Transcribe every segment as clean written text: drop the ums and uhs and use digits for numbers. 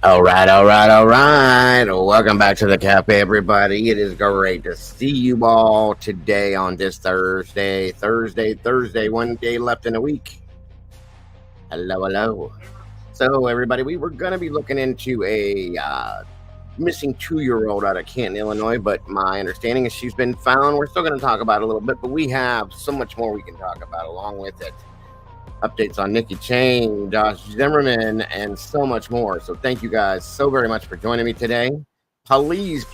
All right. Welcome back to the cafe, everybody. It is great to see you all today on this Thursday. One day left in the week. Hello. So, everybody, we were going to be looking into a missing 2-year-old out of Canton, Illinois, but my understanding is she's been found. We're still going to talk about it a little bit, but we have so much more we can talk about along with it. Updates on NIKKI, Cheng, Josh Zimmerman, and so much more. So thank you guys so very much for joining me today. Please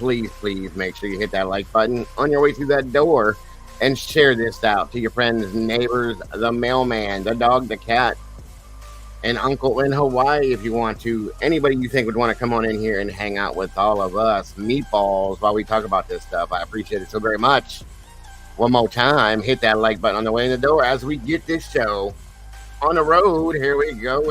make sure you hit that like button on your way through that door and share this out to your friends, neighbors, the mailman, the dog, the cat, and uncle in Hawaii if you want to. Anybody you think would want to come on in here and hang out with all of us meatballs while we talk about this stuff. I appreciate it so very much. One more time, hit that like button on the way in the door as we get this show on the road. Here we go.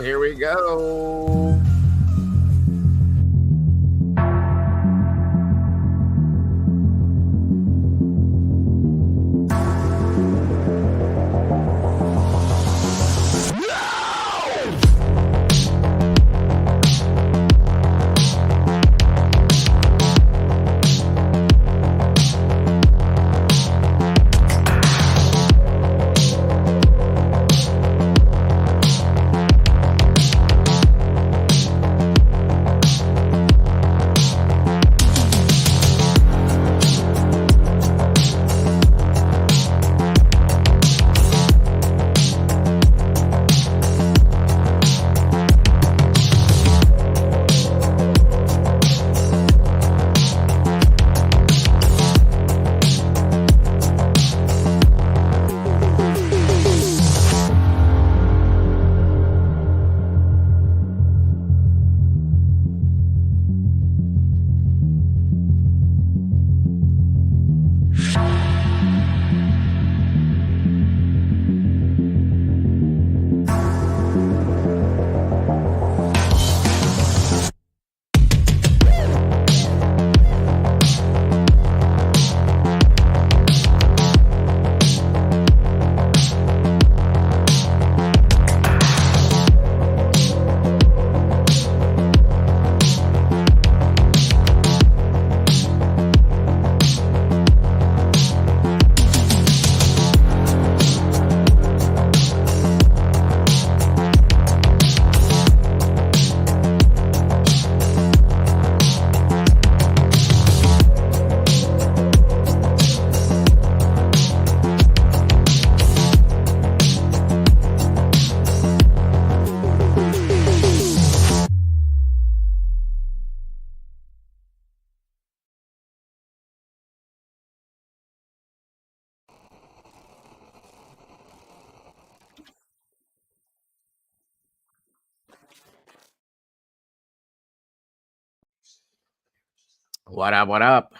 What up?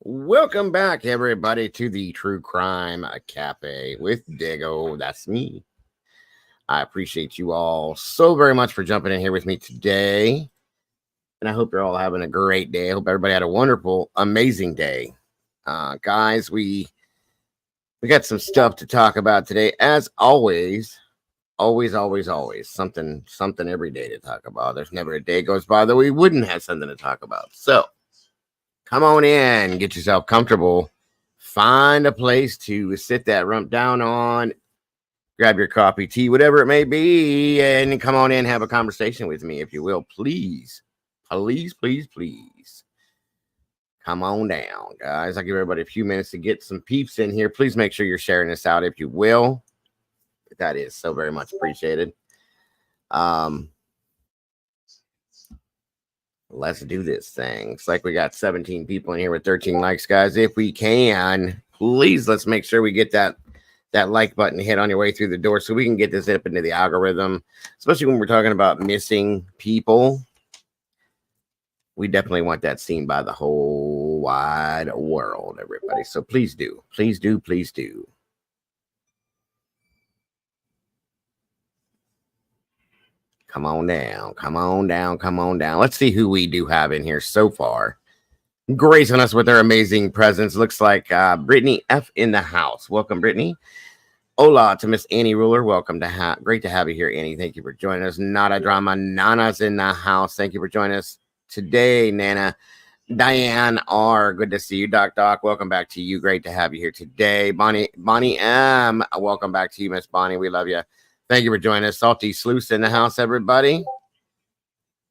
Welcome back, everybody, to the True Crime Cafe with Diego. That's me. I appreciate you all so very much for jumping in here with me today. And I hope you're all having a great day. I hope everybody had a wonderful, amazing day. Guys, we got some stuff to talk about today. As always, always something every day to talk about. There's never a day goes by that we wouldn't have something to talk about. So come on in, get yourself comfortable, find a place to sit that rump down on, grab your coffee, tea, whatever it may be, and come on in, have a conversation with me, if you will. Please. Come on down, guys. I'll give everybody a few minutes to get some peeps in here. Please make sure you're sharing this out, if you will. That is so very much appreciated. Let's do this thing. It's like we got 17 people in here with 13 likes, guys. If we can, please, let's make sure we get that like button hit on your way through the door so we can get this up into the algorithm, especially when we're talking about missing people. We definitely want that seen by the whole wide world, everybody. So please do. Come on down. Let's see who we do have in here so far. gracing us with her amazing presence. Looks like Brittany F in the house. Welcome, Brittany. Hola to Miss Annie Ruler. Welcome to great to have you here, Annie. Thank you for joining us. Nada Drama Nana's in the house. Thank you for joining us today, Nana. Diane R. Good to see you, Doc. Welcome back to you. Great to have you here today. Bonnie M. Welcome back to you, Miss Bonnie. We love you. Thank you for joining us. Salty Sleuth in the house, everybody.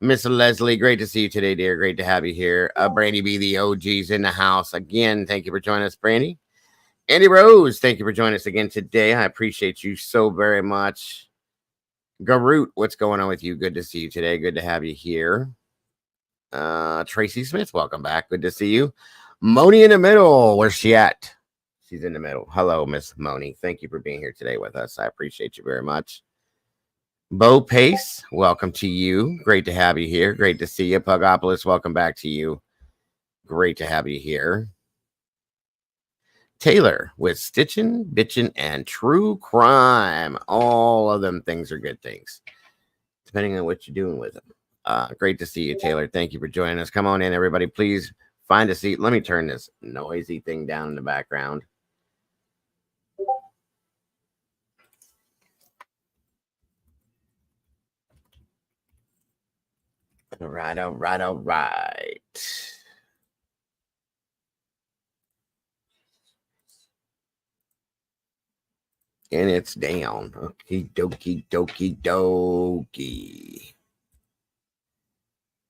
Miss Leslie, great to see you today, dear. Great to have you here. Brandy B, the OG's in the house. Again, thank you for joining us, Brandy. Andy Rose, thank you for joining us again today. I appreciate you so very much. Garut, what's going on with you? Good to see you today. Good to have you here. Tracy Smith, welcome back. Good to see you. Moni in the middle. Where's she at? She's in the middle. Hello, Miss Moni. Thank you for being here today with us. I appreciate you very much. Bo Pace, welcome to you. Great to have you here. Great to see you. Pugopolis, welcome back to you. Great to have you here. Taylor with Stitchin', Bitchin', and True Crime. All of them things are good things, depending on what you're doing with them. Great to see you, Taylor. Thank you for joining us. Come on in, everybody. Please find a seat. Let me turn this noisy thing down in the background. All right. And it's down. Okie dokie.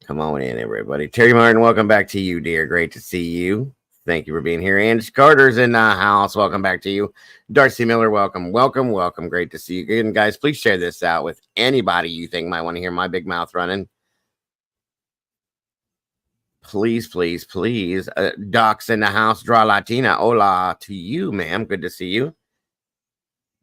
Come on in, everybody. Terry Martin, welcome back to you, dear. Great to see you. Thank you for being here. Ange Carter's in the house. Welcome back to you. Darcy Miller, welcome. Great to see you again, guys. Please share this out with anybody you think might want to hear my big mouth running. Please. Doc's in the house. Draw Latina. Hola to you, ma'am. Good to see you.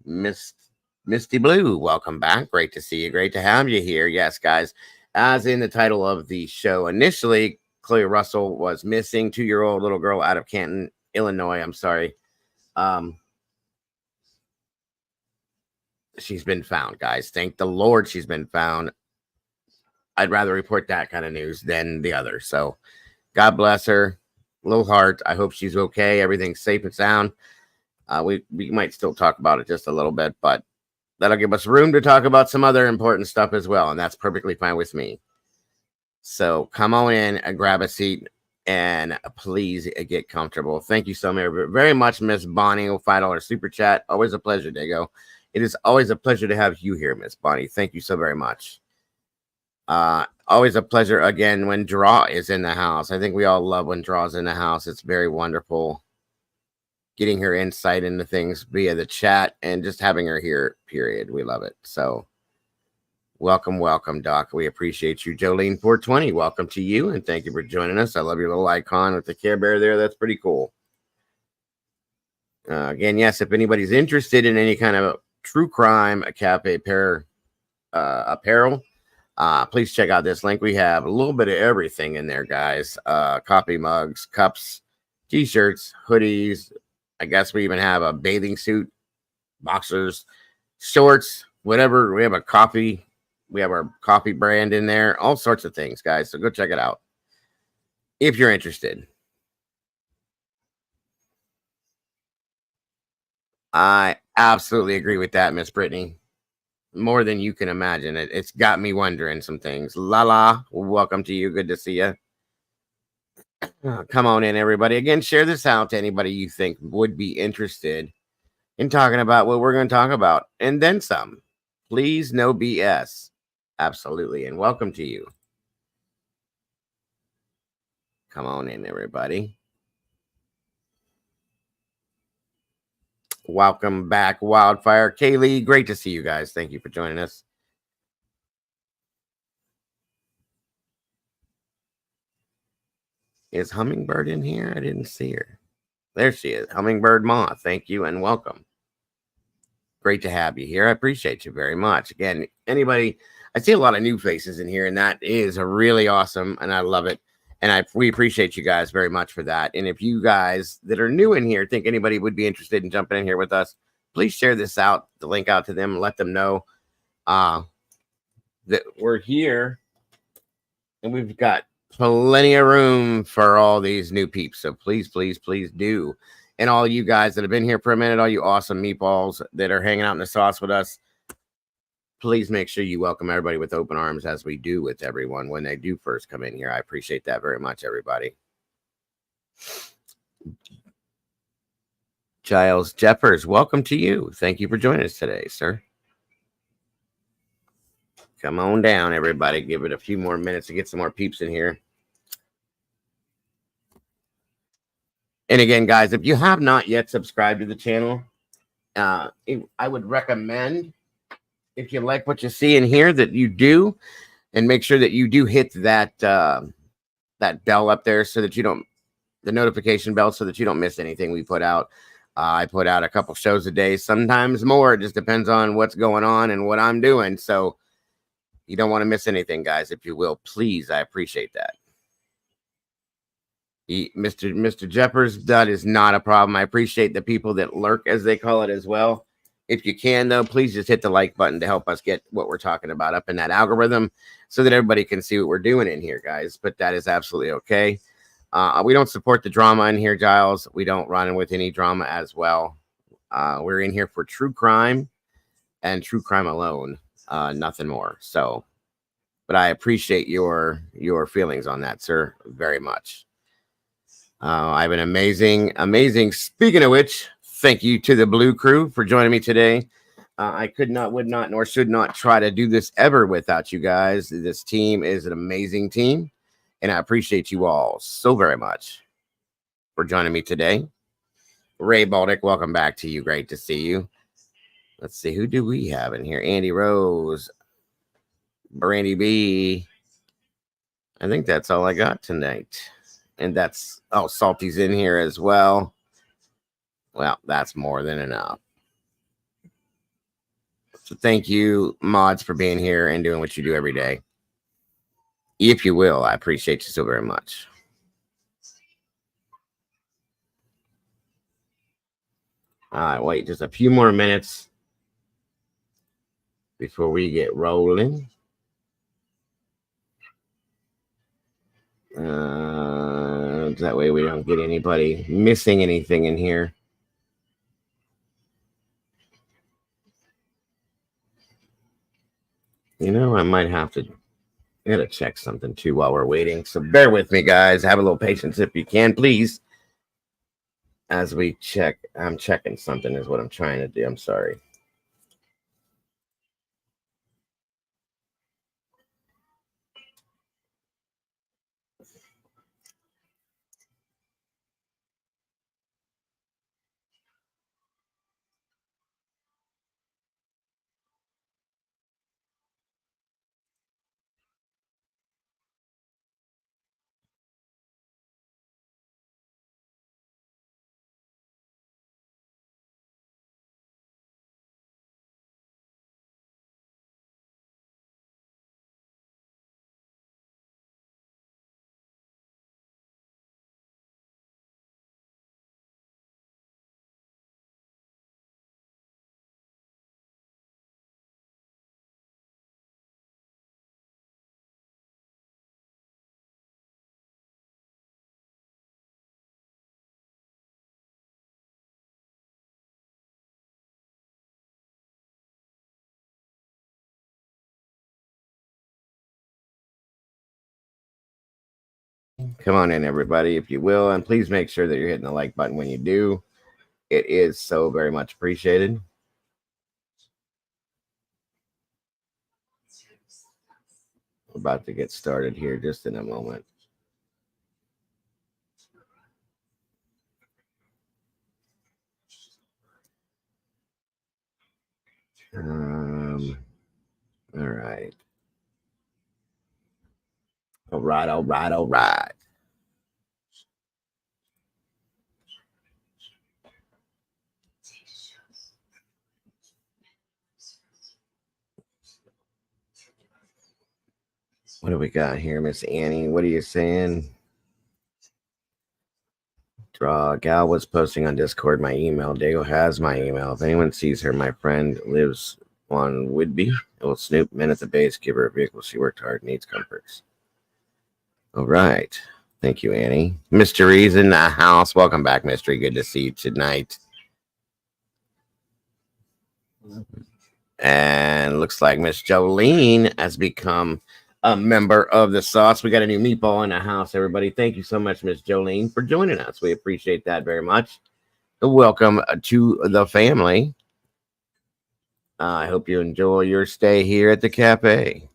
Misty Blue, welcome back. Great to see you. Great to have you here. Yes, guys. As in the title of the show, initially, Chloe Russell was missing, 2-year-old little girl out of Canton, Illinois. I'm sorry. She's been found, guys. Thank the Lord she's been found. I'd rather report that kind of news than the other. So God bless her. Little heart. I hope she's okay. Everything's safe and sound. We might still talk about it just a little bit, but that'll give us room to talk about some other important stuff as well, and that's perfectly fine with me. So come on in and grab a seat, and please get comfortable. Thank you so very much, Miss Bonnie. $5 super chat. Always a pleasure, Dago. It is always a pleasure to have you here, Miss Bonnie. Thank you so very much. Always a pleasure again when Draw is in the house. I think we all love when Draw's in the house. It's very wonderful getting her insight into things via the chat and just having her here, period. We love it. So welcome, Doc. We appreciate you. Jolene 420, welcome to you, and thank you for joining us. I love your little icon with the Care Bear there. That's pretty cool. Again, yes, if anybody's interested in any kind of true crime, a cafe apparel, please check out this link. We have a little bit of everything in there, guys. Coffee mugs, cups, t-shirts, hoodies. I guess we even have a bathing suit, boxers, shorts, whatever. We have a coffee. We have our coffee brand in there. All sorts of things, guys. So go check it out if you're interested. I absolutely agree with that, Miss Brittany. More than you can imagine. It's got me wondering some things. Lala, welcome to you. Good to see you. Come on in, everybody. Again, share this out to anybody you think would be interested in talking about what we're going to talk about, and then some. Please, no BS. Absolutely. And welcome to you. Come on in, everybody. Welcome back, Wildfire. Kaylee, great to see you guys. Thank you for joining us. Is Hummingbird in here? I didn't see her. There she is. Hummingbird Moth. Thank you and welcome. Great to have you here. I appreciate you very much. Again, anybody, I see a lot of new faces in here, and that is really awesome, and I love it. And we appreciate you guys very much for that. And if you guys that are new in here think anybody would be interested in jumping in here with us, please share this out, the link out to them, and let them know that we're here, and we've got plenty of room for all these new peeps. So please do. And all you guys that have been here for a minute, all you awesome meatballs that are hanging out in the sauce with us, please make sure you welcome everybody with open arms, as we do with everyone when they do first come in here. I appreciate that very much, everybody. Giles Jeffers, welcome to you. Thank you for joining us today, sir. Come on down, everybody. Give it a few more minutes to get some more peeps in here. And again, guys, if you have not yet subscribed to the channel, I would recommend, if you like what you see in here, that you do, and make sure that you do hit that that bell up there so that you don't, the notification bell, so that you don't miss anything we put out. I put out a couple shows a day, sometimes more. It just depends on what's going on and what I'm doing. So you don't want to miss anything, guys. If you will, please, I appreciate that. Mr. Jeffers, that is not a problem. I appreciate the people that lurk, as they call it, as well. If you can, though, please just hit the like button to help us get what we're talking about up in that algorithm so that everybody can see what we're doing in here, guys. But that is absolutely okay. We don't support the drama in here, Giles. We don't run with any drama as well. We're in here for true crime and true crime alone, nothing more. So, but I appreciate your feelings on that, sir, very much. I have an amazing. Speaking of which, thank you to the Blue Crew for joining me today. I could not, would not, nor should not try to do this ever without you guys. This team is an amazing team, and I appreciate you all so very much for joining me today. Ray Baldick, welcome back to you. Great to see you. Let's see, who do we have in here? Andy Rose, Brandy B. I think that's all I got tonight. And that's, oh, Salty's in here as well. Well, that's more than enough. So thank you, mods, for being here and doing what you do every day. If you will, I appreciate you so very much. All right, wait just a few more minutes before we get rolling. That way we don't get anybody missing anything in here. You know, I might have to, I gotta check something too while we're waiting. So bear with me, guys. Have a little patience if you can, please. As we check, I'm checking something is what I'm trying to do. I'm sorry. Come on in, everybody, if you will, and please make sure that you're hitting the like button when you do. It is so very much appreciated. We're about to get started here just in a moment. All right. All right. What do we got here, Miss Annie? What are you saying? Gal was posting on Discord my email. Dago has my email. If anyone sees her, my friend lives on Whidbey. It will snoop men at the base, give her a vehicle. She worked hard, needs comforts. All right. Thank you, Annie. Mystery's in the house. Welcome back, Mystery. Good to see you tonight. And looks like Miss Jolene has become a member of the sauce. We got a new meatball in the house, everybody. Thank you so much, Miss Jolene, for joining us. We appreciate that very much. Welcome to the family. I hope you enjoy your stay here at the cafe.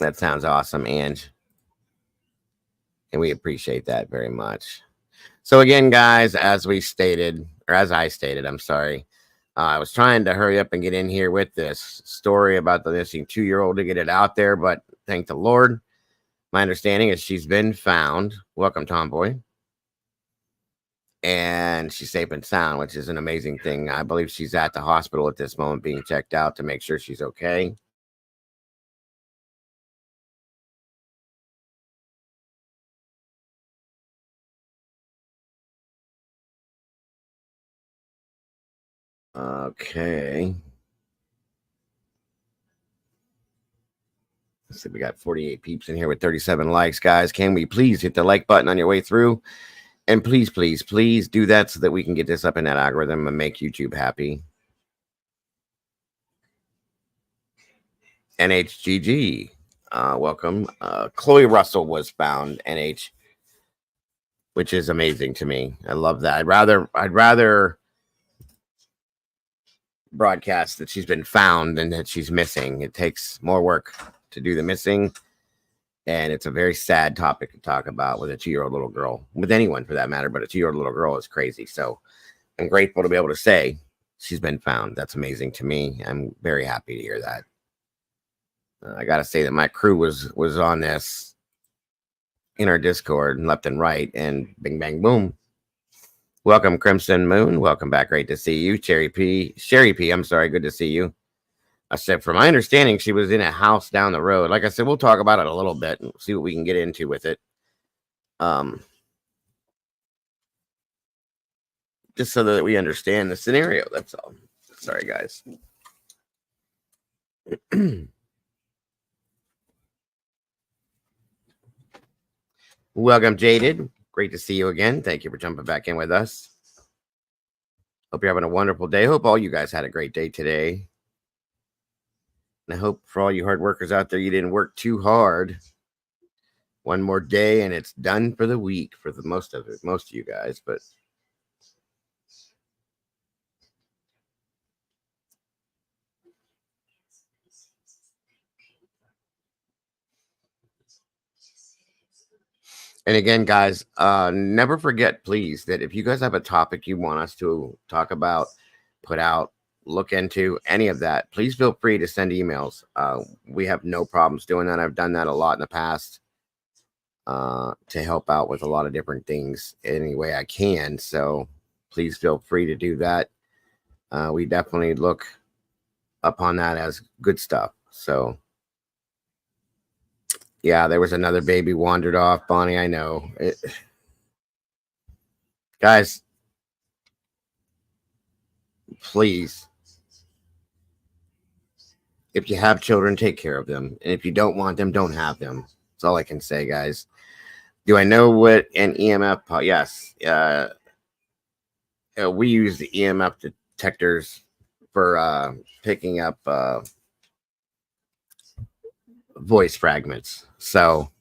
That sounds awesome, Ange. And we appreciate that very much. So again, guys, as we stated, or as I stated, I'm sorry, I was trying to hurry up and get in here with this story about the missing 2-year-old to get it out there, but thank the Lord, my understanding is she's been found. Welcome, Tomboy. And she's safe and sound, which is an amazing thing. I believe she's at the hospital at this moment being checked out to make sure she's okay. Okay. Let's see, we got 48 peeps in here with 37 likes, guys. Can we please hit the like button on your way through? And please, please, please do that so that we can get this up in that algorithm and make YouTube happy. NHGG, welcome. Chloe Russell was found, NH, which is amazing to me. I love that. I'd rather broadcast that she's been found than that she's missing. It takes more work to do the missing, and it's a very sad topic to talk about with a 2-year-old little girl, with anyone for that matter, but a 2-year-old little girl is crazy. So I'm grateful to be able to say she's been found. That's amazing to me. I'm very happy to hear that. I gotta say that my crew was on this in our Discord, left and right, and bing bang boom. Welcome, Crimson Moon. Welcome back. Great to see you, Sherry P. I'm sorry. Good to see you. I said, from my understanding, she was in a house down the road. Like I said, we'll talk about it a little bit and see what we can get into with it. Just so that we understand the scenario. That's all. Sorry, guys. Welcome, Jaded. Great to see you again. Thank you for jumping back in with us. Hope you're having a wonderful day. Hope all you guys had a great day today. And I hope for all you hard workers out there, you didn't work too hard. One more day and it's done for the week for the most of you guys. But and again, guys, never forget, please, that if you guys have a topic you want us to talk about, put out, look into, any of that, please feel free to send emails. We have no problems doing that. I've done that a lot in the past to help out with a lot of different things any way I can. So please feel free to do that. We definitely look upon that as good stuff. So yeah, there was another baby wandered off, Bonnie. I know it. Guys, please, if you have children, take care of them. And if you don't want them, don't have them. That's all I can say, guys. Do I know what an EMF? Yes. We use the EMF detectors for picking up voice fragments. So,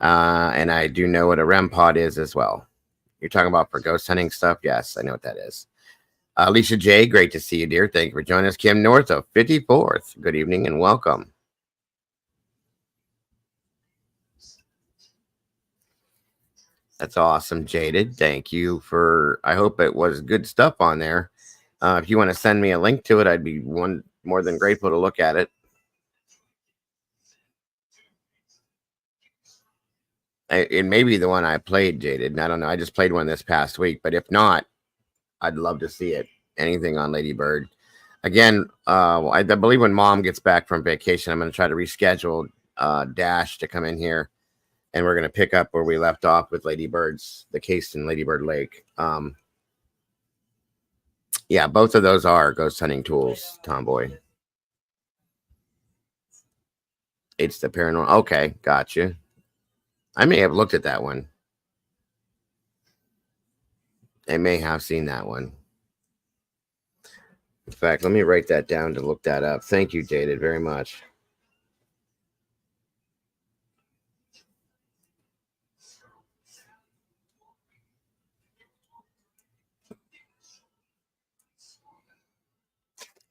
and I do know what a REM pod is as well. You're talking about for ghost hunting stuff? Yes, I know what that is. Alicia J, great to see you, dear. Thank you for joining us. Kim North of 54th. Good evening and welcome. That's awesome, Jaded. Thank you for, I hope it was good stuff on there. If you want to send me a link to it, I'd be more than grateful to look at it. It may be the one I played, Jaded. I don't know. I just played one this past week, but if not, I'd love to see it. Anything on Lady Bird. Again, I believe when Mom gets back from vacation, I'm going to try to reschedule Dash to come in here, and we're going to pick up where we left off with Lady Bird's, the case in Lady Bird Lake. Yeah, both of those are ghost hunting tools, Tomboy. It's the paranormal. Okay, gotcha. I may have looked at that one. I may have seen that one. In fact, let me write that down to look that up. Thank you, Dated, very much.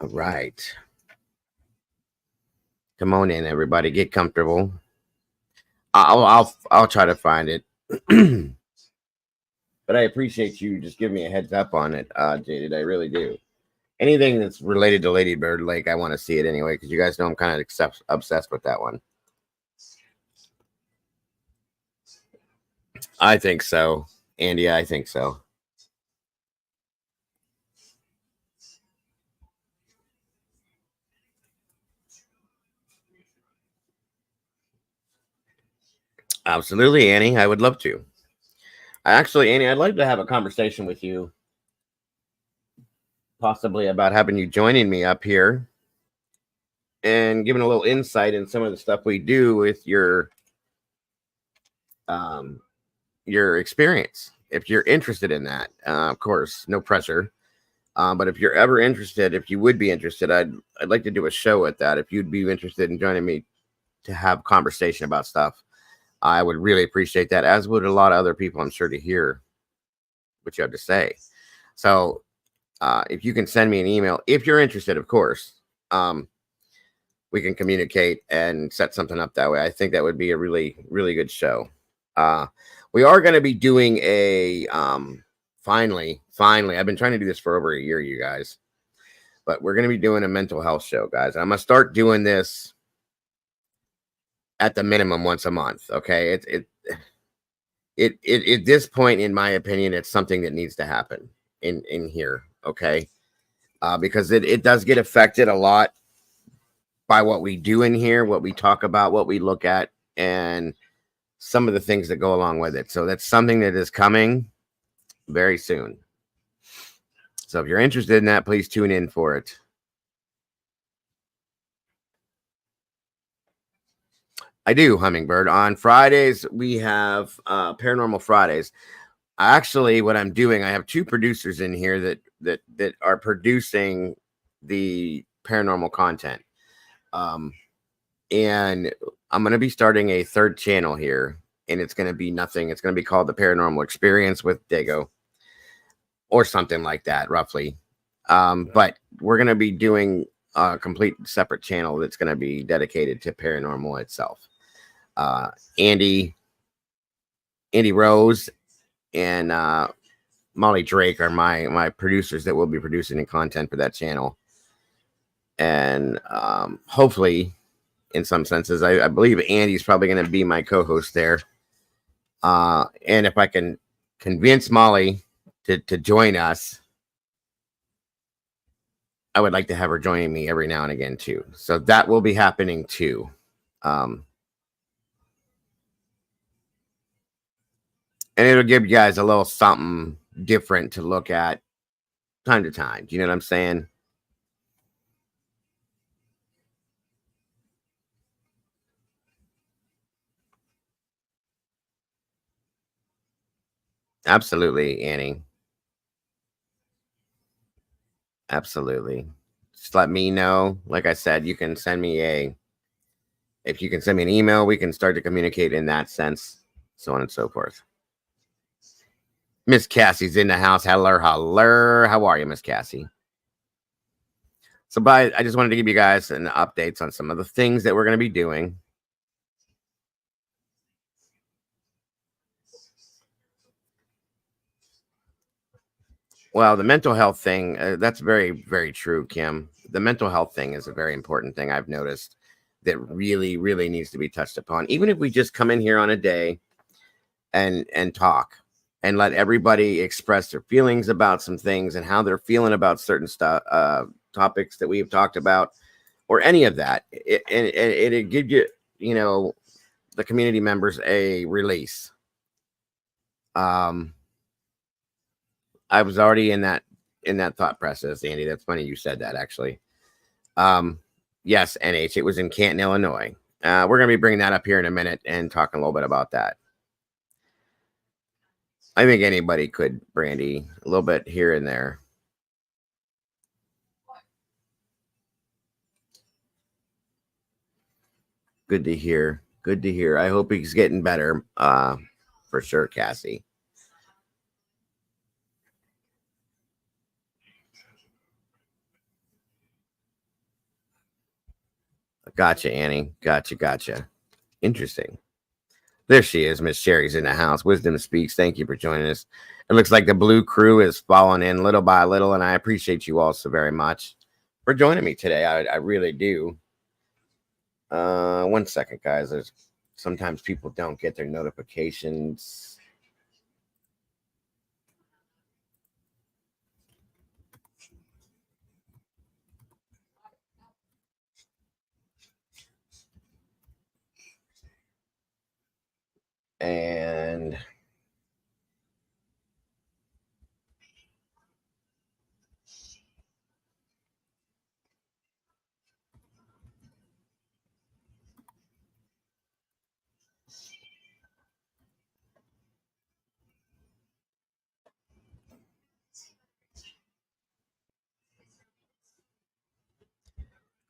All right. Come on in, everybody. Get comfortable. I'll try to find it. But I appreciate you just giving me a heads up on it, Jaded. I really do. Anything that's related to Lady Bird Lake, I want to see it anyway, because you guys know I'm kind of obsessed with that one. I think so, Andy. I think so. Absolutely, Annie. I would love to. Actually, Annie, I'd like to have a conversation with you, possibly about having you joining me up here and giving a little insight in some of the stuff we do with your experience. If you're interested in that, of course, no pressure. But if you're ever interested, if you would be interested, I'd like to do a show with that. If you'd be interested in joining me to have conversation about stuff, I would really appreciate that, as would a lot of other people, I'm sure, to hear what you have to say. So if you can send me an email, if you're interested, of course, we can communicate and set something up that way. I think that would be a really, really good show. We are going to be doing a, finally, I've been trying to do this for over a year, you guys, but we're going to be doing a mental health show, guys. I'm going to start doing this at the minimum once a month. Okay. It at this point, in my opinion, it's something that needs to happen in here. Okay. Because it does get affected a lot by what we do in here, what we talk about, what we look at, and some of the things that go along with it. So that's something that is coming very soon. So if you're interested in that, please tune in for it. I do, Hummingbird. On Fridays, we have Paranormal Fridays. Actually, what I'm doing, I have two producers in here that are producing the paranormal content. And I'm going to be starting a third channel here, and it's going to be nothing. It's going to be called The Paranormal Experience with Dago, or something like that, roughly. But we're going to be doing a complete separate channel that's going to be dedicated to paranormal itself. Andy Rose and Molly Drake are my producers that will be producing the content for that channel. And hopefully, in some senses, I believe Andy's probably going to be my co-host there. And if I can convince Molly to join us, I would like to have her joining me every now and again too. So that will be happening too. And it'll give you guys a little something different to look at time to time. Do you know what I'm saying? Absolutely, Annie. Absolutely. Just let me know. Like I said, you can send me if you can send me an email, we can start to communicate in that sense, so on and so forth. Miss Cassie's in the house. Hello. How are you, Miss Cassie? So, I just wanted to give you guys an updates on some of the things that we're going to be doing. Well, the mental health thing, that's very, very true, Kim. The mental health thing is a very important thing I've noticed that really, really needs to be touched upon. Even if we just come in here on a day and talk and let everybody express their feelings about some things and how they're feeling about certain stuff, topics that we've talked about, or any of that, it gives you, the community members a release. I was already in that thought process, Andy. That's funny you said that, actually. Yes, NH. It was in Canton, Illinois. We're going to be bringing that up here in a minute and talking a little bit about that. I think anybody could, Brandy, a little bit here and there. Good to hear. Good to hear. I hope he's getting better. For sure, Cassie. Gotcha, Annie. Gotcha. Interesting. There she is. Miss Sherry's in the house. Wisdom speaks. Thank you for joining us. It looks like the blue crew is falling in little by little, and I appreciate you all so very much for joining me today. I really do. 1 second, guys. There's sometimes people don't get their notifications. And a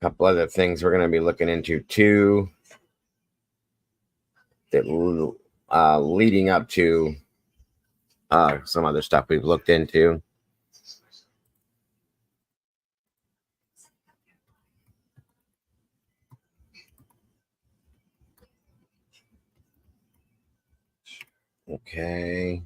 couple other things we're going to be looking into too, that leading up to some other stuff we've looked into. Okay.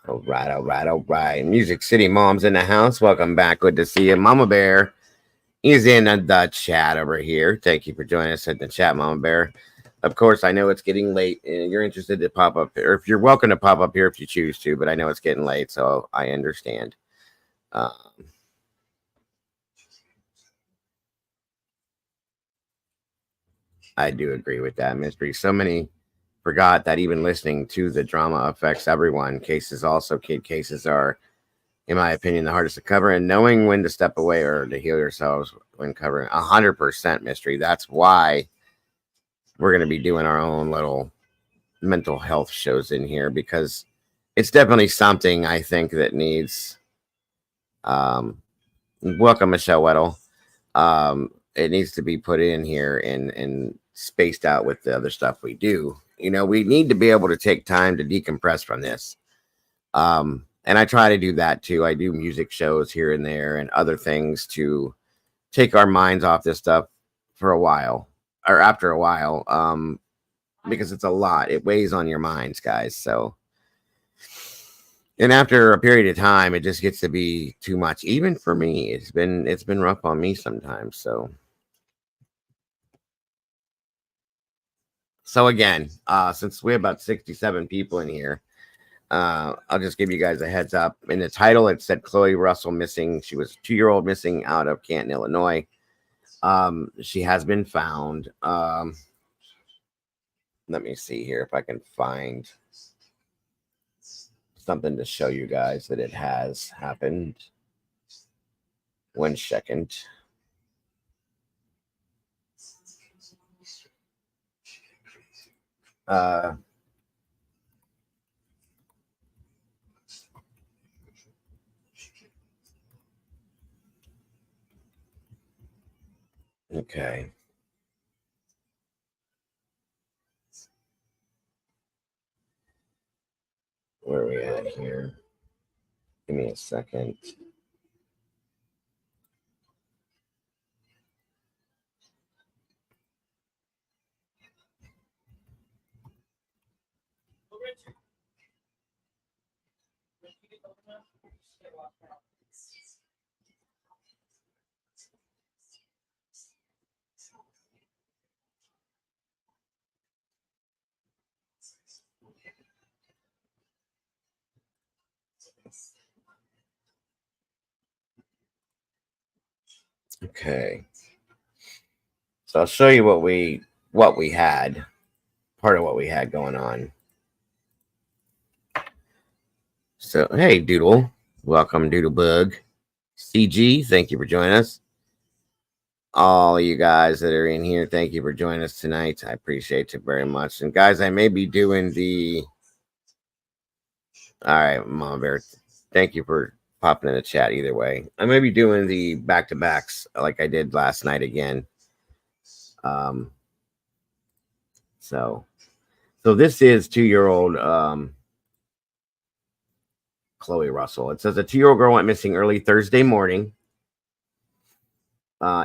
All right. Music City Mom's in the house. Welcome back. Good to see you. Mama Bear is in the chat over here. Thank you for joining us in the chat, Mama Bear. Of course, I know it's getting late and you're interested to pop up here. If you're welcome to pop up here if you choose to, but I know it's getting late, so I understand. I do agree with that, Mystery. So many forgot that even listening to the drama affects everyone. Cases also, kid cases are, in my opinion, the hardest to cover, and knowing when to step away or to heal yourselves when covering 100% Mystery. That's why we're going to be doing our own little mental health shows in here, because it's definitely something I think that needs. Welcome, Michelle Weddle. It needs to be put in here and spaced out with the other stuff we do. You know, we need to be able to take time to decompress from this. And I try to do that too. I do music shows here and there and other things to take our minds off this stuff for a while, or after a while, because it's a lot. It weighs on your minds, guys. So, and after a period of time, it just gets to be too much. Even for me, it's been rough on me sometimes. So again, since we have about 67 people in here, I'll just give you guys a heads up. In the title, it said Chloe Russell missing. She was a 2-year-old missing out of Canton, Illinois. She has been found. Let me see here if I can find something to show you guys that it has happened. 1 second. Okay. Where are we at here? Give me a second. Okay. So I'll show you what we had. Part of what we had going on. So hey, Doodle, welcome, Doodlebug. CG, thank you for joining us. All of you guys that are in here, thank you for joining us tonight. I appreciate you very much. And guys, I may be doing the. All right, Mama Bear, thank you for popping in the chat. Either way, I may be doing the back to backs like I did last night again. Um, so this is 2-year-old Chloe Russell. It says a 2-year-old girl went missing early Thursday morning.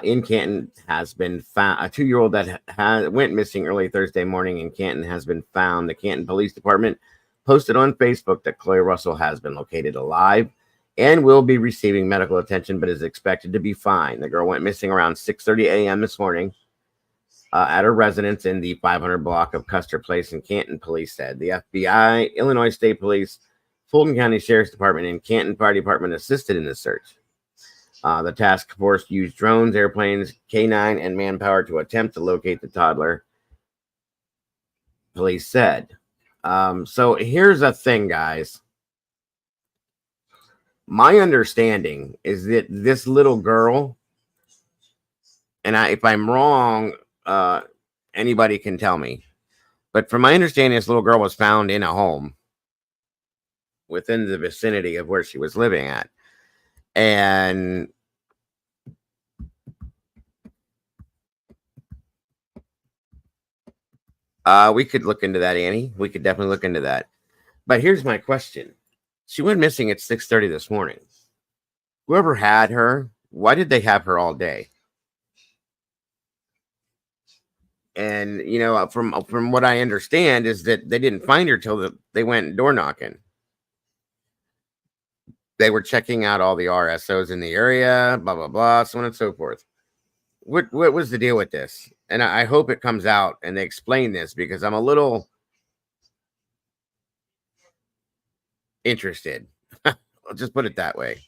In Canton has been found. A 2-year-old that went missing early Thursday morning in Canton has been found. The Canton Police Department posted on Facebook that Chloe Russell has been located alive and will be receiving medical attention, but is expected to be fine. The girl went missing around 6:30 a.m. this morning at her residence in the 500 block of Custer Place in Canton, police said. The FBI, Illinois State Police, Fulton County Sheriff's Department, and Canton Fire Department assisted in the search. The task force used drones, airplanes, K9, and manpower to attempt to locate the toddler, police said. So here's the thing, guys. My understanding is that this little girl, and if I'm wrong, anybody can tell me, but from my understanding, this little girl was found in a home within the vicinity of where she was living at. And we could look into that, Annie. We could definitely look into that. But here's my question. She went missing at 6:30 this morning. Whoever had her, why did they have her all day? And, you know, from what I understand is that they didn't find her till they went door knocking. They were checking out all the RSOs in the area, blah, blah, blah, so on and so forth. What was the deal with this? And I hope it comes out and they explain this, because I'm a little interested. I'll just put it that way.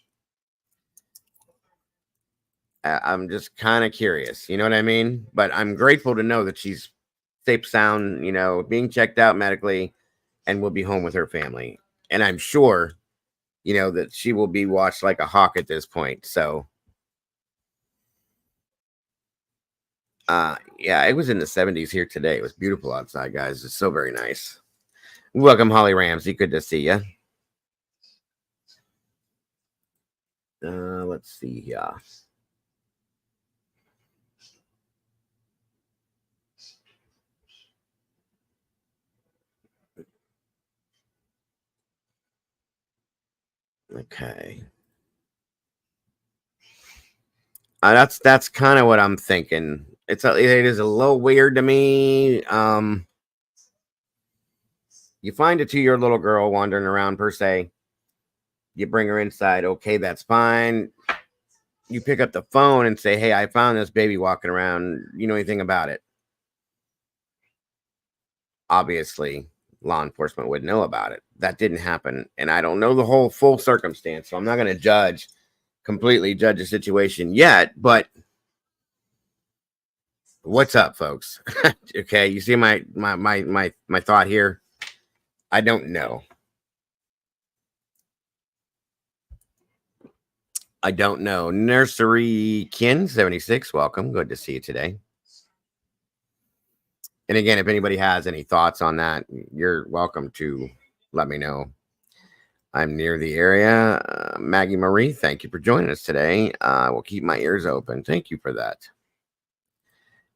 I'm just kind of curious, you know what I mean? But I'm grateful to know that she's safe, sound, you know, being checked out medically, and will be home with her family. And I'm sure, you know, that she will be watched like a hawk at this point. So, yeah, it was in the 70s here today. It was beautiful outside, guys. It's so very nice. Welcome, Holly Ramsey. Good to see you. Let's see here. Okay. That's kind of what I'm thinking. It is a little weird to me. You find a 2-year little girl wandering around per se. You bring her inside. Okay, that's fine. You pick up the phone and say, "Hey, I found this baby walking around. You know anything about it?" Obviously, law enforcement would know about it. That didn't happen, and I don't know the whole full circumstance, so I'm not going to completely judge the situation yet. But what's up, folks? Okay, you see my thought here. I don't know. I don't know. Nursery Kin 76, welcome. Good to see you today. And again, if anybody has any thoughts on that, you're welcome to let me know. I'm near the area. Maggie Marie, thank you for joining us today. I will keep my ears open. Thank you for that.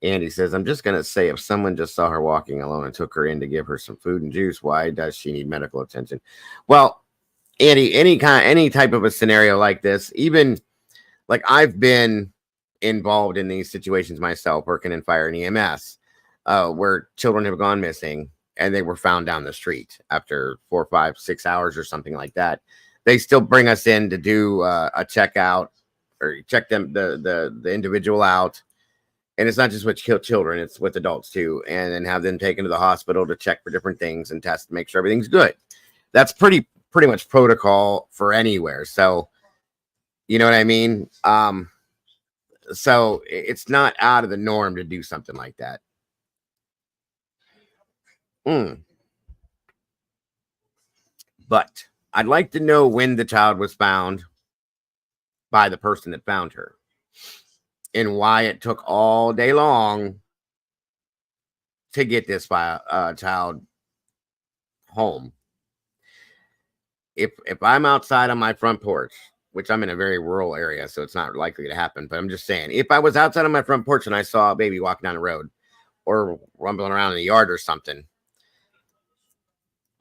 Andy says, I'm just going to say, if someone just saw her walking alone and took her in to give her some food and juice, why does she need medical attention? Well, Andy, any type of a scenario like this, even like I've been involved in these situations myself, working in fire and EMS, where children have gone missing and they were found down the street after 4, 5, 6 hours or something like that. They still bring us in to do a checkout or check them the individual out. And it's not just with children, it's with adults too. And then have them taken to the hospital to check for different things and test to make sure everything's good. That's pretty much protocol for anywhere. So, you know what I mean? So it's not out of the norm to do something like that. Mm. But I'd like to know when the child was found by the person that found her and why it took all day long to get this child home. If I'm outside on my front porch, which I'm in a very rural area, so it's not likely to happen, but I'm just saying, if I was outside on my front porch and I saw a baby walking down the road or rumbling around in the yard or something,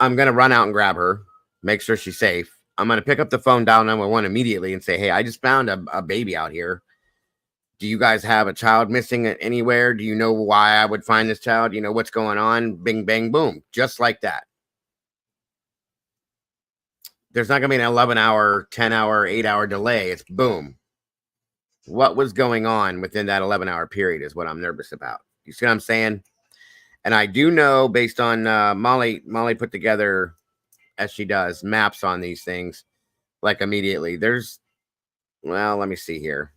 I'm gonna run out and grab her, make sure she's safe. I'm gonna pick up the phone, dial 911 immediately, and say, "Hey, I just found a baby out here. Do you guys have a child missing anywhere? Do you know why I would find this child? You know what's going on?" Bing, bang, boom, just like that. There's not gonna be an 11-hour, 10-hour, 8-hour delay. It's boom. What was going on within that 11-hour period is what I'm nervous about. You see what I'm saying? And I do know, based on Molly put together, as she does, maps on these things like immediately. Well, let me see here.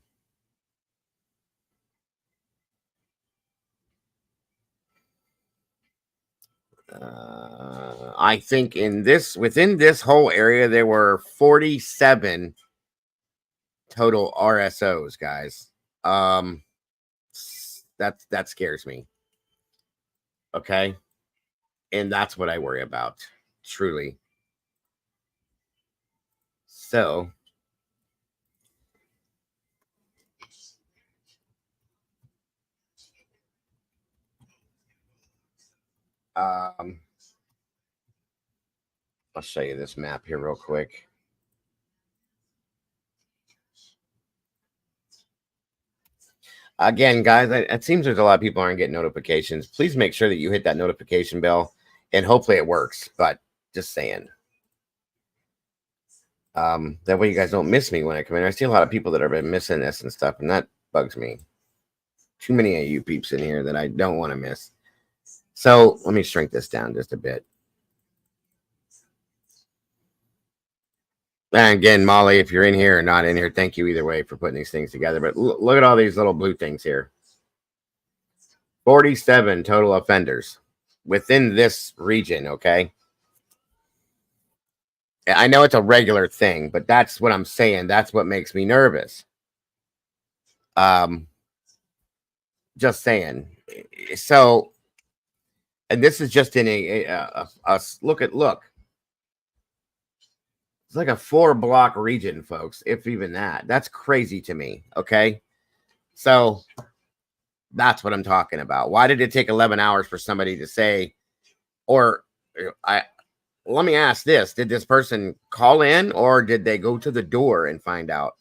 I think within this whole area, there were 47 total RSOs, guys. That scares me. Okay, and that's what I worry about, truly. So, um, I'll show you this map here real quick. Again, guys, it seems there's a lot of people aren't getting notifications. Please make sure that you hit that notification bell, and hopefully it works. But just saying, that way you guys don't miss me when I come in. I see a lot of people that have been missing this and stuff, and that bugs me. Too many of you peeps in here that I don't want to miss. So let me shrink this down just a bit. And again, Molly, if you're in here or not in here, thank you either way for putting these things together. But look at all these little blue things here. 47 total offenders within this region, okay? I know it's a regular thing, but that's what I'm saying. That's what makes me nervous. Um, just saying. So, and this is just in a look. It's like a 4-block region, folks, if even that. That's crazy to me. Okay. So that's what I'm talking about. Why did it take 11 hours for somebody to say, or let me ask this, did this person call in or did they go to the door and find out?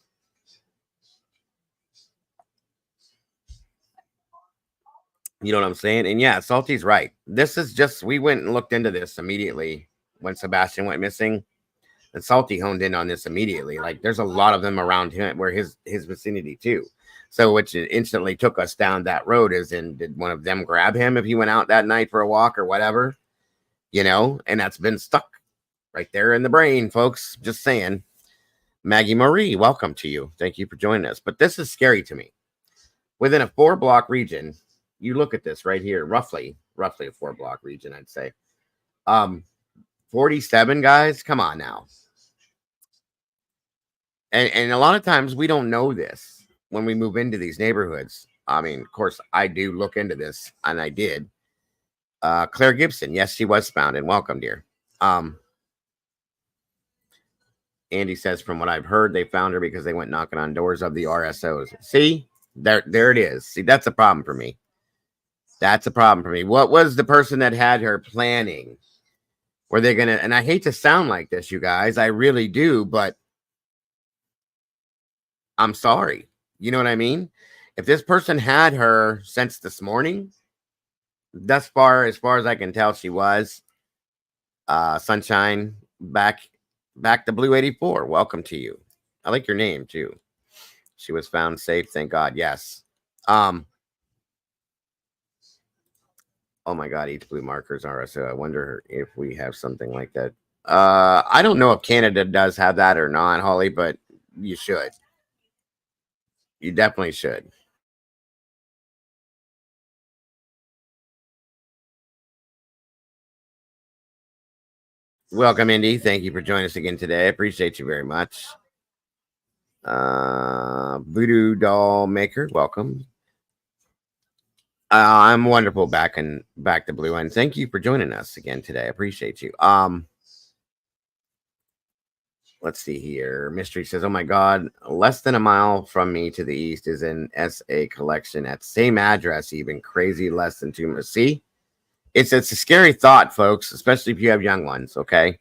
You know what I'm saying? And yeah, Salty's right. This is just, we went and looked into this immediately when Sebastian went missing. And Salty honed in on this immediately. Like there's a lot of them around him where his vicinity too. So which instantly took us down that road is in, did one of them grab him if he went out that night for a walk or whatever? You know, and that's been stuck right there in the brain, folks. Just saying. Maggie Marie, welcome to you. Thank you for joining us. But this is scary to me. Within a 4-block region, you look at this right here, roughly a 4-block region, I'd say. 47 guys, come on now. And a lot of times we don't know this when we move into these neighborhoods. I mean, of course, I do look into this, and I did. Claire Gibson, yes, she was found, and welcome, dear. Andy says, from what I've heard, they found her because they went knocking on doors of the RSOs. See, there it is. See, that's a problem for me. That's a problem for me. What was the person that had her planning? Were they gonna? And I hate to sound like this, you guys, I really do, but I'm sorry. You know what I mean? If this person had her since this morning, as far as I can tell, she was. Sunshine, back to Blue 84. Welcome to you. I like your name too. She was found safe, thank God. Yes. Oh my God, each blue markers are. So I wonder if we have something like that. I don't know if Canada does have that or not, Holly, but you should. You definitely should. Welcome, Indy. Thank you for joining us again today. I appreciate you very much. Voodoo Doll Maker, welcome. I'm wonderful back to Blue, and thank you for joining us again today. I appreciate you. Let's see here. Mystery says, "Oh my God, less than a mile from me to the east is an SA collection at same address. Even crazy, less than 2 minutes. See, it's a scary thought, folks, especially if you have young ones. Okay,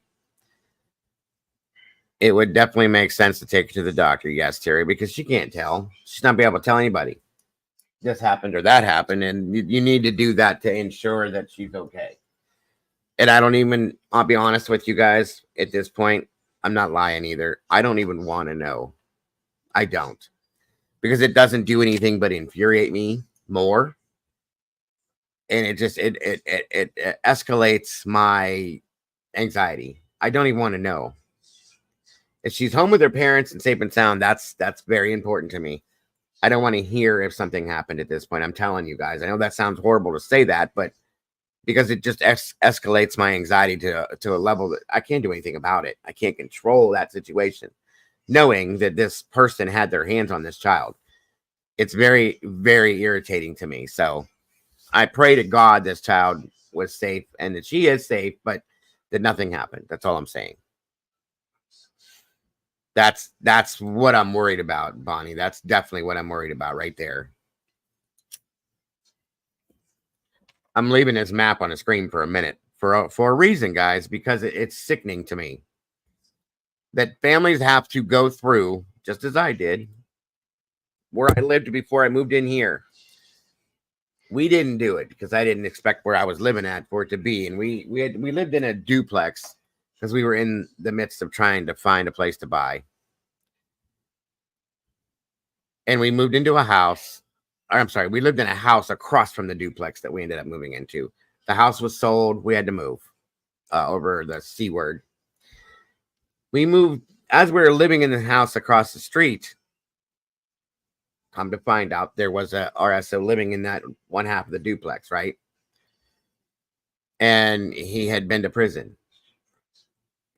it would definitely make sense to take her to the doctor. Yes, Terry, because she can't tell. She's not be able to tell anybody this happened or that happened, and you need to do that to ensure that she's okay. And I don't even. I'll be honest with you guys at this point. I'm not lying either. I don't even want to know. I don't, because it doesn't do anything but infuriate me more, and it just it escalates my anxiety. I don't even want to know. If she's home with her parents and safe and sound, that's very important to me. I don't want to hear if something happened at this point. I'm telling you guys. I know that sounds horrible to say that, but because it just escalates my anxiety to a level that I can't do anything about it. I can't control that situation, knowing that this person had their hands on this child. It's very, very irritating to me. So I pray to God this child was safe and that she is safe, but that nothing happened. That's all I'm saying. That's what I'm worried about, Bonnie. That's definitely what I'm worried about right there. I'm leaving this map on the screen for a minute for a reason, guys, because it's sickening to me that families have to go through, just as I did, where I lived before I moved in here. We didn't do it because I didn't expect where I was living at for it to be, and we lived in a duplex because we were in the midst of trying to find a place to buy, and we moved into a house. Or, I'm sorry, we lived in a house across from the duplex that we ended up moving into. The house was sold. We had to move over the C word. We moved as we were living in the house across the street. Come to find out, there was a RSO living in that one half of the duplex, right? And he had been to prison.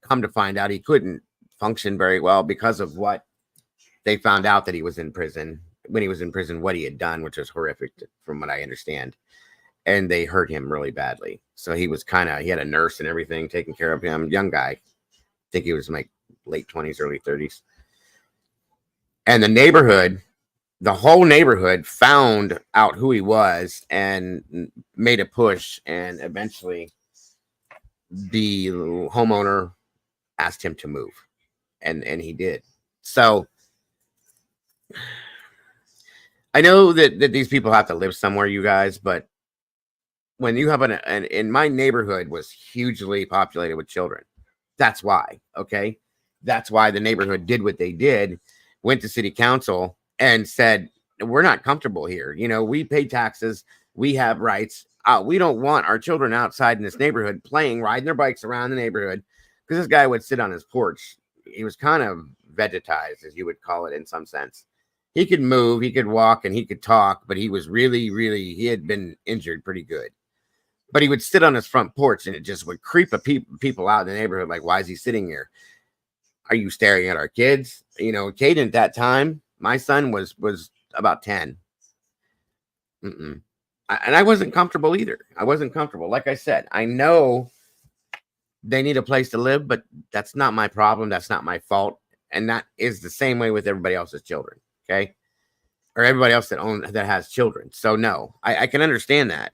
Come to find out, he couldn't function very well because of what they found out that he was in prison. When he was in prison, what he had done, which was horrific from what I understand. And they hurt him really badly. So he was he had a nurse and everything taking care of him. Young guy. I think he was like late 20s, early 30s. And the whole neighborhood found out who he was and made a push. And eventually the homeowner asked him to move. And he did. So I know that these people have to live somewhere, you guys, but when you have in my neighborhood was hugely populated with children. That's why, okay? That's why the neighborhood did what they did, went to city council and said, we're not comfortable here. You know, we pay taxes. We have rights. We don't want our children outside in this neighborhood playing, riding their bikes around the neighborhood, because this guy would sit on his porch. He was kind of vegetized, as you would call it in some sense. He could move, he could walk, and he could talk, but he was really, really, he had been injured pretty good. But he would sit on his front porch, and it just would creep people out in the neighborhood. Like, why is he sitting here? Are you staring at our kids? You know, Caden at that time, my son was about 10. And I wasn't comfortable either. I wasn't comfortable. Like I said, I know they need a place to live, but that's not my problem. That's not my fault. And that is the same way with everybody else's children. Okay. Or everybody else that has children. So no, I can understand that.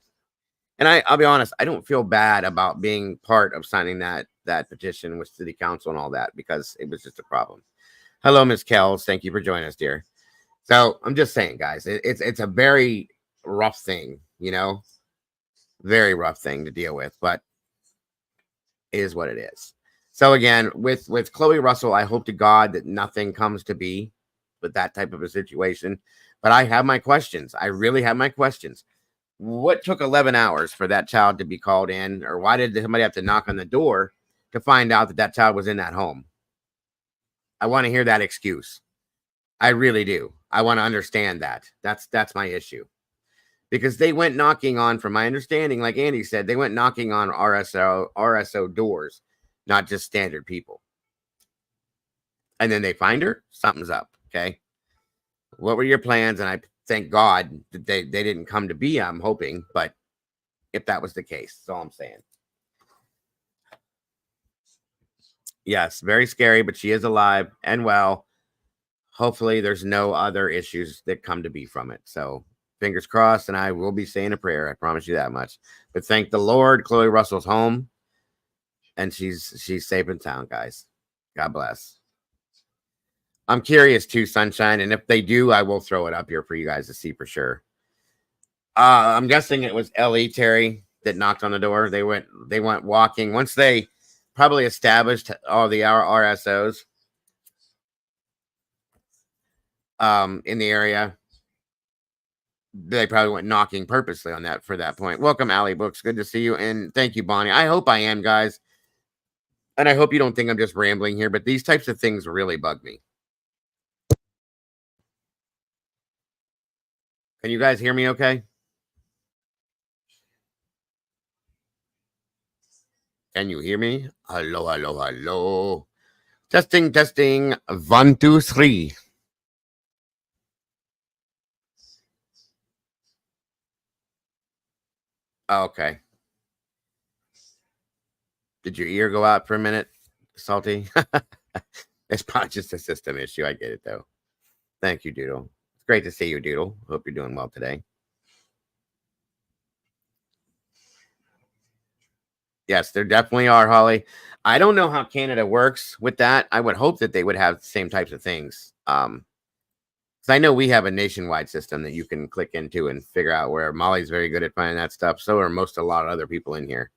And I'll be honest, I don't feel bad about being part of signing that petition with city council and all that, because it was just a problem. Hello, Miss Kells. Thank you for joining us, dear. So I'm just saying, guys, it's a very rough thing, you know, very rough thing to deal with, but it is what it is. So again, with Chloe Russell, I hope to God that nothing comes to be with that type of a situation. But I have my questions. I really have my questions. What took 11 hours for that child to be called in? Or why did somebody have to knock on the door to find out that child was in that home? I want to hear that excuse. I really do. I want to understand that. That's my issue. Because they went knocking on, from my understanding, like Andy said, they went knocking on RSO doors, not just standard people. And then they find her, something's up. Okay. What were your plans? And I thank God that they didn't come to be, I'm hoping, but if that was the case, that's all I'm saying. Yes, very scary, but she is alive and well. Hopefully there's no other issues that come to be from it. So fingers crossed, and I will be saying a prayer. I promise you that much. But thank the Lord, Chloe Russell's home, and she's safe and sound, guys. God bless. I'm curious too, Sunshine, and if they do, I will throw it up here for you guys to see for sure. I'm guessing it was Ellie Terry that knocked on the door. They went walking once they probably established all the RSOs in the area. They probably went knocking purposely on that for that point. Welcome, Allie Books. Good to see you, and thank you, Bonnie. I hope I am, guys, and I hope you don't think I'm just rambling here, but these types of things really bug me. Can you guys hear me okay? Can you hear me? Hello, hello, hello. Testing, testing. 1, 2, 3. Okay. Did your ear go out for a minute, Salty? It's probably just a system issue. I get it, though. Thank you, Doodle. It's great to see you, Doodle. Hope you're doing well today. Yes, there definitely are, Holly. I don't know how Canada works with that. I would hope that they would have the same types of things. Because I know we have a nationwide system that you can click into and figure out where. Molly's very good at finding that stuff. So are a lot of other people in here.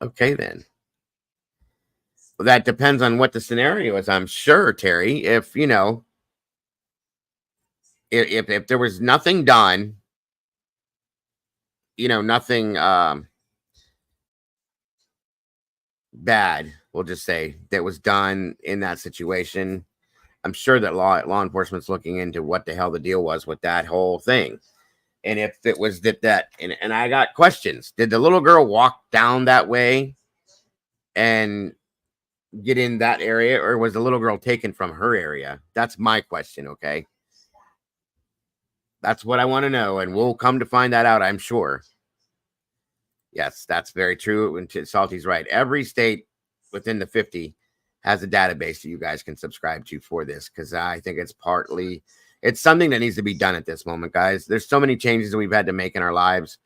Okay, then. Well, that depends on what the scenario is, I'm sure, Terry. If, if there was nothing done, nothing bad, we'll just say, that was done in that situation, I'm sure that law enforcement's looking into what the hell the deal was with that whole thing. And if it was and I got questions. Did the little girl walk down that way and get in that area, or was the little girl taken from her area? That's my question, okay? That's what I want to know, and we'll come to find that out, I'm sure. Yes, that's very true. And Salty's right. Every state within the 50 has a database that you guys can subscribe to for this, because I think it's something that needs to be done at this moment, guys. There's so many changes that we've had to make in our lives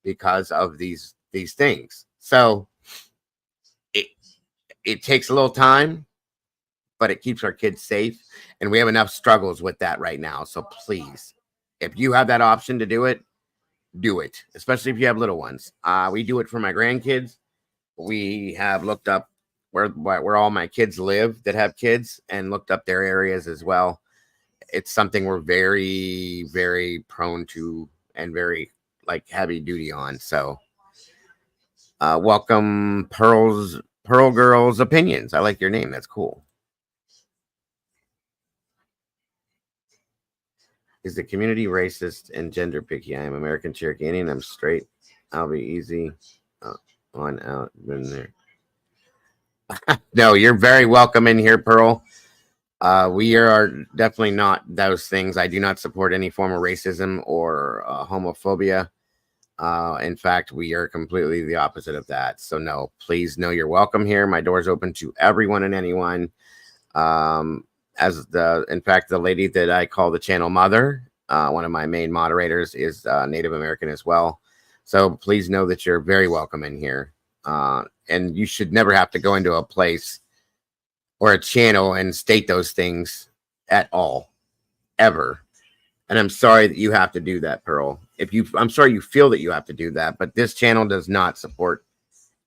because of these things. So it takes a little time, but it keeps our kids safe, and we have enough struggles with that right now. So please, if you have that option to do it, especially if you have little ones. We do it for my grandkids. We have looked up where all my kids live that have kids, and looked up their areas as well. It's something we're very, very prone to and very heavy duty on. So welcome, Pearl Girl's Opinions. I like your name. That's cool. Is the community racist and gender picky? I am American Cherokee Indian. I'm straight. I'll be easy on out. Been there. No, you're very welcome in here, Pearl. We are definitely not those things. I do not support any form of racism or homophobia. In fact, we are completely the opposite of that. So no, please know you're welcome here. My door's open to everyone and anyone. In fact, the lady that I call the channel mother, one of my main moderators, is Native American as well. So please know that you're very welcome in here. And you should never have to go into a place or a channel and state those things at all, ever. And I'm sorry that you have to do that, Pearl. I'm sorry you feel that you have to do that, but this channel does not support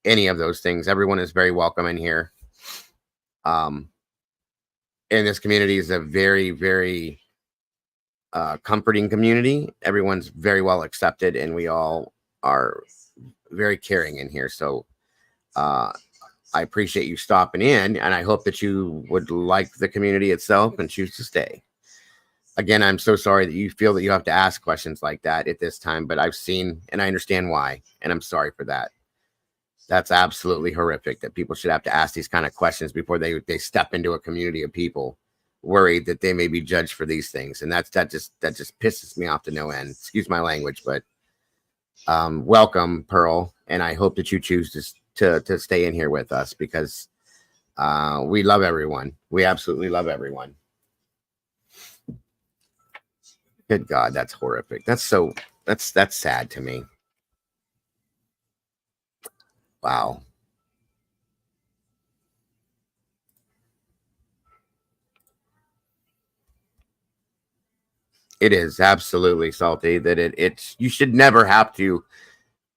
any of those things. Everyone is very welcome in here. And this community is a very, very comforting community. Everyone's very well accepted, and we all are very caring in here. So Uh, I appreciate you stopping in, and I hope that you would like the community itself and choose to stay. Again, I'm so sorry that you feel that you have to ask questions like that at this time, but I've seen and I understand why, and I'm sorry for that. That's absolutely horrific that people should have to ask these kind of questions before they step into a community of people worried that they may be judged for these things. And that just pisses me off to no end. Excuse my language, but welcome, Pearl, and I hope that you choose to stay in here with us because we love everyone. We absolutely love everyone. Good God, that's horrific. That's sad to me. Wow. It is absolutely salty that it's you should never have to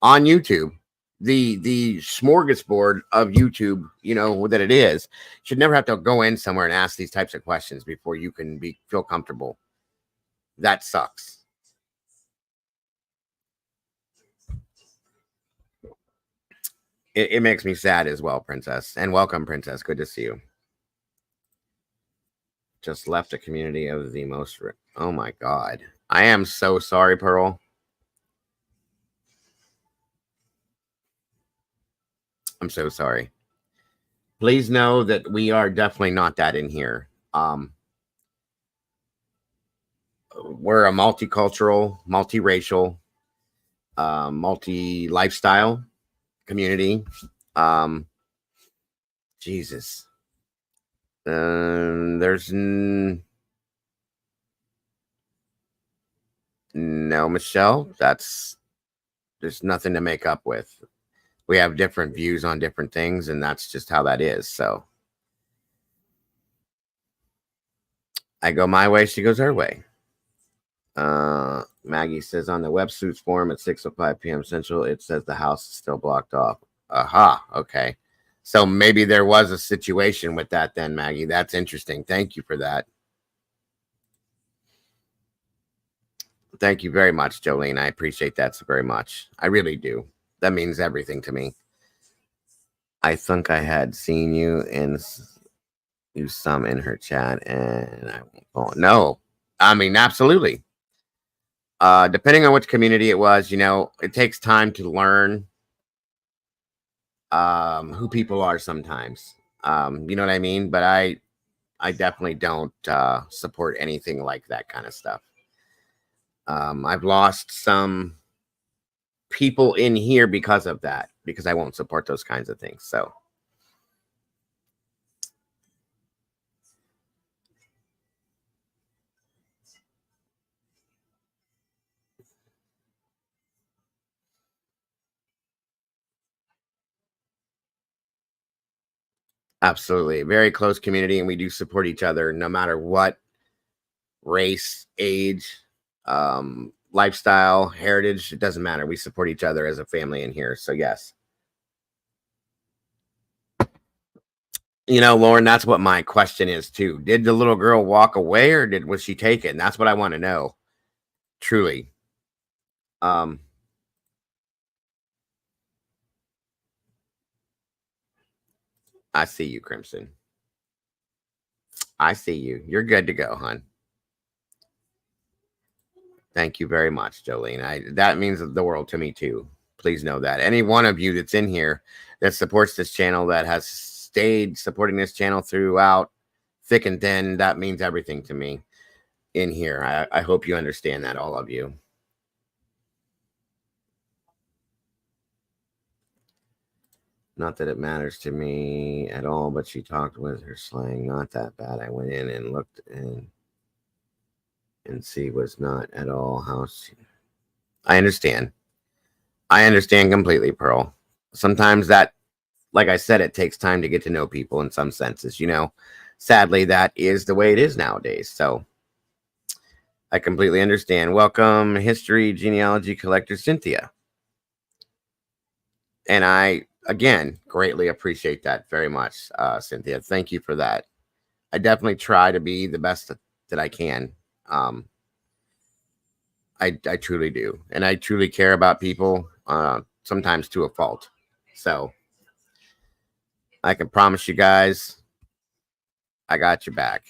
on YouTube. The smorgasbord of YouTube, that it is, should never have to go in somewhere and ask these types of questions before you can be feel comfortable. That sucks. It makes me sad as well, Princess. And welcome, Princess. Good to see you. Just left a community of the most. Oh my God. I am so sorry, Pearl. I'm so sorry. Please know that we are definitely not that in here. We're a multicultural, multiracial, multi lifestyle community. Um, Jesus. No, Michelle. There's nothing to make up with. We have different views on different things, and that's just how that is. So I go my way, she goes her way. Maggie says on the websuits forum at 6:05 p.m. Central, it says the house is still blocked off. Aha, okay. So maybe there was a situation with that then, Maggie. That's interesting. Thank you for that. Thank you very much, Jolene. I appreciate that so very much. I really do. That means everything to me. I think I had seen you in you some in her chat, and I won't. No, I mean absolutely. Depending on which community it was, it takes time to learn who people are sometimes. You know what I mean? But I definitely don't support anything like that kind of stuff. I've lost some people in here because of that, because I won't support those kinds of things. So absolutely, very close community, and we do support each other no matter what race, age, lifestyle, heritage. It doesn't matter. We support each other as a family in here. So yes. Lauren, that's what my question is too. Did the little girl walk away or was she taken? That's what I want to know. Truly. Um, I see you, Crimson. I see you. You're good to go, hon. Thank you very much, Jolene. That means the world to me too. Please know that. Any one of you that's in here that supports this channel, that has stayed supporting this channel throughout thick and thin, that means everything to me in here. I hope you understand that, all of you. Not that it matters to me at all, but she talked with her slang. Not that bad. I went in and looked and see was not at all how she. I understand. I understand completely, Pearl. Sometimes that, like I said, it takes time to get to know people in some senses. Sadly, that is the way it is nowadays. So I completely understand. Welcome, history genealogy collector Cynthia. And I, again, greatly appreciate that very much, Cynthia. Thank you for that. I definitely try to be the best that I can. I truly do. And I truly care about people, sometimes to a fault. So I can promise you guys, I got your back.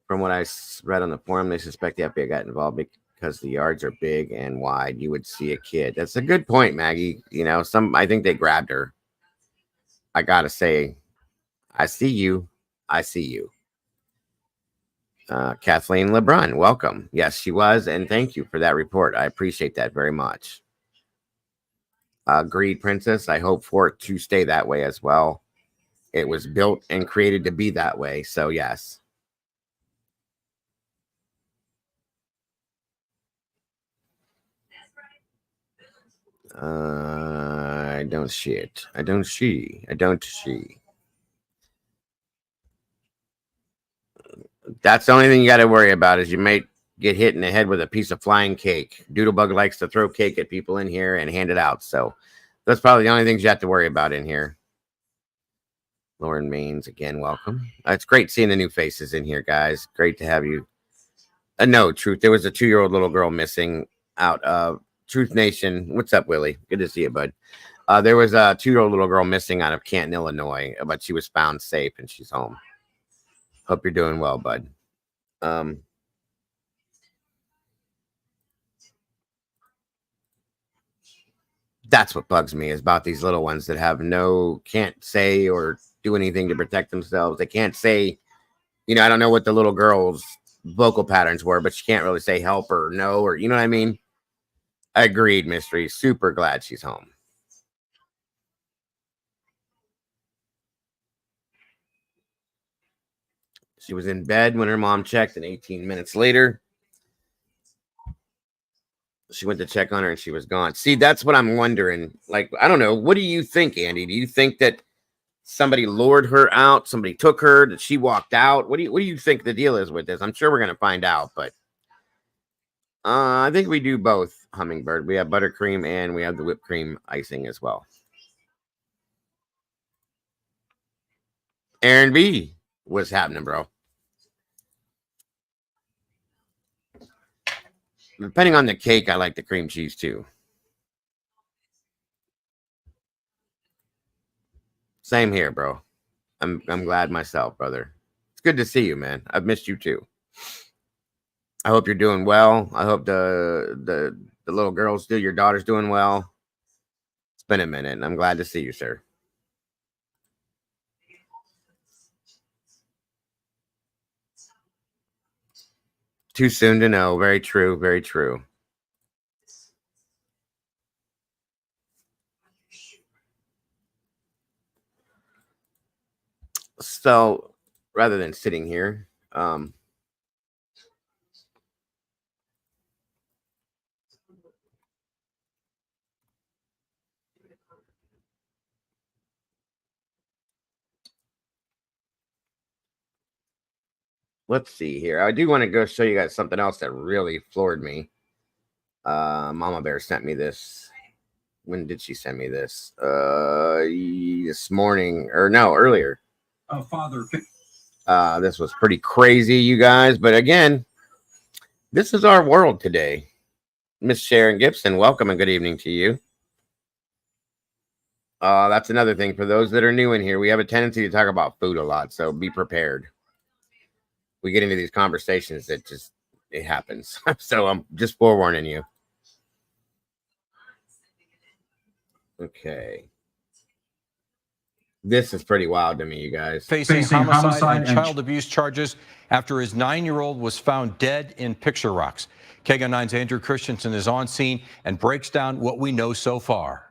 From what I read on the forum, they suspect the FBI got involved because the yards are big and wide. You would see a kid. That's a good point, Maggie. You know, I think they grabbed her. I gotta say, I see you. I see you. Kathleen LeBrun, welcome. Yes, she was, and thank you for that report. I appreciate that very much. Greed Princess, I hope for it to stay that way as well. It was built and created to be that way, so yes. I don't see it. I don't see. That's the only thing you got to worry about is you might get hit in the head with a piece of flying cake. Doodlebug likes to throw cake at people in here and hand it out. So that's probably the only things you have to worry about in here. Lauren Maines, again, welcome. It's great seeing the new faces in here, guys. Great to have you. No, Truth. There was a 2-year-old little girl missing out of Truth Nation. What's up, Willie? Good to see you, bud. There was a 2-year-old little girl missing out of Canton, Illinois, but she was found safe and she's home. Hope you're doing well, bud. That's what bugs me is about these little ones that can't say or do anything to protect themselves. They can't say, I don't know what the little girl's vocal patterns were, but she can't really say help or no, or you know what I mean? Agreed, Mystery. Super glad she's home. She was in bed when her mom checked, and 18 minutes later, she went to check on her and she was gone. See, that's what I'm wondering. Like, I don't know. What do you think, Andy? Do you think that somebody lured her out? Somebody took her? That she walked out? What do you think the deal is with this? I'm sure we're going to find out, but I think we do both, Hummingbird. We have buttercream and we have the whipped cream icing as well. Aaron B, what's happening, bro? Depending on the cake, I like the cream cheese too. Same here, bro. I'm glad myself, brother. It's good to see you, man. I've missed you too. I hope you're doing well. I hope the little girls do. Your daughter's doing well. It's been a minute, and I'm glad to see you, sir. Too soon to know. Very true. Very true. So rather than sitting here, let's see here. I do want to go show you guys something else that really floored me. Mama Bear sent me this. When did she send me this? This morning, or no, earlier. Oh, Father. This was pretty crazy, you guys. But again, this is our world today. Miss Sharon Gibson, welcome and good evening to you. That's another thing for those that are new in here. We have a tendency to talk about food a lot, so be prepared. We get into these conversations it happens. So I'm just forewarning you. Okay. This is pretty wild to me, you guys. Facing homicide and child abuse charges after his 9-year-old was found dead in Picture Rocks. KGUN 9's Andrew Christensen is on scene and breaks down what we know so far.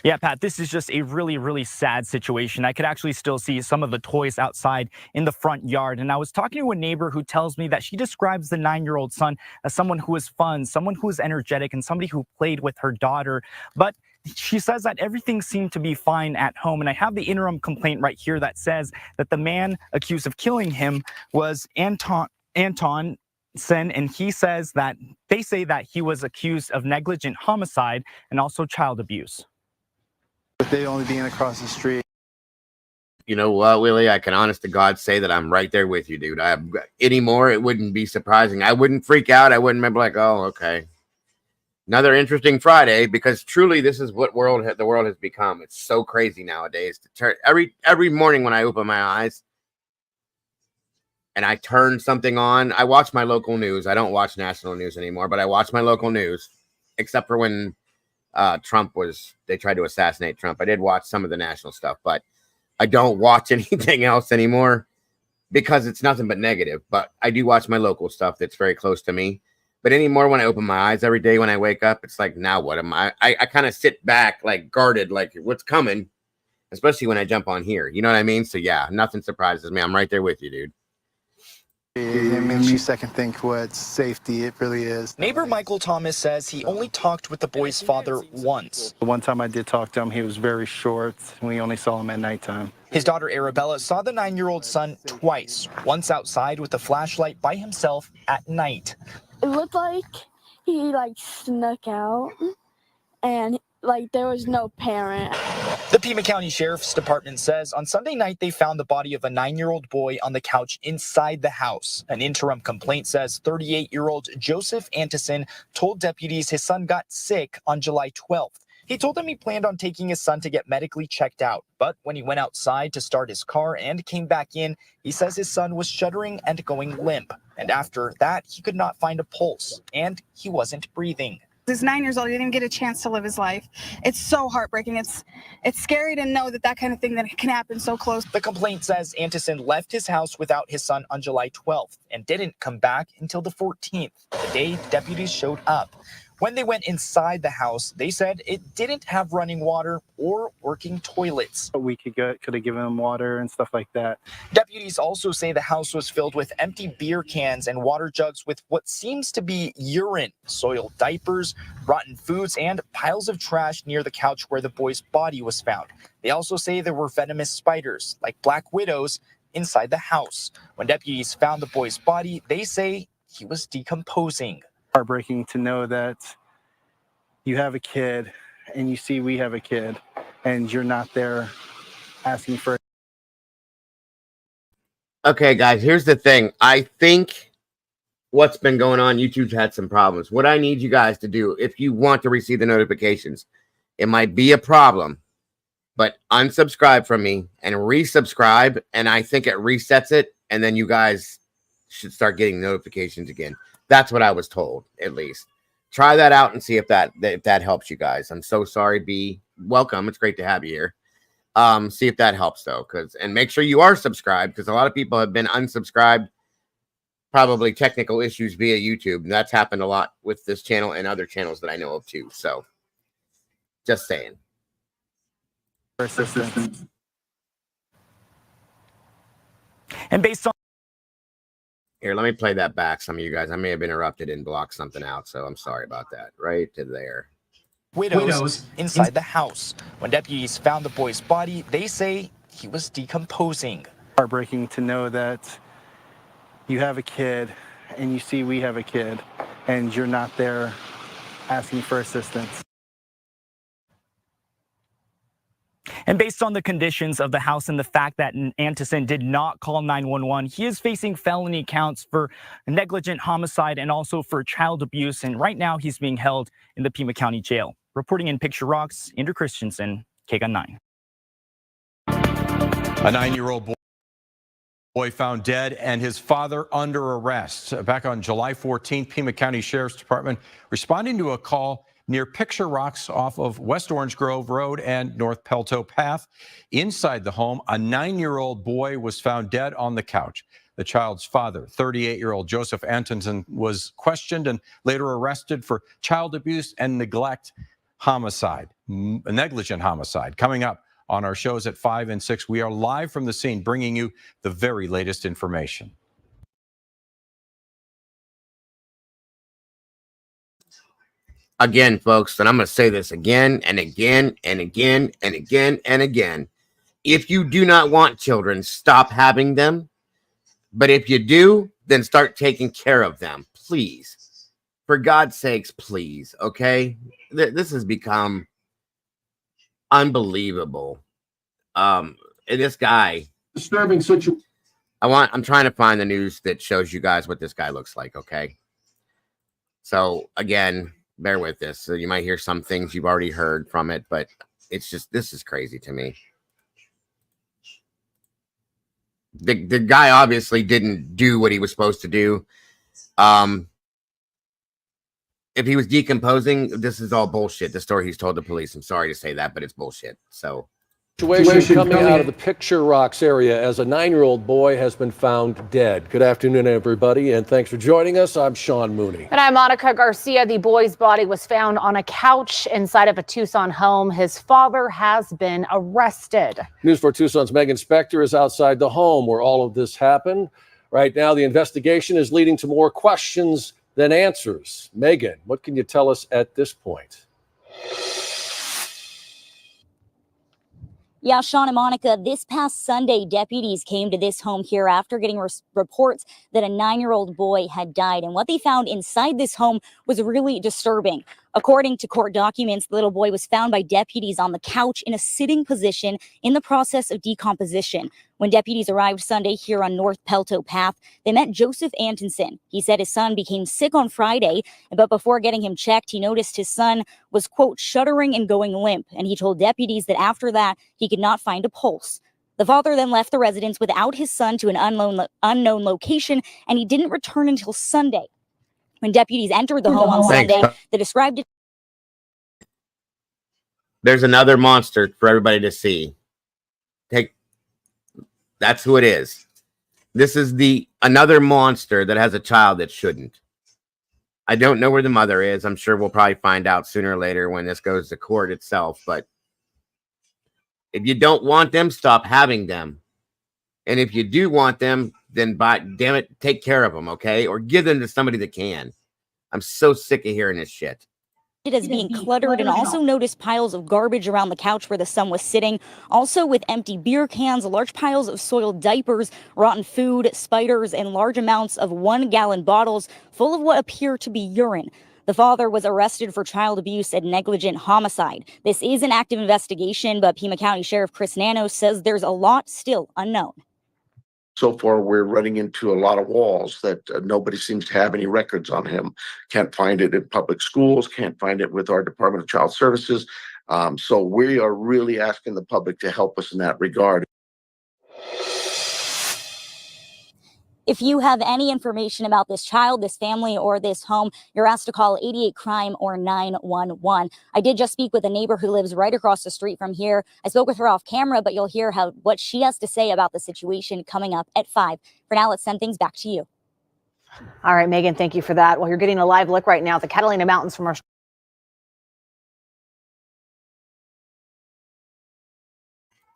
Yeah, Pat, this is just a really, really sad situation. I could actually still see some of the toys outside in the front yard. And I was talking to a neighbor who tells me that she describes the 9-year-old son as someone who is fun, someone who is energetic, and somebody who played with her daughter. But she says that everything seemed to be fine at home. And I have the interim complaint right here that says that the man accused of killing him was Anton, and he says that they say that he was accused of negligent homicide and also child abuse. With they only being across the street. You know what, Willie? I can honest to God say that I'm right there with you, dude. Anymore, it wouldn't be surprising. I wouldn't freak out. I wouldn't be like, oh, okay. Another interesting Friday, because truly this is what the world has become. It's so crazy nowadays. Every morning when I open my eyes and I turn something on, I watch my local news. I don't watch national news anymore, but I watch my local news, except for when they tried to assassinate Trump. I did watch some of the national stuff, but I don't watch anything else anymore because it's nothing but negative. But I do watch my local stuff that's very close to me. But anymore, when I open my eyes every day when I wake up, it's like, now what am I? I kind of sit back, like guarded, like what's coming, especially when I jump on here. You know what I mean? So yeah, nothing surprises me. I'm right there with you, dude. It makes you second think what safety it really is. Neighbor Michael Thomas says he only talked with the boy's father once. The one time I did talk to him, he was very short. We only saw him at nighttime. His daughter Arabella saw the 9-year-old son twice, once outside with a flashlight by himself at night. It looked like he snuck out and there was no parent. The Pima County Sheriff's Department says on Sunday night they found the body of a 9-year-old boy on the couch inside the house. An interim complaint says 38-year-old Joseph Antison told deputies his son got sick on July 12th. He told them he planned on taking his son to get medically checked out, but when he went outside to start his car and came back in, he says his son was shuddering and going limp. And after that, he could not find a pulse, and he wasn't breathing. He's 9 years old. He didn't even get a chance to live his life. It's so heartbreaking. It's scary to know that kind of thing that can happen so close. The complaint says Antison left his house without his son on July 12th and didn't come back until the 14th, the day deputies showed up. When they went inside the house, they said it didn't have running water or working toilets. We could have given him water and stuff like that. Deputies also say the house was filled with empty beer cans and water jugs with what seems to be urine, soiled diapers, rotten foods, and piles of trash near the couch where the boy's body was found. They also say there were venomous spiders, like black widows, inside the house. When deputies found the boy's body, they say he was decomposing. Heartbreaking to know that you have a kid and you see we have a kid and you're not there asking for. Okay, guys, here's the thing. I think what's been going on, YouTube's had some problems. What I need you guys to do, if you want to receive the notifications, it might be a problem, but unsubscribe from me and resubscribe, and I think it resets it, and then you guys should start getting notifications again. That's what I was told, at least. Try that out and see if that helps you guys. I'm so sorry, B. Welcome. It's great to have you here. See if that helps, though. And make sure you are subscribed, because a lot of people have been unsubscribed. Probably technical issues via YouTube. And that's happened a lot with this channel and other channels that I know of, too. So, just saying. Persistence. And based on Here, let me play that back, some of you guys. I may have interrupted and blocked something out, so I'm sorry about that. Right to there. Widows inside the house. When deputies found the boy's body, they say he was decomposing. Heartbreaking to know that you have a kid and you see we have a kid and you're not there asking for assistance. And based on the conditions of the house and the fact that Antison did not call 911, he is facing felony counts for negligent homicide and also for child abuse. And right now he's being held in the Pima County Jail. Reporting in Picture Rocks, Andrew Christensen, KGUN 9. A 9-year-old boy found dead and his father under arrest. Back on July 14th, Pima County Sheriff's Department responding to a call near Picture Rocks off of West Orange Grove Road and North Pelto Path. Inside the home, a 9-year-old boy was found dead on the couch. The child's father, 38-year-old Joseph Antison, was questioned and later arrested for child abuse and negligent homicide. Coming up on our shows at 5 and 6, we are live from the scene bringing you the very latest information. Again, folks, and I'm going to say this again and again and again and again and again. If you do not want children, stop having them. But if you do, then start taking care of them, please. For God's sakes, please, okay? This has become unbelievable. And this guy, disturbing situation. I'm trying to find the news that shows you guys what this guy looks like, okay? So, again, bear with this. So you might hear some things you've already heard from it, but it's just, this is crazy to me. The guy obviously didn't do what he was supposed to do. If he was decomposing, this is all bullshit. The story he's told the police. I'm sorry to say that, but it's bullshit. So. Situation coming out of the Picture Rocks area as a 9-year-old boy has been found dead. Good afternoon, everybody, and thanks for joining us. I'm Sean Mooney. And I'm Monica Garcia. The boy's body was found on a couch inside of a Tucson home. His father has been arrested. News 4 Tucson's Megan Spector is outside the home where all of this happened. Right now, the investigation is leading to more questions than answers. Megan, what can you tell us at this point? Yeah, Sean and Monica, this past Sunday, deputies came to this home here after getting reports that a 9-year-old boy had died. And what they found inside this home was really disturbing. According to court documents, the little boy was found by deputies on the couch in a sitting position in the process of decomposition. When deputies arrived Sunday here on North Pelto Path, they met Joseph Antonson. He said his son became sick on Friday, but before getting him checked, he noticed his son was, quote, shuddering and going limp. And he told deputies that after that, he could not find a pulse. The father then left the residence without his son to an unknown location, and he didn't return until Sunday. When deputies entered the home on Sunday, they described it. There's another monster for everybody to see. That's who it is. This is another monster that has a child that shouldn't. I don't know where the mother is. I'm sure we'll probably find out sooner or later when this goes to court itself. But if you don't want them, stop having them. And if you do want them, then damn it, take care of them, okay? Or give them to somebody that can. I'm so sick of hearing this shit. As being cluttered, and also noticed piles of garbage around the couch where the son was sitting, also with empty beer cans, large piles of soiled diapers, rotten food, spiders, and large amounts of 1-gallon bottles full of what appear to be urine. The father was arrested for child abuse and negligent homicide. This is an active investigation, but Pima County Sheriff Chris Nanos says there's a lot still unknown. So far, we're running into a lot of walls that nobody seems to have any records on him. Can't find it in public schools, can't find it with our Department of Child Services. So we are really asking the public to help us in that regard. If you have any information about this child, this family, or this home, you're asked to call 88-CRIME or 911. I did just speak with a neighbor who lives right across the street from here. I spoke with her off camera, but you'll hear what she has to say about the situation coming up at 5. For now, let's send things back to you. All right, Megan, thank you for that. Well, you're getting a live look right now at the Catalina Mountains from our...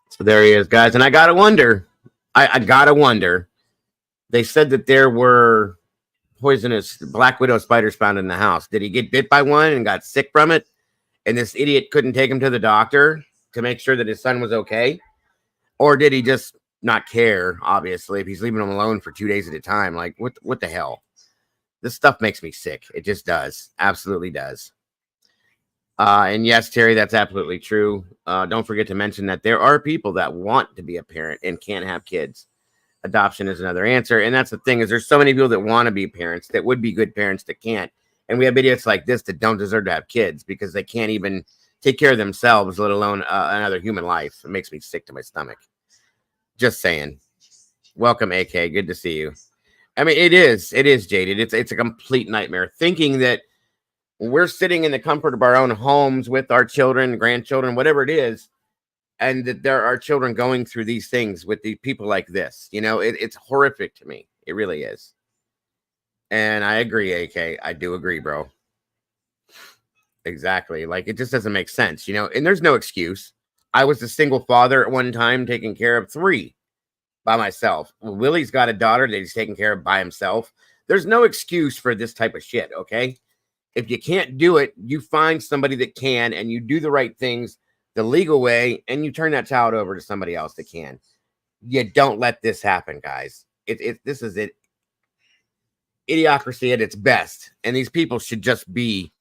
So there he is, guys. And I got to wonder, I got to wonder, they said that there were poisonous black widow spiders found in the house. Did he get bit by one and got sick from it? And this idiot couldn't take him to the doctor to make sure that his son was okay? Or did he just not care, obviously, if he's leaving him alone for 2 days at a time? Like, what the hell? This stuff makes me sick. It just does. Absolutely does. And yes, Terry, that's absolutely true. Don't forget to mention that there are people that want to be a parent and can't have kids. Adoption is another answer. And that's the thing, is there's so many people that want to be parents that would be good parents that can't. And we have idiots like this that don't deserve to have kids because they can't even take care of themselves, let alone another human life. It makes me sick to my stomach. Just saying. Welcome, AK. Good to see you. I mean, it is jaded. It's a complete nightmare thinking that we're sitting in the comfort of our own homes with our children, grandchildren, whatever it is, and that there are children going through these things with the people like this. You know, it's horrific to me. It really is. And I agree, AK. I do agree, bro. Exactly. Like, it just doesn't make sense, you know, and there's no excuse. I was a single father at one time taking care of 3 by myself. Willie's got a daughter that he's taking care of by himself. There's no excuse for this type of shit, okay? If you can't do it, you find somebody that can, and you do the right things the legal way, and you turn that child over to somebody else that can. You don't let this happen, guys. This is it. Idiocracy at its best. And these people should just be...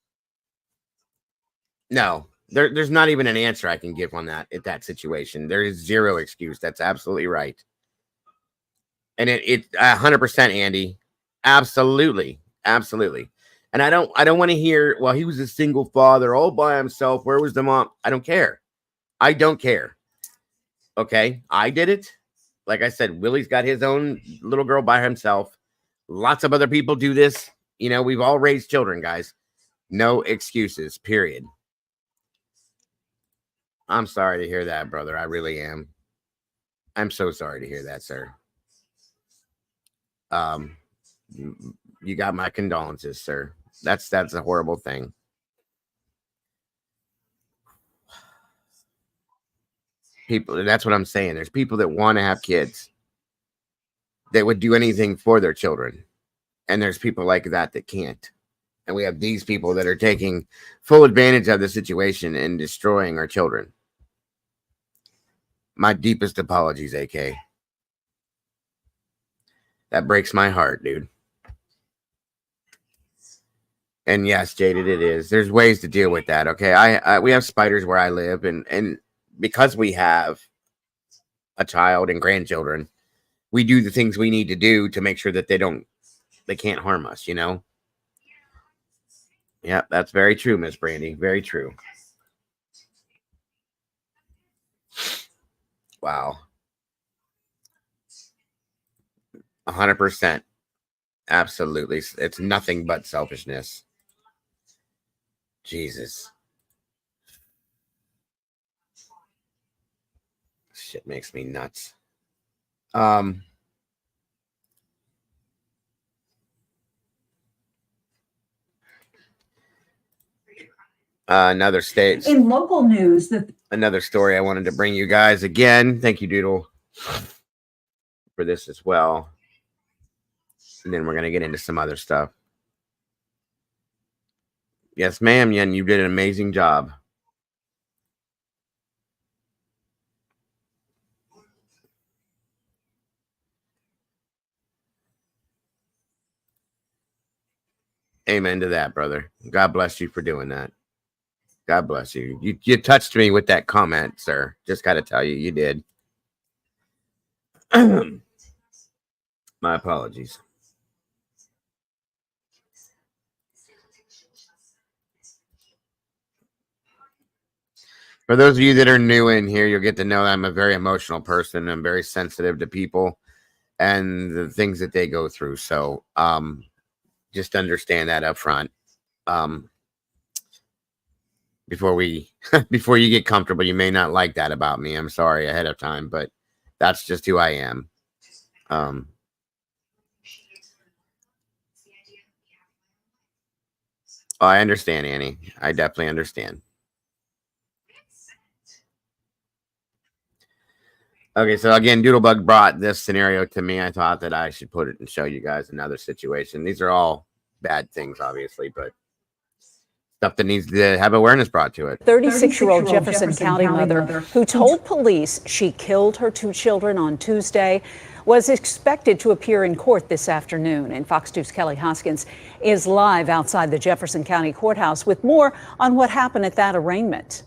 No, there's not even an answer I can give on that at that situation. There is zero excuse. That's absolutely right. And it 100%, Andy. Absolutely. Absolutely. And I don't want to hear, well, he was a single father all by himself. Where was the mom? I don't care. I don't care. Okay, I did it. Like I said, Willie's got his own little girl by himself. Lots of other people do this. You know, we've all raised children, guys. No excuses, period. I'm sorry to hear that, brother. I really am. I'm so sorry to hear that, sir. You got my condolences, sir. That's a horrible thing. People, that's what I'm saying. There's people that want to have kids that would do anything for their children. And there's people like that can't. And we have these people that are taking full advantage of the situation and destroying our children. My deepest apologies, AK. That breaks my heart, dude. And yes, jaded it is. There's ways to deal with that, okay? We have spiders where I live, and because we have a child and grandchildren, we do the things we need to do to make sure that they can't harm us, you know? Yeah, that's very true, Miss Brandy. Very true. Wow. 100%. Absolutely. It's nothing but selfishness. Jesus. Shit makes me nuts. Another state. In local news, another story I wanted to bring you guys again. Thank you, Doodle, for this as well. And then we're going to get into some other stuff. Yes, ma'am, Yen, you did an amazing job. Amen to that, brother. God bless you for doing that. God bless you. You touched me with that comment, sir. Just got to tell you, you did. My apologies. For those of you that are new in here, you'll get to know that I'm a very emotional person. I'm very sensitive to people and the things that they go through. So just understand that up front. Before you get comfortable, you may not like that about me. I'm sorry ahead of time, but that's just who I am. I understand, Annie. I definitely understand. Okay, so again, Doodlebug brought this scenario to me. I thought that I should put it and show you guys another situation. These are all bad things, obviously, but stuff that needs to have awareness brought to it. 36-year-old Jefferson County mother who told police she killed her 2 children on Tuesday was expected to appear in court this afternoon. And Fox 2's Kelly Hoskins is live outside the Jefferson County Courthouse with more on what happened at that arraignment.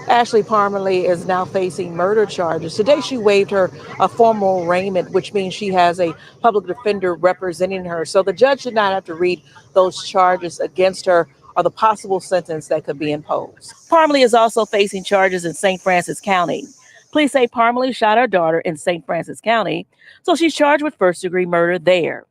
Ashley Parmalee is now facing murder charges. Today, she waived her formal arraignment, which means she has a public defender representing her. So the judge did not have to read those charges against her or the possible sentence that could be imposed. Parmalee is also facing charges in St. Francis County. Police say Parmalee shot her daughter in St. Francis County, so she's charged with first-degree murder there.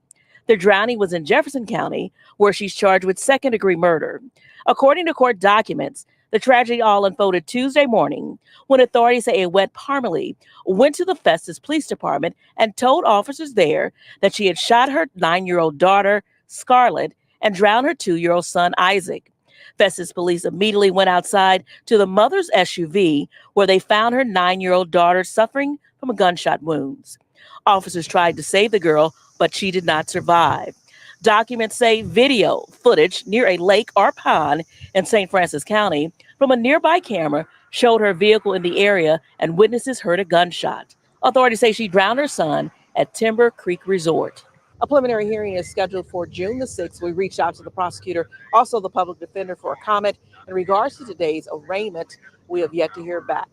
The drowning was in Jefferson County, where she's charged with second-degree murder. According to court documents, the tragedy all unfolded Tuesday morning when authorities say a wet Parmalee went to the Festus Police Department and told officers there that she had shot her 9-year-old daughter, Scarlett, and drowned her 2-year-old son, Isaac. Festus police immediately went outside to the mother's SUV where they found her 9-year-old daughter suffering from gunshot wounds. Officers tried to save the girl, but she did not survive. Documents say video footage near a lake or pond in St. Francis County from a nearby camera showed her vehicle in the area and witnesses heard a gunshot. Authorities say she drowned her son at Timber Creek Resort. A preliminary hearing is scheduled for June the 6th. We reached out to the prosecutor, also the public defender, for a comment in regards to today's arraignment. We have yet to hear back.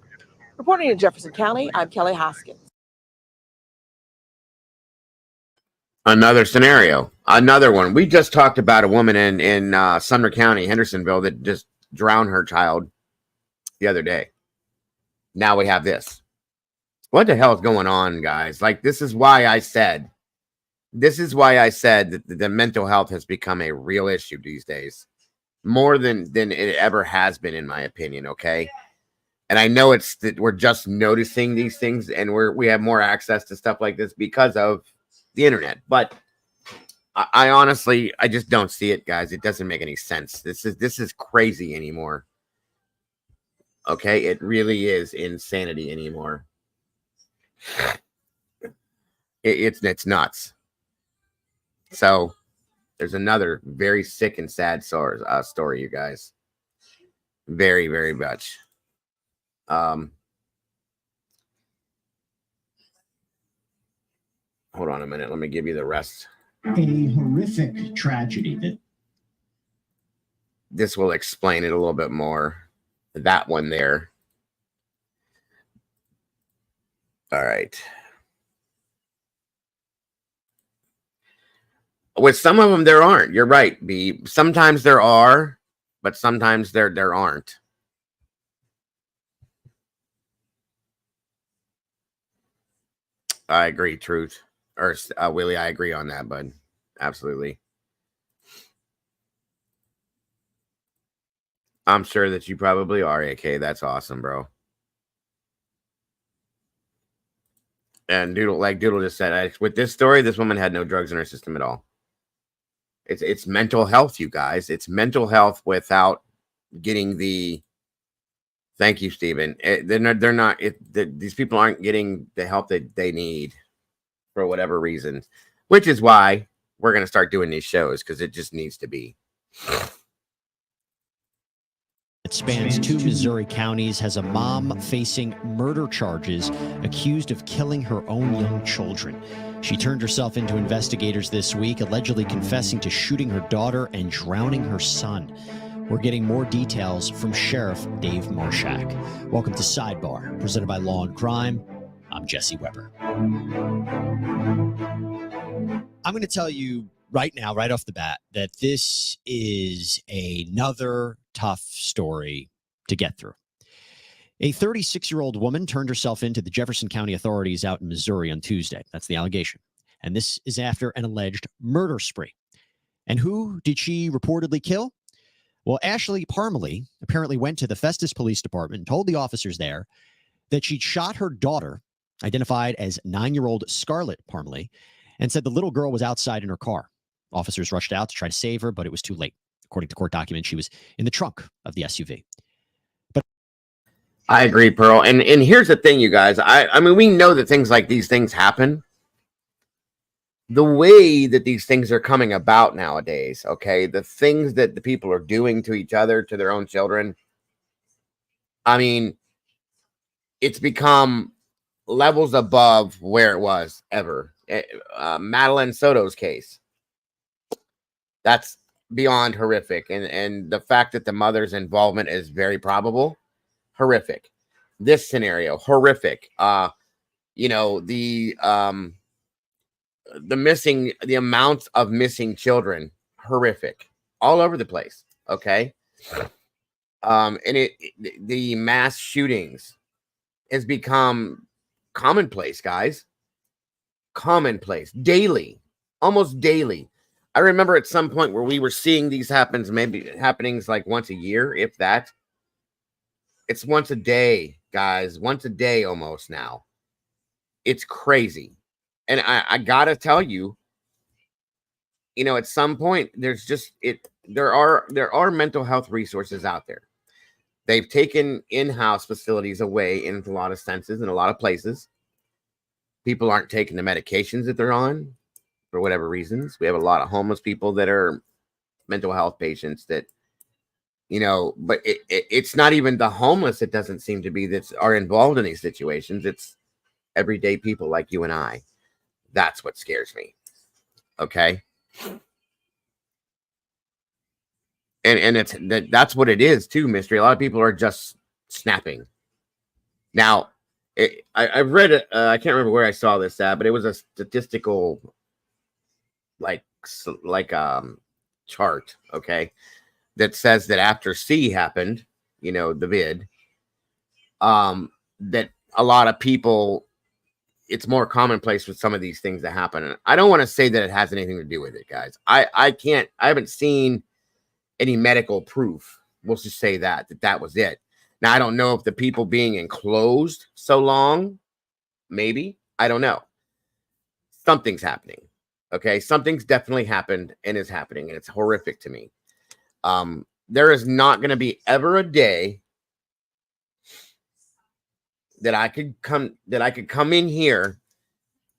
Reporting in Jefferson County, I'm Kelly Hoskins. Another scenario. Another one. We just talked about a woman in Sumner County, Hendersonville, that just drowned her child the other day. Now we have this. What the hell is going on, guys? Like, this is why I said that the mental health has become a real issue these days, more than it ever has been, in my opinion. Okay. And I know it's that we're just noticing these things, and we have more access to stuff like this because of the internet. But I honestly, I just don't see it, guys. It doesn't make any sense. This is crazy anymore. Okay, it really is insanity anymore. It's nuts. So there's another very sick and sad story, you guys. Very, very much. Hold on a minute. Let me give you the rest. A horrific tragedy. This will explain it a little bit more. That one there. All right. With some of them, there aren't. You're right, B. Sometimes there are, but sometimes there aren't. I agree, Truth. Or Willie, I agree on that, bud. Absolutely. I'm sure that you probably are, AK. That's awesome, bro. And Doodle just said, with this story, this woman had no drugs in her system at all. It's mental health, you guys. It's mental health without getting the. Thank you, Stephen. They're not. These people aren't getting the help that they need for whatever reason, which is why we're gonna start doing these shows, because it just needs to be. It spans two Missouri counties, has a mom facing murder charges, accused of killing her own young children. She turned herself into investigators this week, allegedly confessing to shooting her daughter and drowning her son. We're getting more details from Sheriff Dave Marshak. Welcome to Sidebar, presented by Law and Crime. I'm Jesse Weber. I'm going to tell you right now, right off the bat, that this is another tough story to get through. A 36-year-old woman turned herself into the Jefferson County authorities out in Missouri on Tuesday. That's the allegation. And this is after an alleged murder spree. And who did she reportedly kill? Well, Ashley Parmalee apparently went to the Festus Police Department and told the officers there that she'd shot her daughter, identified as 9-year-old Scarlett Parmalee, and said the little girl was outside in her car. Officers rushed out to try to save her, but it was too late. According to court documents, she was in the trunk of the SUV. But I agree, Pearl. And here's the thing, you guys. I mean, we know that things like these things happen. The way that these things are coming about nowadays, okay, the things that the people are doing to each other, to their own children, I mean, it's become levels above where it was ever. Madeline Soto's case, that's beyond horrific. And the fact that the mother's involvement is very probable, horrific. This scenario, horrific. You know, the amount of missing children, horrific, all over the place. Okay. And the mass shootings has become commonplace, guys. Commonplace, daily, almost daily. I remember at some point where we were seeing these happenings like once a year, if that. It's once a day, guys, once a day almost now. It's crazy. And I gotta tell you, you know, at some point there's just there are mental health resources out there. They've taken in-house facilities away in a lot of senses, in a lot of places. People aren't taking the medications that they're on for whatever reasons. We have a lot of homeless people that are mental health patients that, you know, but it's not even the homeless, it doesn't seem to be, that are involved in these situations. It's everyday people like you and I. That's what scares me. Okay. And that's what it is too, Mystery. A lot of people are just snapping. Now, I've read it. I can't remember where I saw this at, but it was a statistical like chart, okay, that says that after C happened, you know, the vid, that a lot of people, it's more commonplace with some of these things that happen. And I don't want to say that it has anything to do with it, guys. I haven't seen any medical proof. We'll just say that was it. Now, I don't know if the people being enclosed so long, maybe, I don't know. Something's happening. Okay. Something's definitely happened and is happening. And it's horrific to me. There is not going to be ever a day that I could come in here,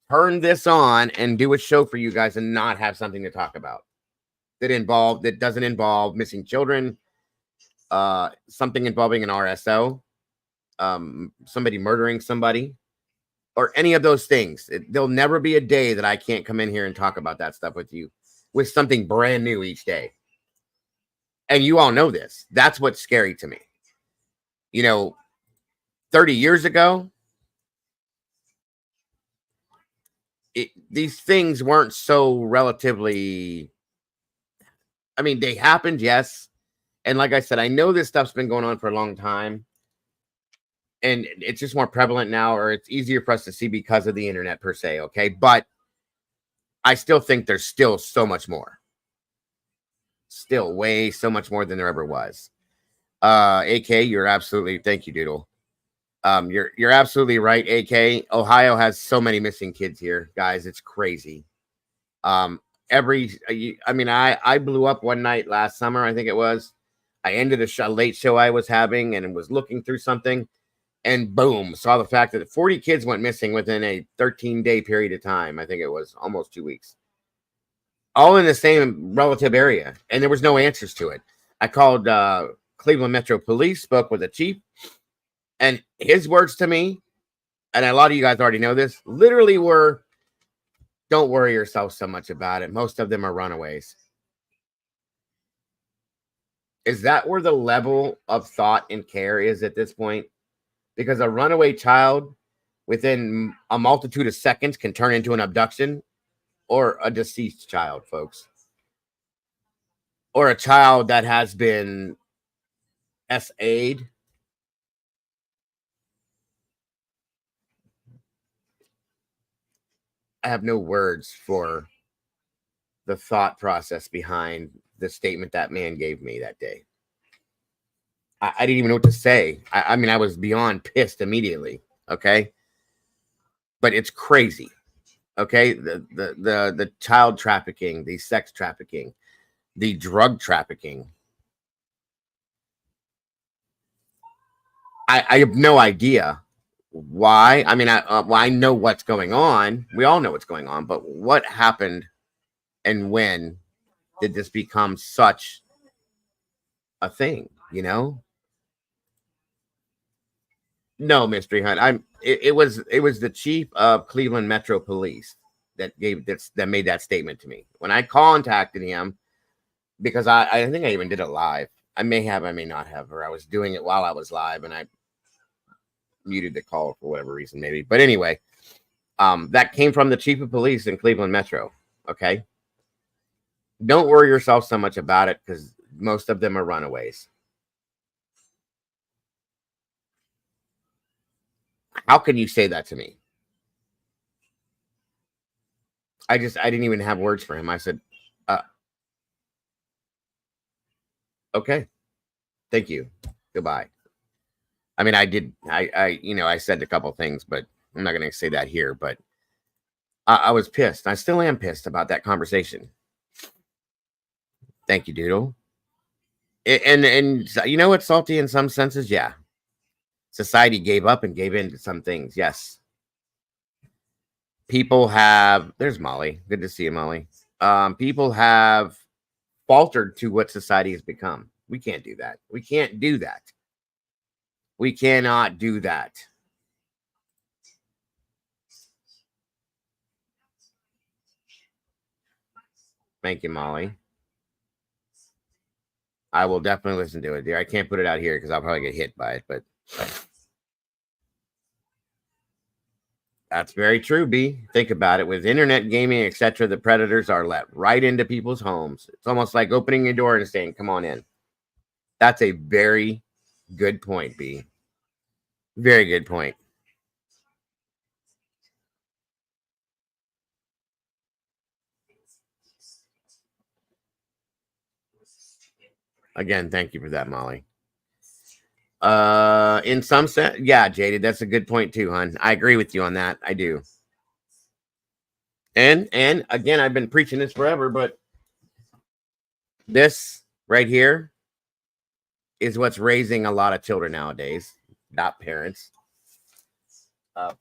turn this on, and do a show for you guys and not have something to talk about that doesn't involve missing children, something involving an RSO, somebody murdering somebody, or any of those things. There'll never be a day that I can't come in here and talk about that stuff with you, with something brand new each day. And you all know this. That's what's scary to me. You know, 30 years ago, these things weren't so relatively, I mean, they happened, yes. And like I said, I know this stuff's been going on for a long time. And it's just more prevalent now, or it's easier for us to see because of the internet per se, okay? But I still think there's still so much more. Still way so much more than there ever was. AK, you're absolutely, thank you, Doodle. You're absolutely right, AK. Ohio has so many missing kids here, guys. It's crazy. I blew up one night last summer, I think it was. I ended a late show I was having and was looking through something, and boom, saw the fact that 40 kids went missing within a 13-day period of time. I think it was almost 2 weeks. All in the same relative area, and there was no answers to it. I called Cleveland Metro Police, spoke with the chief, and his words to me, and a lot of you guys already know this, literally were, don't worry yourself so much about it. Most of them are runaways. Is that where the level of thought and care is at this point? Because a runaway child within a multitude of seconds can turn into an abduction or a deceased child, folks. Or a child that has been SA'd. I have no words for the thought process behind the statement that man gave me that day. I didn't even know what to say. I mean, I was beyond pissed immediately. But it's crazy. The child trafficking, the sex trafficking, the drug trafficking. I have no idea why. I mean, I know what's going on. We all know what's going on. But what happened and when did this become such a thing, you know? No, Mystery Hunt. It was the chief of Cleveland Metro Police that made that statement to me. When I contacted him, because I think I even did it live. I may have, I may not have, or I was doing it while I was live and I muted the call for whatever reason, maybe. But anyway, that came from the chief of police in Cleveland Metro. Okay. Don't worry yourself so much about it because most of them are runaways. How can you say that to me? I didn't even have words for him. I said, okay, thank you. Goodbye. I mean, I said a couple things, but I'm not going to say that here, but I was pissed. I still am pissed about that conversation. Thank you, Doodle. And you know what's salty in some senses? Yeah. Society gave up and gave in to some things. Yes. People have, there's Molly. Good to see you, Molly. People have faltered to what society has become. We can't do that. We can't do that. We cannot do that. Thank you, Molly. I will definitely listen to it, dear. I can't put it out here because I'll probably get hit by it, but That's very true, B. Think about it. With internet gaming, etc., the predators are let right into people's homes. It's almost like opening a door and saying, come on in. That's a very good point, B. Very good point. Again, thank you for that, Molly. In some sense, yeah, Jaded, that's a good point too, hon. I agree with you on that. I do. And again, I've been preaching this forever, but this right here is what's raising a lot of children nowadays, not parents.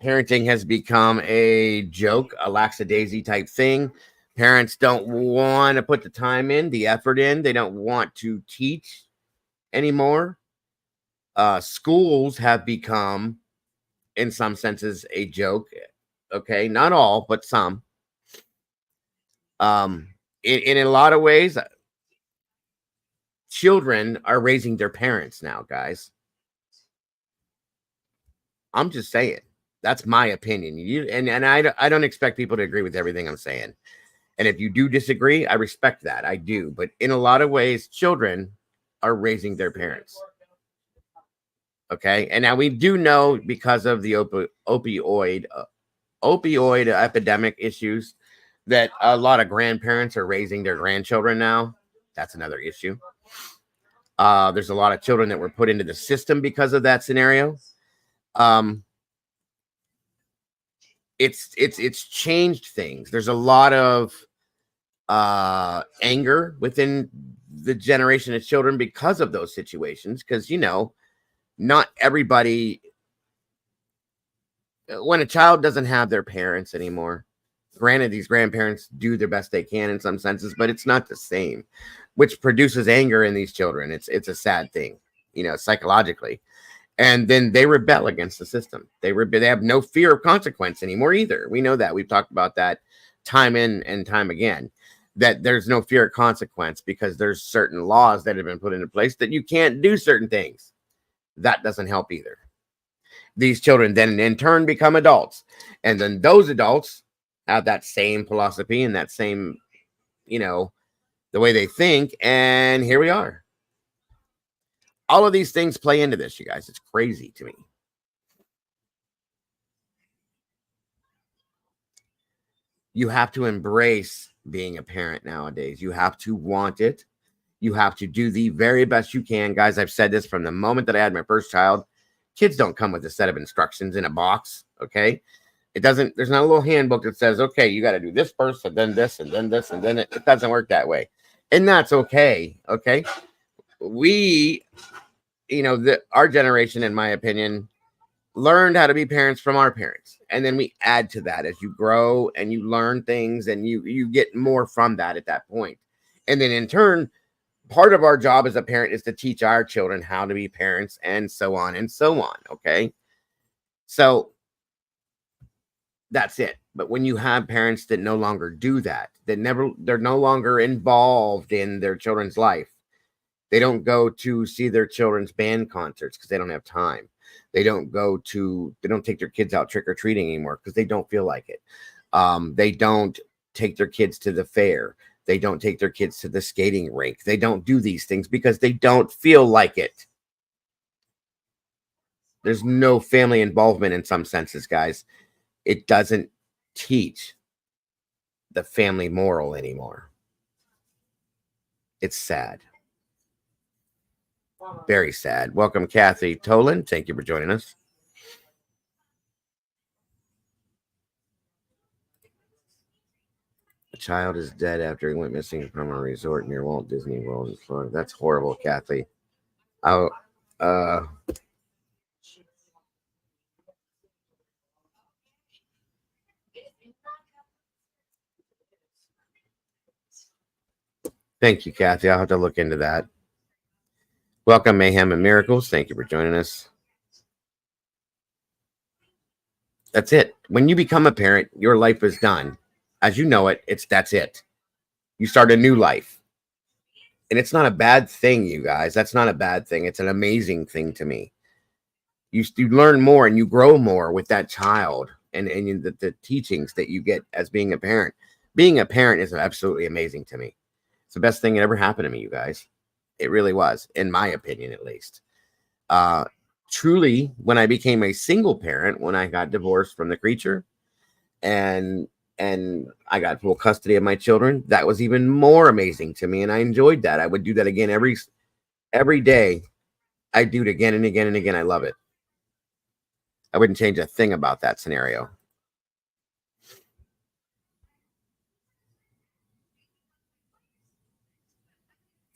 Parenting has become a joke, a lackadaisy type thing. Parents don't want to put the time in, the effort in. They don't want to teach anymore. Schools have become, in some senses, a joke. Okay, not all, but some. In a lot of ways, children are raising their parents now, guys. I'm just saying. That's my opinion. I don't expect people to agree with everything I'm saying. And if you do disagree, I respect that. I do. But in a lot of ways, children are raising their parents. Okay. And now we do know, because of the opioid epidemic issues, that a lot of grandparents are raising their grandchildren now. That's another issue. There's a lot of children that were put into the system because of that scenario. It's changed things. There's a lot of anger within the generation of children because of those situations, because not everybody, when a child doesn't have their parents anymore, granted, these grandparents do their best they can in some senses, but it's not the same, which produces anger in these children. It's a sad thing, psychologically. And then they rebel against the system. They have no fear of consequence anymore either. We know that. We've talked about that time in and time again, that there's no fear of consequence because there's certain laws that have been put into place that you can't do certain things. That doesn't help either. These children then in turn become adults. And then those adults have that same philosophy and that same, the way they think. And here we are. All of these things play into this, you guys. It's crazy to me. You have to embrace being a parent nowadays. You have to want it. You have to do the very best you can. Guys, I've said this from the moment that I had my first child. Kids don't come with a set of instructions in a box, okay? There's not a little handbook that says, okay, you got to do this first, and then this, and then this, and then it doesn't work that way. And that's okay, okay? We, our generation, in my opinion, learned how to be parents from our parents. And then we add to that as you grow and you learn things and you get more from that at that point. And then in turn, part of our job as a parent is to teach our children how to be parents and so on and so on. Okay. So that's it. But when you have parents that no longer do that, they're no longer involved in their children's life. They don't go to see their children's band concerts because they don't have time. They don't take their kids out trick-or-treating anymore because they don't feel like it. They don't take their kids to the fair. They don't take their kids to the skating rink. They don't do these things because they don't feel like it. There's no family involvement in some senses, guys. It doesn't teach the family moral anymore. It's sad. Very sad. Welcome, Kathy Tolan. Thank you for joining us. A child is dead after he went missing from a resort near Walt Disney World in Florida. That's horrible, Kathy. Thank you, Kathy. I'll have to look into that. Welcome, Mayhem and Miracles. Thank you for joining us. That's it. When you become a parent, your life is done. As you know it, that's it. You start a new life. And it's not a bad thing, you guys. That's not a bad thing. It's an amazing thing to me. You learn more and you grow more with that child and the teachings that you get as being a parent. Being a parent is absolutely amazing to me. It's the best thing that ever happened to me, you guys. It really was, in my opinion, at least. Truly, when I became a single parent, when I got divorced from the creature, and I got full custody of my children, that was even more amazing to me, and I enjoyed that. I would do that again every day. I do it again and again and again. I love it. I wouldn't change a thing about that scenario.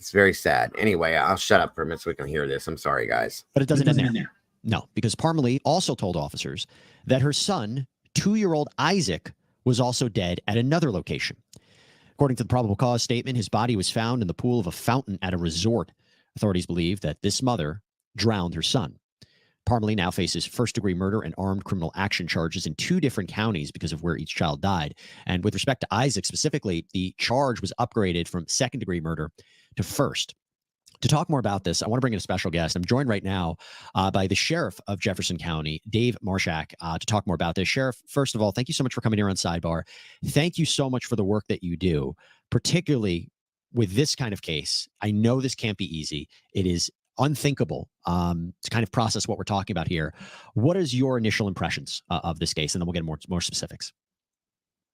It's very sad. Anyway, I'll shut up for a minute so we can hear this. I'm sorry, guys. But it doesn't end there. No, because Parmalee also told officers that her son, 2-year-old Isaac, was also dead at another location. According to the probable cause statement, his body was found in the pool of a fountain at a resort. Authorities believe that this mother drowned her son. Parmalee now faces first-degree murder and armed criminal action charges in 2 different counties because of where each child died. And with respect to Isaac specifically, the charge was upgraded from second-degree murder to first. To talk more about this, I want to bring in a special guest. I'm joined right now by the sheriff of Jefferson County, Dave Marshak, to talk more about this. Sheriff, first of all, thank you so much for coming here on Sidebar. Thank you so much for the work that you do, particularly with this kind of case. I know this can't be easy. It is unthinkable to kind of process what we're talking about here. What is your initial impressions of this case? And then we'll get more specifics.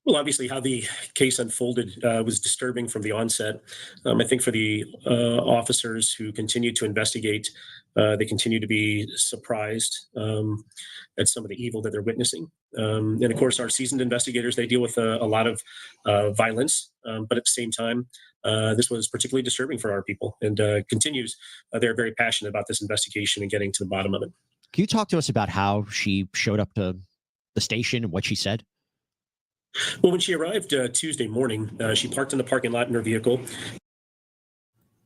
Well, obviously, how the case unfolded was disturbing from the onset. I think for the officers who continue to investigate, they continue to be surprised at some of the evil that they're witnessing. And of course, our seasoned investigators, they deal with a lot of violence, but at the same time, this was particularly disturbing for our people and continues. They're very passionate about this investigation and getting to the bottom of it. Can you talk to us about how she showed up to the station and what she said? Well, when she arrived Tuesday morning, she parked in the parking lot in her vehicle.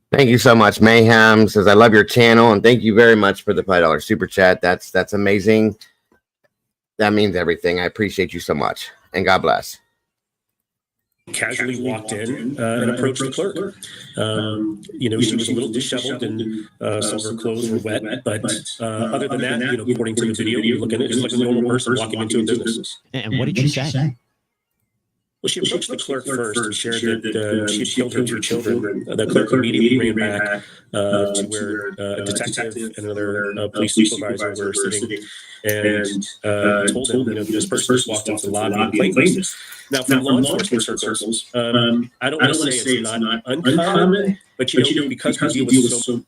Thank you so much. Mayhem says, I love your channel, and thank you very much for the $5 super chat. That's amazing. That means everything. I appreciate you so much, and God bless. Casually walked in and approached the clerk. She was a little disheveled and some of her clothes were wet, but other than that, according to the video, you're looking at it just like a normal person walking into a business. And what did she say? Well, she approached the clerk first and shared that she had killed her 2 children. The clerk immediately ran back to where a detective and another police supervisor were sitting and told him, this person just walked into the lobby and claimed this. Now, from law enforcement circles, I don't want to say it's not uncommon, but because we deal with so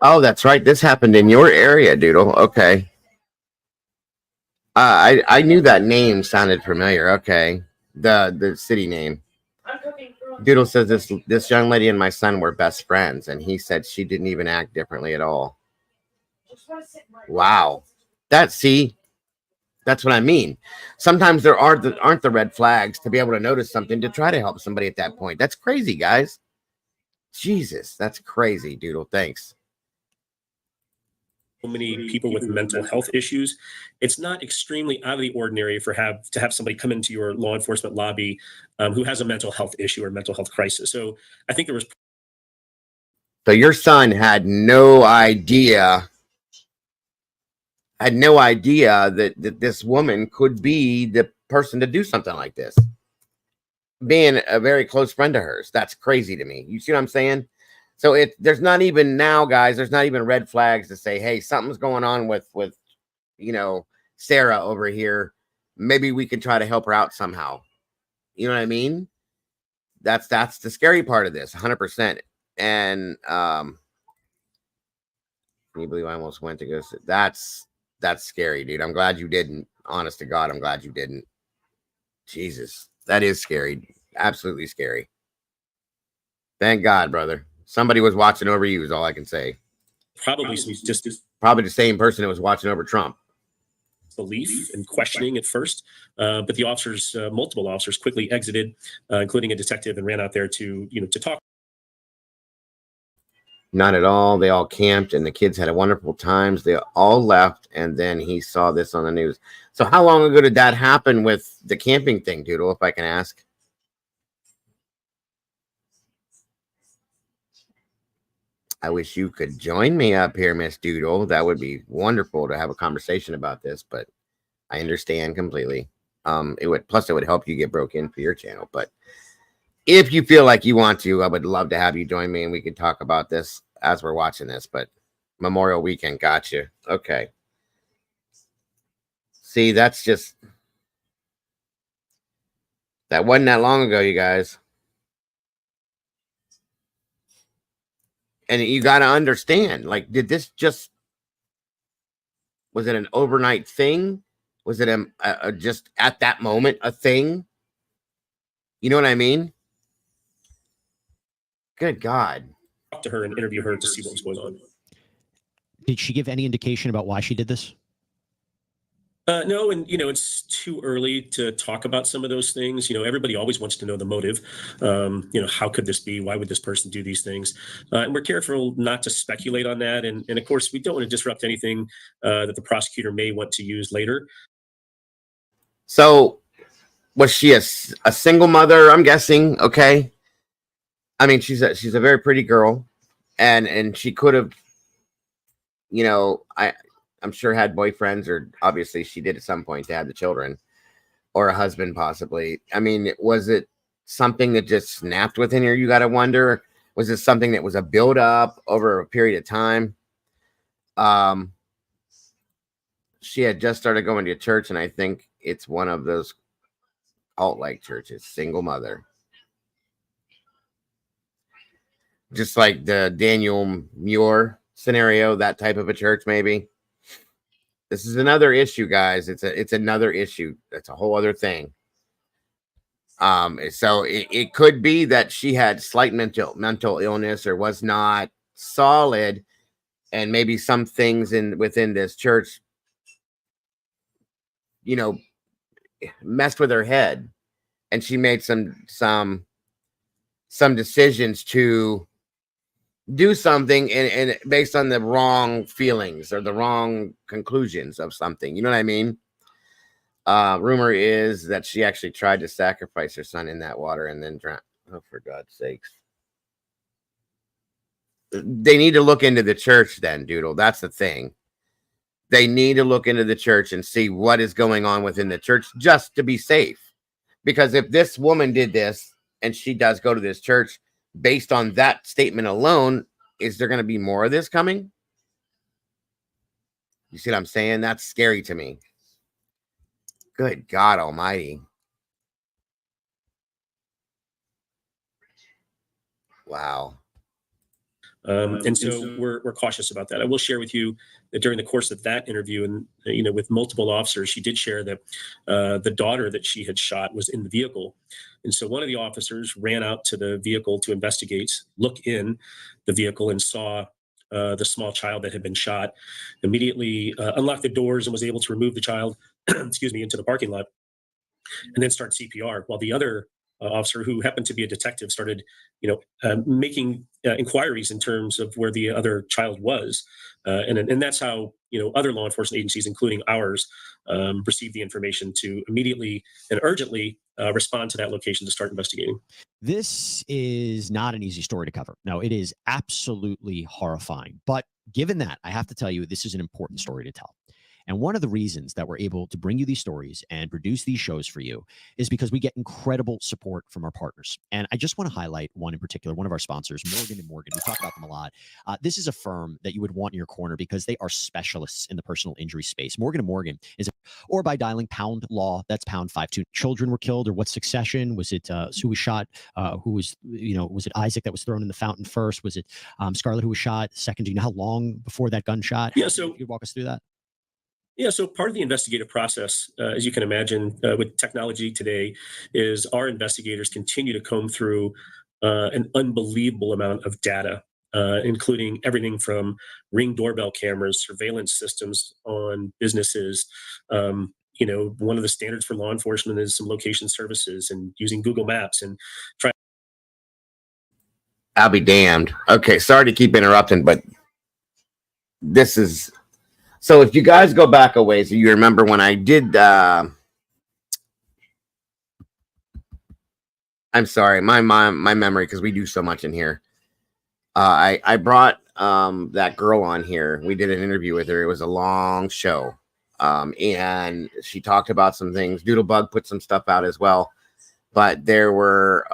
Oh, that's right. This happened in your area, Doodle. Okay. I knew that name sounded familiar. Okay. The city name. Doodle says this young lady and my son were best friends, and he said she didn't even act differently at all. Wow. That's what I mean. Sometimes there aren't the red flags to be able to notice something to try to help somebody at that point. That's crazy, guys. Jesus, that's crazy, Doodle. Thanks. So many people with mental health issues, it's not extremely out of the ordinary to have somebody come into your law enforcement lobby who has a mental health issue or mental health crisis. So I think there was. So your son had no idea that this woman could be the person to do something like this. Being a very close friend of hers. That's crazy to me. You see what I'm saying? So there's not even now, guys, there's not even red flags to say, hey, something's going on with Sarah over here. Maybe we can try to help her out somehow. You know what I mean? That's the scary part of this, 100%. And can you believe I almost went to go? That's scary, dude. I'm glad you didn't. Honest to God, I'm glad you didn't. Jesus, that is scary. Absolutely scary. Thank God, brother. Somebody was watching over you is all I can say. Probably the same person that was watching over Trump. Belief and questioning at first, but the officers, multiple officers, quickly exited, including a detective, and ran out there to talk. Not at all. They all camped and the kids had a wonderful times. They all left, and then he saw this on the news. So how long ago did that happen with the camping thing, Doodle, if I can ask? I wish you could join me up here, Miss Doodle. That would be wonderful to have a conversation about this, but I understand completely. It would help you get broke in for your channel, but if you feel like you want to, I would love to have you join me and we could talk about this as we're watching this. But Memorial Weekend got you. Okay. See, that wasn't that long ago, you guys. And you got to understand, like, was it an overnight thing? Was it a just at that moment a thing? You know what I mean? Good God. Talk to her and interview her to see what was going on. Did she give any indication about why she did this? No, and it's too early to talk about some of those things. Everybody always wants to know the motive. How could this be? Why would this person do these things? And we're careful not to speculate on that. And of course, we don't want to disrupt anything that the prosecutor may want to use later. So, was she a single mother? I'm guessing. Okay. I mean, she's a very pretty girl, and she could have, I'm sure had boyfriends, or obviously she did at some point to have the children, or a husband possibly. I mean, was it something that just snapped within her? You got to wonder. Was it something that was a build up over a period of time? She had just started going to church, and I think it's one of those cult-like churches, single mother. Just like the Daniel Muir scenario, that type of a church, maybe. This is another issue, guys. It's another issue. That's a whole other thing. So it could be that she had slight mental illness or was not solid, and maybe some things within this church, messed with her head, and she made some decisions to do something and based on the wrong feelings or the wrong conclusions of something. You know what I mean? Rumor is that she actually tried to sacrifice her son in that water and then drown. Oh, for God's sakes. They need to look into the church then, Doodle. That's the thing. They need to look into the church and see what is going on within the church just to be safe. Because if this woman did this and she does go to this church, based on that statement alone, is there going to be more of this coming? You see what I'm saying? That's scary to me. Good God Almighty. Wow. And so we're cautious about that. I will share with you that during the course of that interview, and with multiple officers, she did share that the daughter that she had shot was in the vehicle. And so one of the officers ran out to the vehicle to investigate, look in the vehicle, and saw the small child that had been shot. Immediately unlocked the doors and was able to remove the child, into the parking lot, and then start CPR. While the other officer, who happened to be a detective, started, making inquiries in terms of where the other child was, and that's how other law enforcement agencies, including ours, received the information to immediately and urgently respond to that location to start investigating. This is not an easy story to cover. No, it is absolutely horrifying. But given that, I have to tell you, this is an important story to tell. And one of the reasons that we're able to bring you these stories and produce these shows for you is because we get incredible support from our partners. And I just want to highlight one in particular, one of our sponsors, Morgan & Morgan. We talk about them a lot. This is a firm that you would want in your corner because they are specialists in the personal injury space. Morgan & Morgan is, or by dialing pound law, that's pound 52. Children were killed, or what succession? Was it who was shot? Was it Isaac that was thrown in the fountain first? Was it Scarlett who was shot second? Do you know how long before that gunshot? Yeah, so you could walk us through that. Yeah, so part of the investigative process, as you can imagine, with technology today, is our investigators continue to comb through an unbelievable amount of data, including everything from Ring doorbell cameras, surveillance systems on businesses. One of the standards for law enforcement is some location services and using Google Maps and trying. I'll be damned. Okay, sorry to keep interrupting, but this is so. If you guys go back a ways, you remember when I did. I'm sorry, my memory, because we do so much in here. I brought that girl on here. We did an interview with her. It was a long show, and she talked about some things. Doodlebug put some stuff out as well, but there were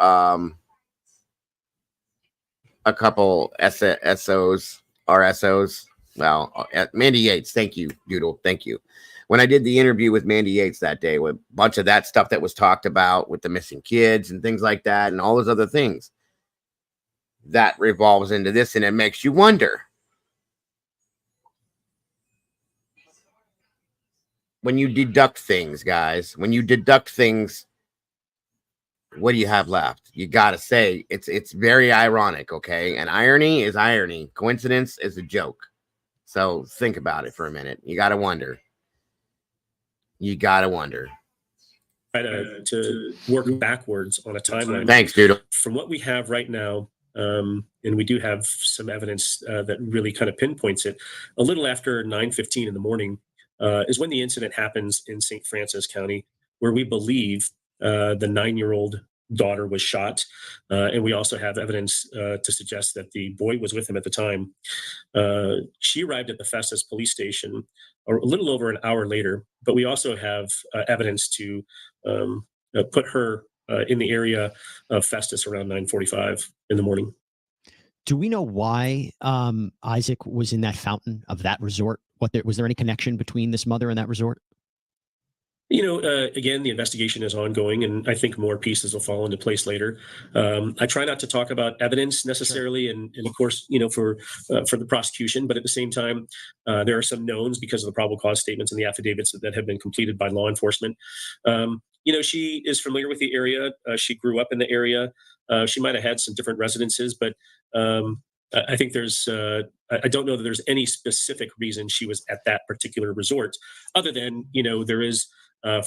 a couple SOs, RSOs. Well, Mandy Yates, thank you, Doodle, thank you. When I did the interview with Mandy Yates that day, with a bunch of that stuff that was talked about with the missing kids and things like that, and all those other things, that revolves into this, and it makes you wonder. When you deduct things, guys, when you deduct things, what do you have left? You got to say it's very ironic, okay? And irony is irony. Coincidence is a joke. So think about it for a minute. You got to wonder. You got to wonder. To work backwards on a timeline. Thanks, Doodle. From what we have right now, and we do have some evidence that really kind of pinpoints it, a little after 9:15 in the morning is when the incident happens in St. Francis County, where we believe the 9-year-old daughter was shot. And we also have evidence to suggest that the boy was with him at the time. She arrived at the Festus police station a little over an hour later, but we also have evidence to put her in the area of Festus around 9:45 in the morning. Do we know why Isaac was in that fountain of that resort? Was there any connection between this mother and that resort? Again, the investigation is ongoing, and I think more pieces will fall into place later. I try not to talk about evidence necessarily, and of course, for the prosecution. But at the same time, there are some knowns because of the probable cause statements and the affidavits that have been completed by law enforcement. She is familiar with the area. She grew up in the area. She might have had some different residences, but I think I don't know that there's any specific reason she was at that particular resort, other than, there is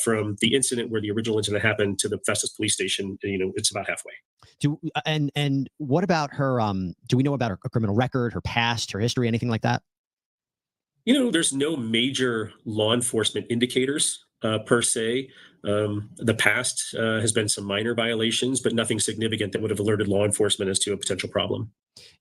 from the incident where the original incident happened to the Festus police station, it's about halfway. And what about her? Do we know about her criminal record, her past, her history, anything like that? There's no major law enforcement indicators per se. The past has been some minor violations, but nothing significant that would have alerted law enforcement as to a potential problem.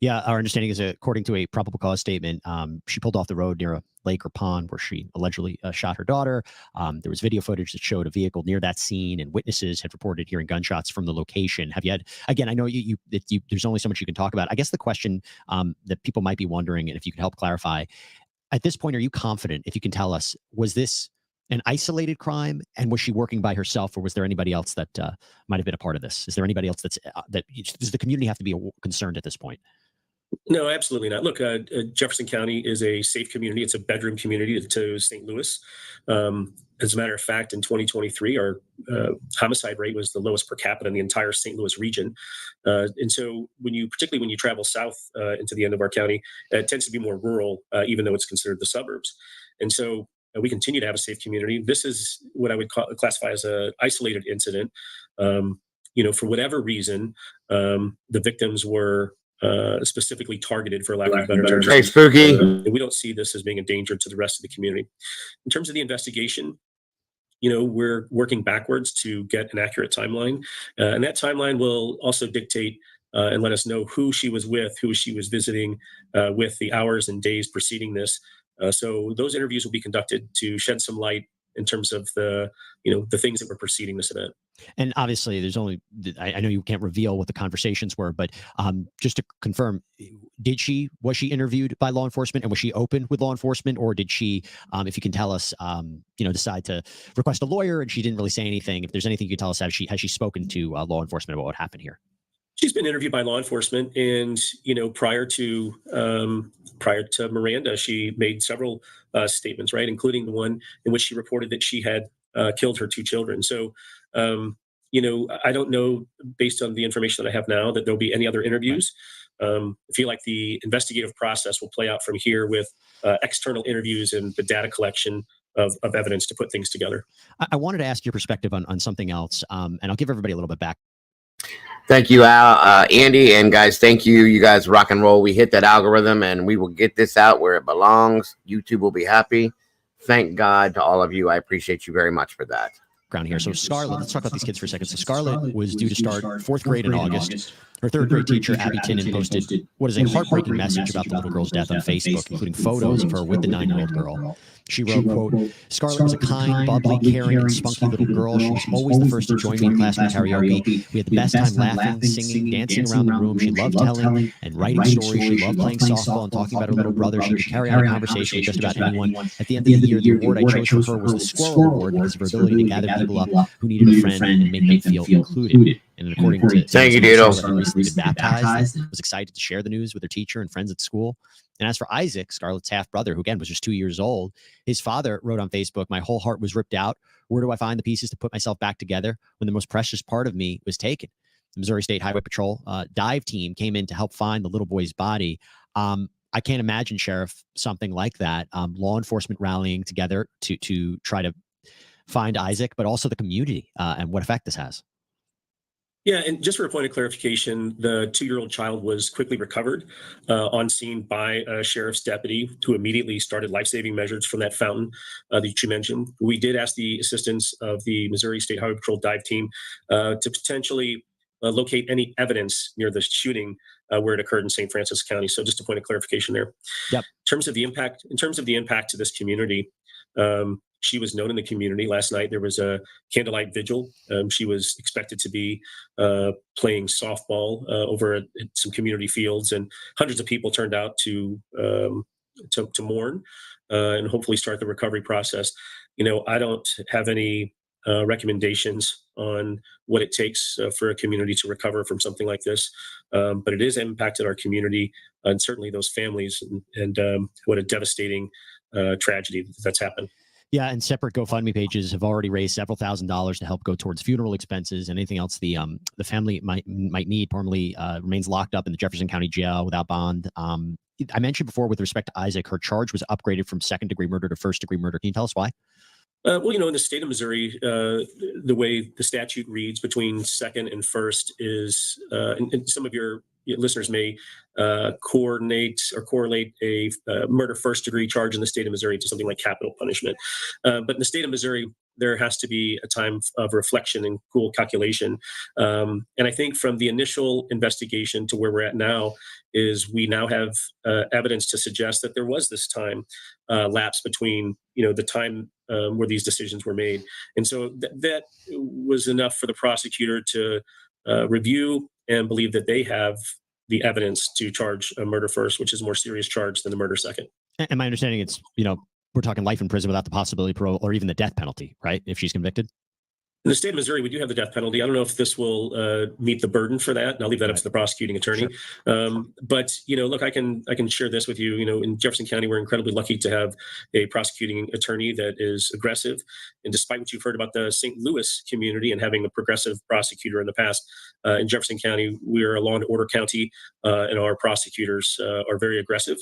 Yeah, our understanding is, according to a probable cause statement, she pulled off the road near a lake or pond where she allegedly shot her daughter. There was video footage that showed a vehicle near that scene, and witnesses had reported hearing gunshots from the location. Have you had, again, I know there's only so much you can talk about. I guess the question that people might be wondering, and if you could help clarify, at this point, are you confident, if you can tell us, was this an isolated crime, and was she working by herself, or was there anybody else that might have been a part of this? Is there anybody else does the community have to be concerned at this point? No, absolutely not. Look, Jefferson County is a safe community. It's a bedroom community to St. Louis. As a matter of fact, in 2023, our homicide rate was the lowest per capita in the entire St. Louis region. And so particularly when you travel south into the end of our county, it tends to be more rural, even though it's considered the suburbs. And so we continue to have a safe community. This is what I would classify as an isolated incident. For whatever reason, the victims were specifically targeted, for lack of a better term. Hey, Spooky. We don't see this as being a danger to the rest of the community. In terms of the investigation, we're working backwards to get an accurate timeline. And that timeline will also dictate and let us know who she was with, who she was visiting with, the hours and days preceding this. So those interviews will be conducted to shed some light in terms of the things that were preceding this event. And obviously, I know you can't reveal what the conversations were, but just to confirm, was she interviewed by law enforcement, and was she open with law enforcement, or did she, if you can tell us, decide to request a lawyer and she didn't really say anything? If there's anything you can tell us, has she spoken to law enforcement about what happened here? She's been interviewed by law enforcement, and prior to Miranda, she made several statements, right, including the one in which she reported that she had killed her 2 children. So, I don't know, based on the information that I have now, that there'll be any other interviews. I feel like the investigative process will play out from here with external interviews and the data collection of evidence to put things together. I wanted to ask your perspective on something else, and I'll give everybody a little bit back. Thank you, Al, Andy, and guys, thank you. You guys rock and roll. We hit that algorithm, and we will get this out where it belongs. YouTube will be happy. Thank God to all of you. I appreciate you very much for that. Ground here. So Scarlett, let's talk about these kids for a second. So Scarlett was due to start fourth grade in August. Her third grade teacher, Abby Tinnen, posted what is a heartbreaking message about the little girl's death on Facebook, including photos of her with the 9-year-old girl. She wrote, quote, Scarlett was a kind, bubbly, caring, and spunky little girl. She was always the first to join me in classroom karaoke. We had the best time laughing, singing, dancing around the room. She loved telling and writing stories. She loved playing softball and talking about her little brother. She could carry on a conversation with just about anyone. At the end of the year, the award I chose for her was the Squirrel Award because of her ability to gather people up who needed a friend and make them feel included. And according to Thank you, Doodle. Scarlett recently been baptized and was excited to share the news with her teacher and friends at school. And as for Isaac, Scarlett's half brother, who again was just 2 years old, his father wrote on Facebook, my whole heart was ripped out. Where do I find the pieces to put myself back together when the most precious part of me was taken? The Missouri State Highway Patrol dive team came in to help find the little boy's body. I can't imagine, Sheriff, something like that. Law enforcement rallying together to try to find Isaac, but also the community and what effect this has. Yeah, and just for a point of clarification, the 2-year-old child was quickly recovered on scene by a sheriff's deputy who immediately started life-saving measures from that fountain that you mentioned. We did ask the assistance of the Missouri State Highway Patrol dive team to potentially locate any evidence near the shooting where it occurred in St. Francis County. So just a point of clarification there. Yep. In terms of the impact to this community, she was known in the community. Last night there was a candlelight vigil. She was expected to be playing softball over at some community fields, and hundreds of people turned out to mourn and hopefully start the recovery process. You know, I don't have any recommendations on what it takes for a community to recover from something like this, but it has impacted our community and certainly those families. And what a devastating tragedy that's happened. Yeah, and separate GoFundMe pages have already raised several $1,000s to help go towards funeral expenses and anything else the family might need. Parmalee remains locked up in the Jefferson County Jail without bond. I mentioned before with respect to Isaac, her charge was upgraded from second-degree murder to first-degree murder. Can you tell us why? Well, you know, in the state of Missouri, the way the statute reads between second and first is, and some of your listeners may correlate a murder first degree charge in the state of Missouri to something like capital punishment. But in the state of Missouri, there has to be a time of reflection and cool calculation. And I think from the initial investigation to where we're at now is we now have evidence to suggest that there was this time lapse between, you know, the time where these decisions were made. And so that was enough for the prosecutor to review and believe that they have the evidence to charge a murder first, which is a more serious charge than the murder second. And my understanding, it's, you know, we're talking life in prison without the possibility of parole or even the death penalty, right? If she's convicted. In the state of Missouri, we do have the death penalty. I don't know if this will meet the burden for that, and I'll leave that up to the prosecuting attorney. Sure. But you know, look, I can share this with you. You know, in Jefferson County, we're incredibly lucky to have a prosecuting attorney that is aggressive. And despite what you've heard about the St. Louis community and having a progressive prosecutor in the past, in Jefferson County, we are a law and order county, and our prosecutors are very aggressive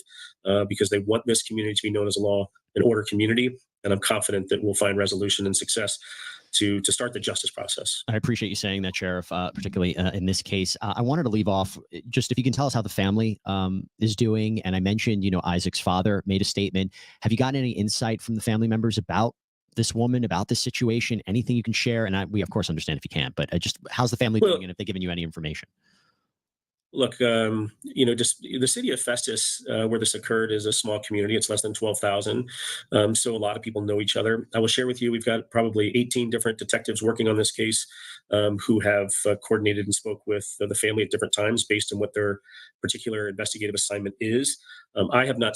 because they want this community to be known as a law and order community. And I'm confident that we'll find resolution and success to start the justice process. I appreciate you saying that, Sheriff, particularly in this case. I wanted to leave off just if you can tell us how the family is doing. And I mentioned, you know, Isaac's father made a statement. Have you gotten any insight from the family members about this woman, about this situation? Anything you can share? And we, of course, understand if you can't, but just how's the family doing and if they've given you any information? Look, you know, just the city of Festus, where this occurred, is a small community. It's less than 12,000. So a lot of people know each other. I will share with you, we've got probably 18 different detectives working on this case who have coordinated and spoke with the family at different times based on what their particular investigative assignment is. I have not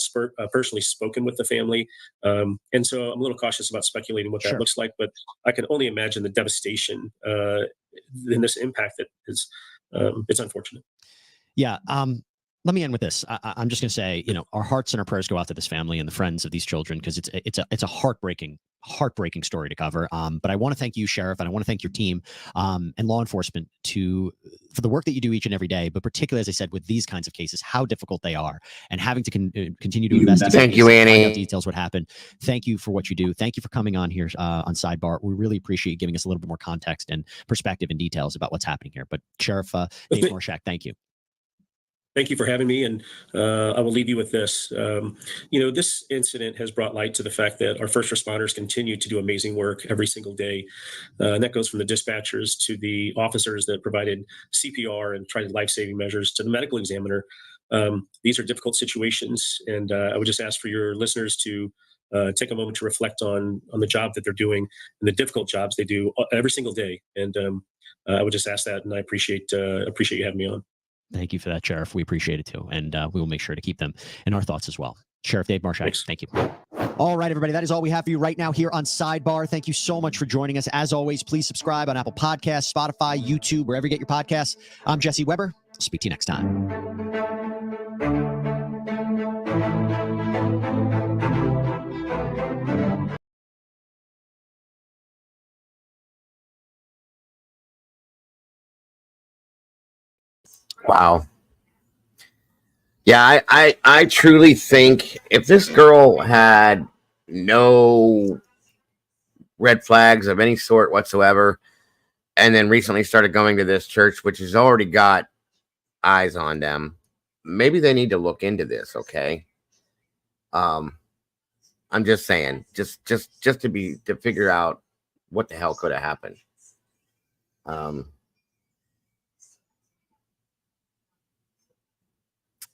personally spoken with the family. And so I'm a little cautious about speculating what that looks like, but I can only imagine the devastation and this impact that is, it's unfortunate. Yeah. let me end with this. I'm just going to say, our hearts and our prayers go out to this family and the friends of these children, because it's a heartbreaking story to cover. But I want to thank you, Sheriff, and I want to thank your team and law enforcement for the work that you do each and every day. But particularly, as I said, with these kinds of cases, how difficult they are, and having to continue to investigate. Thank you, find Annie. out details what happened. Thank you for what you do. Thank you for coming on here on Sidebar. We really appreciate you giving us a little bit more context and perspective and details about what's happening here. But Sheriff Dave Morshak, thank you. Thank you for having me, and I will leave you with this. This incident has brought light to the fact that our first responders continue to do amazing work every single day, and that goes from the dispatchers to the officers that provided CPR and tried life-saving measures to the medical examiner. These are difficult situations, and I would just ask for your listeners to take a moment to reflect on the job that they're doing and the difficult jobs they do every single day. And I would just ask that, and I appreciate you having me on. Thank you for that, Sheriff. We appreciate it too. And we will make sure to keep them in our thoughts as well. Sheriff Dave Morshak, thank you. All right, everybody, that is all we have for you right now here on Sidebar. Thank you so much for joining us. As always, please subscribe on Apple Podcasts, Spotify, YouTube, wherever you get your podcasts. I'm Jesse Weber. Speak to you next time. Wow. Yeah, I truly think if this girl had no red flags of any sort whatsoever, and then recently started going to this church, which has already got eyes on them, maybe they need to look into this, okay? I'm just saying, just to figure out what the hell could have happened.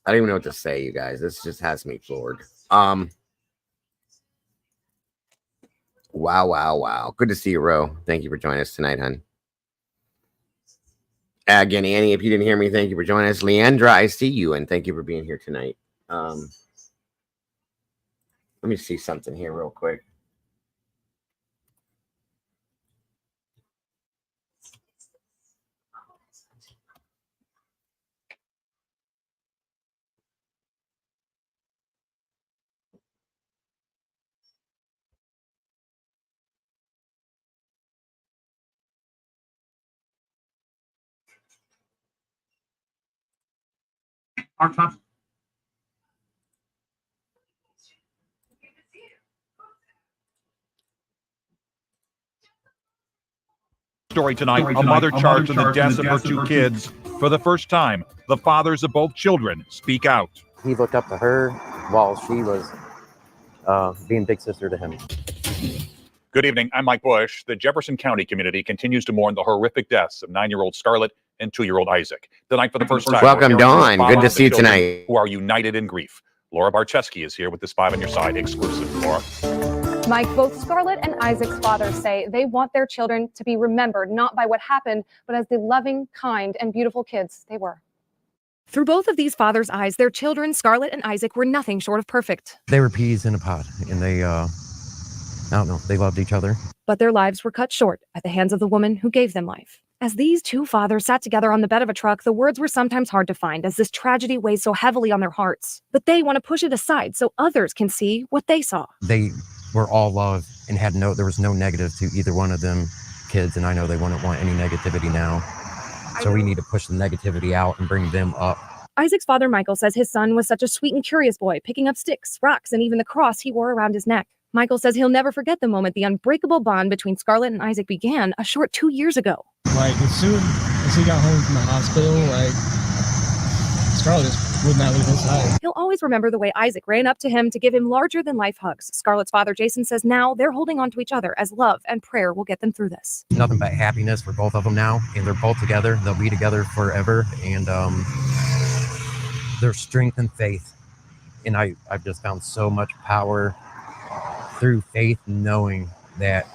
I don't even know what to say, you guys. This just has me floored. Wow. Good to see you, Ro. Thank you for joining us tonight, hon. Again, Annie, if you didn't hear me, thank you for joining us. Leandra, I see you, and thank you for being here tonight. Let me see something here real quick. Our top story tonight, a mother charged in the deaths of her two kids. For the first time, the fathers of both children speak out. He looked up to her while she was being big sister to him. Good evening, I'm Mike Bush. The Jefferson County community continues to mourn the horrific deaths of 9-year-old Scarlett and 2-year-old Isaac. Tonight, for the first time, welcome, Dawn. Good to see you tonight. Who are united in grief. Laura Barczewski is here with this 5 on Your Side exclusive. Laura. Mike, both Scarlett and Isaac's fathers say they want their children to be remembered not by what happened, but as the loving, kind, and beautiful kids they were. Through both of these fathers' eyes, their children, Scarlett and Isaac, were nothing short of perfect. They were peas in a pod, and they, I don't know, they loved each other. But their lives were cut short at the hands of the woman who gave them life. As these two fathers sat together on the bed of a truck, the words were sometimes hard to find as this tragedy weighs so heavily on their hearts. But they want to push it aside so others can see what they saw. They were all love and there was no negative to either one of them kids, and I know they wouldn't want any negativity now. So we need to push the negativity out and bring them up. Isaac's father, Michael, says his son was such a sweet and curious boy, picking up sticks, rocks, and even the cross he wore around his neck. Michael says he'll never forget the moment the unbreakable bond between Scarlett and Isaac began a short 2 years ago. Like, as soon as he got home from the hospital, like, Scarlett just would not leave his side. He'll always remember the way Isaac ran up to him to give him larger-than-life hugs. Scarlett's father, Jason, says now they're holding on to each other as love and prayer will get them through this. Nothing but happiness for both of them now, and they're both together. They'll be together forever, and their strength and faith. And I've just found so much power through faith, knowing that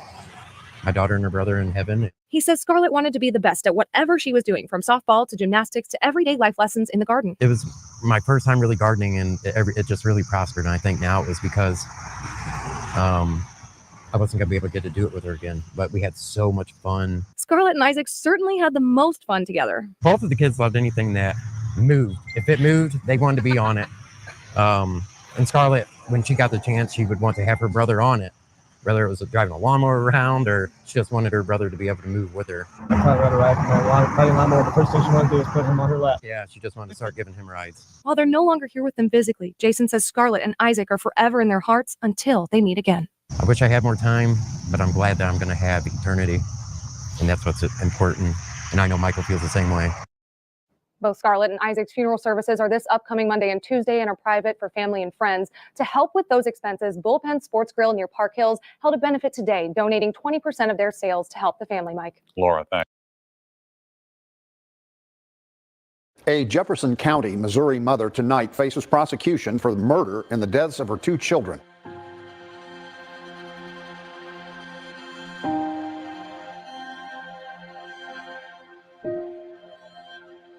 my daughter and her brother are in heaven. He says Scarlett wanted to be the best at whatever she was doing, from softball to gymnastics to everyday life lessons in the garden. It was my first time really gardening, and it just really prospered. And I think now it was because I wasn't going to be able to get to do it with her again. But we had so much fun. Scarlett and Isaac certainly had the most fun together. Both of the kids loved anything that moved. If it moved, they wanted to be on it. And Scarlett, when she got the chance, she would want to have her brother on it, whether it was driving a lawnmower around or she just wanted her brother to be able to move with her. I'd probably rather ride my lawnmower. The first thing she wanted to do is put him on her lap. Yeah, she just wanted to start giving him rides. While they're no longer here with them physically, Jason says Scarlett and Isaac are forever in their hearts until they meet again. I wish I had more time, but I'm glad that I'm going to have eternity. And that's what's important. And I know Michael feels the same way. Both Scarlett and Isaac's funeral services are this upcoming Monday and Tuesday and are private for family and friends. To help with those expenses, Bullpen Sports Grill near Park Hills held a benefit today, donating 20% of their sales to help the family, Mike. Laura, thanks. A Jefferson County, Missouri mother tonight faces prosecution for murder in the deaths of her 2 children.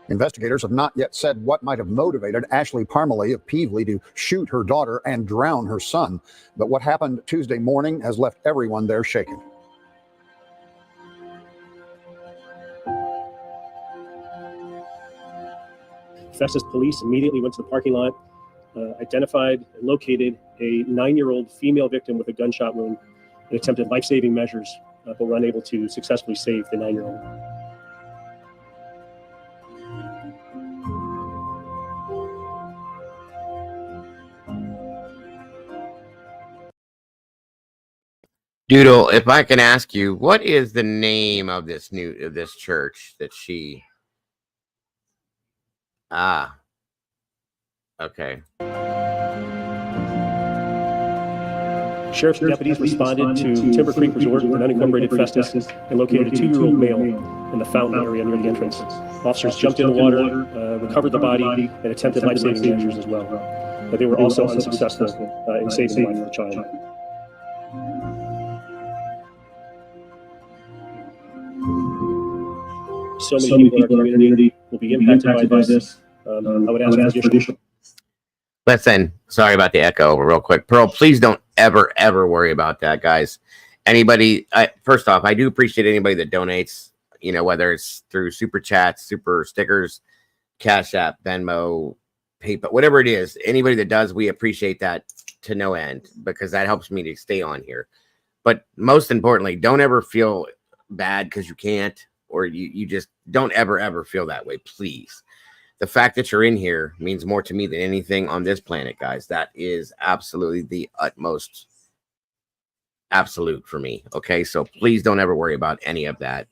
Investigators have not yet said what might have motivated Ashley Parmalee of Peevely to shoot her daughter and drown her son. But what happened Tuesday morning has left everyone there shaken. Festus police immediately went to the parking lot, identified and located a 9-year-old female victim with a gunshot wound and attempted life-saving measures, but were unable to successfully save the 9-year-old. Doodle, if I can ask you, what is the name of this church that she? Ah, okay. Sheriff's deputies responded to Timber Creek Resort with an unincorporated Festus and located a 2-year-old male in the fountain area near the entrance. Officers jumped in the water, recovered the body, and attempted life-saving measures as well. But they were also unsuccessful in saving the life of the child. So many people in our community will be impacted by this. I would ask for additional. Listen, sorry about the echo real quick. Pearl, please don't ever worry about that, guys. Anybody, first off, I do appreciate anybody that donates, you know, whether it's through super chats, super stickers, Cash App, Venmo, PayPal, whatever it is. Anybody that does, we appreciate that to no end because that helps me to stay on here. But most importantly, don't ever feel bad because you can't, or you just don't ever feel that way, please. The fact that you're in here means more to me than anything on this planet, guys. That is absolutely the utmost absolute for me. Okay, so please don't ever worry about any of that.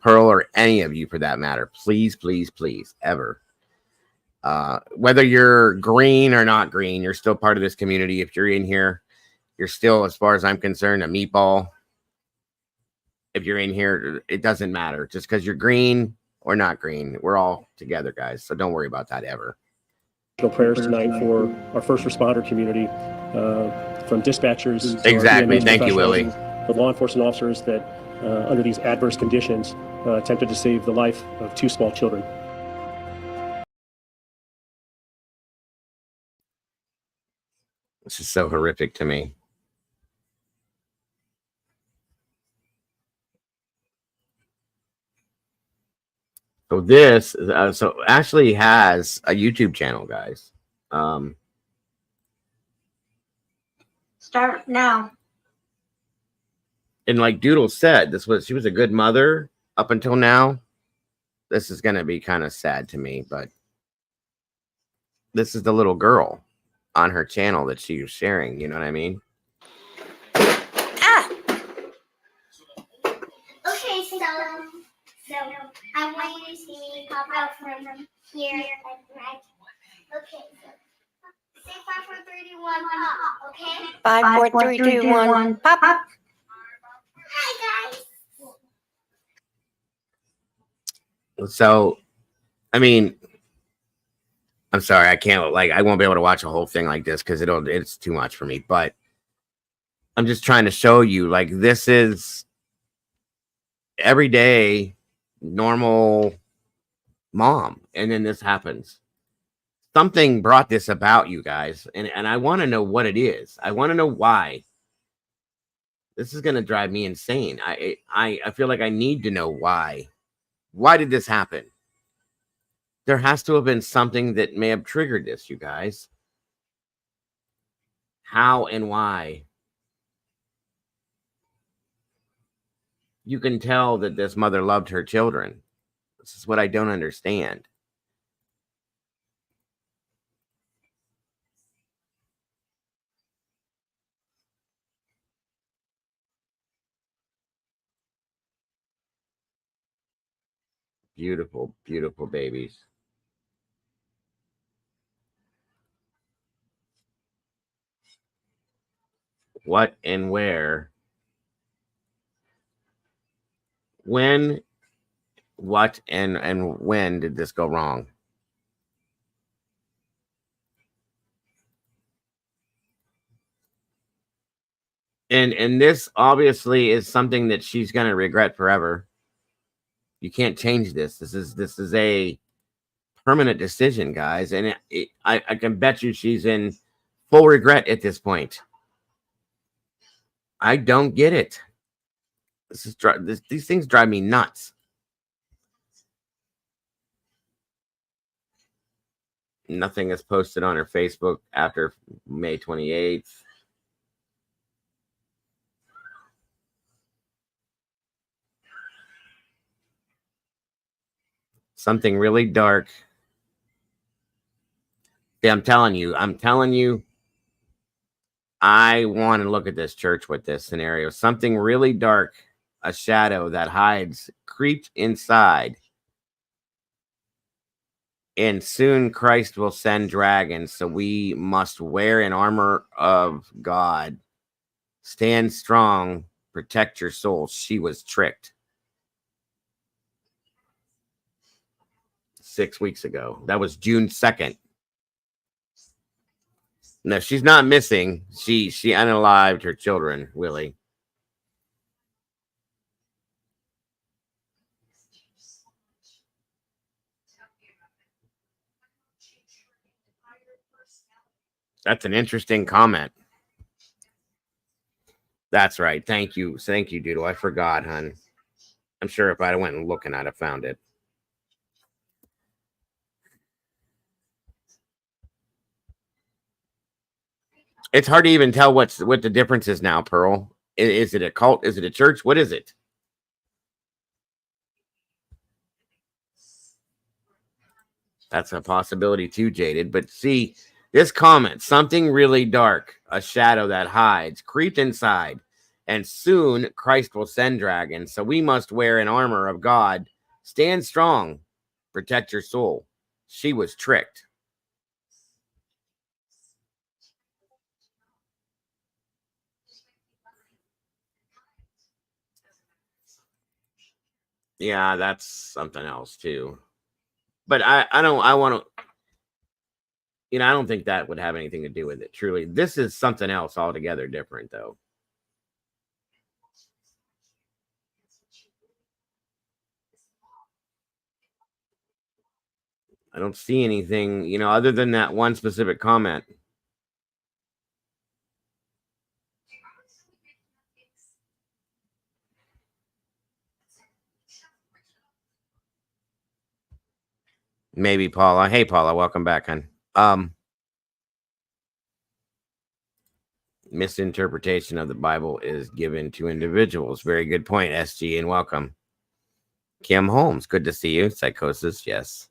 Pearl, or any of you for that matter. Please, ever. Whether you're green or not green, you're still part of this community. If you're in here, you're still, as far as I'm concerned, a meatball. If you're in here, it doesn't matter. Just because you're green or not green, we're all together, guys. So don't worry about that ever. Prayers tonight for our first responder community, from dispatchers. Exactly. Thank you, Willie. The law enforcement officers that, under these adverse conditions, attempted to save the life of 2 small children. This is so horrific to me. So this, so Ashley has a YouTube channel, guys. Start now. And like Doodle said, she was a good mother up until now. This is going to be kind of sad to me, but this is the little girl on her channel that she was sharing. You know what I mean? Okay, so I want you to see me pop out from here, right? Okay, so say 5, 4, 3, 2, 1, pop, okay? 5, 4, 3, 2, 1, pop. Hi, guys. So, I mean, I'm sorry, I won't be able to watch a whole thing like this because it's too much for me. But I'm just trying to show you, like, this is everyday, normal mom, and then this happens. Something brought this about, you guys, and I want to know what it is. I want to know why. This is gonna drive me insane. I feel like I need to know why. Why did this happen? There has to have been something that may have triggered this, you guys. How and why? You can tell that this mother loved her children. This is what I don't understand. Beautiful, beautiful babies. What and where? When, what, and when did this go wrong? And this obviously is something that she's going to regret forever. You can't change this. This is a permanent decision, guys, and I can bet you she's in full regret at this point. I don't get it. These things drive me nuts. Nothing is posted on her Facebook after May 28th. Something really dark. Yeah, I'm telling you, I want to look at this church with this scenario. Something really dark, a shadow that hides, creeps inside. And soon Christ will send dragons, so we must wear an armor of God. Stand strong, protect your soul. She was tricked. 6 weeks ago. That was June 2nd. No, she's not missing. She unalived her children, Willie. That's an interesting comment. That's right. Thank you. Thank you, Doodle. I forgot, hun. I'm sure if I went and looking, I'd have found it. It's hard to even tell what the difference is now, Pearl. Is it a cult? Is it a church? What is it? That's a possibility too, Jaded. But see, this comment, something really dark, a shadow that hides, creeped inside, and soon Christ will send dragons. So we must wear an armor of God. Stand strong, protect your soul. She was tricked. Yeah, that's something else too. But I want to, I don't think that would have anything to do with it. Truly, this is something else altogether different, though. I don't see anything, other than that one specific comment. Maybe Paula. Hey, Paula, welcome back, hon. Misinterpretation of the Bible is given to individuals. Very good point, SG, and welcome. Kim Holmes, good to see you. Psychosis, yes.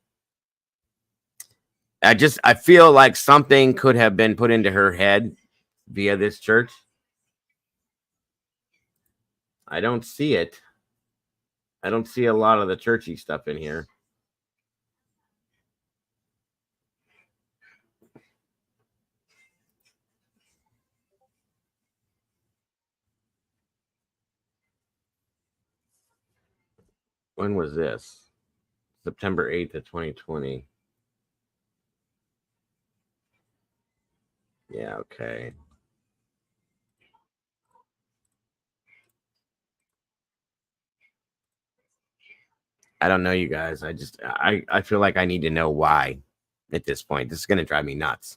I feel like something could have been put into her head via this church. I don't see it. I don't see a lot of the churchy stuff in here. When was this? September 8th of 2020. Yeah, okay. I don't know, you guys. I feel like I need to know why at this point. This is going to drive me nuts.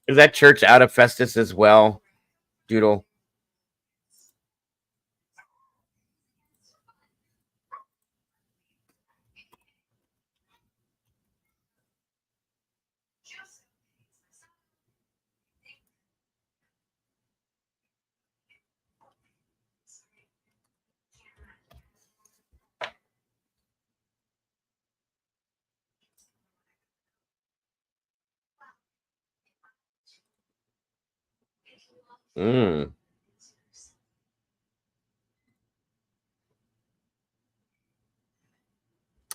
Is that church out of Festus as well? Doodle. Mm.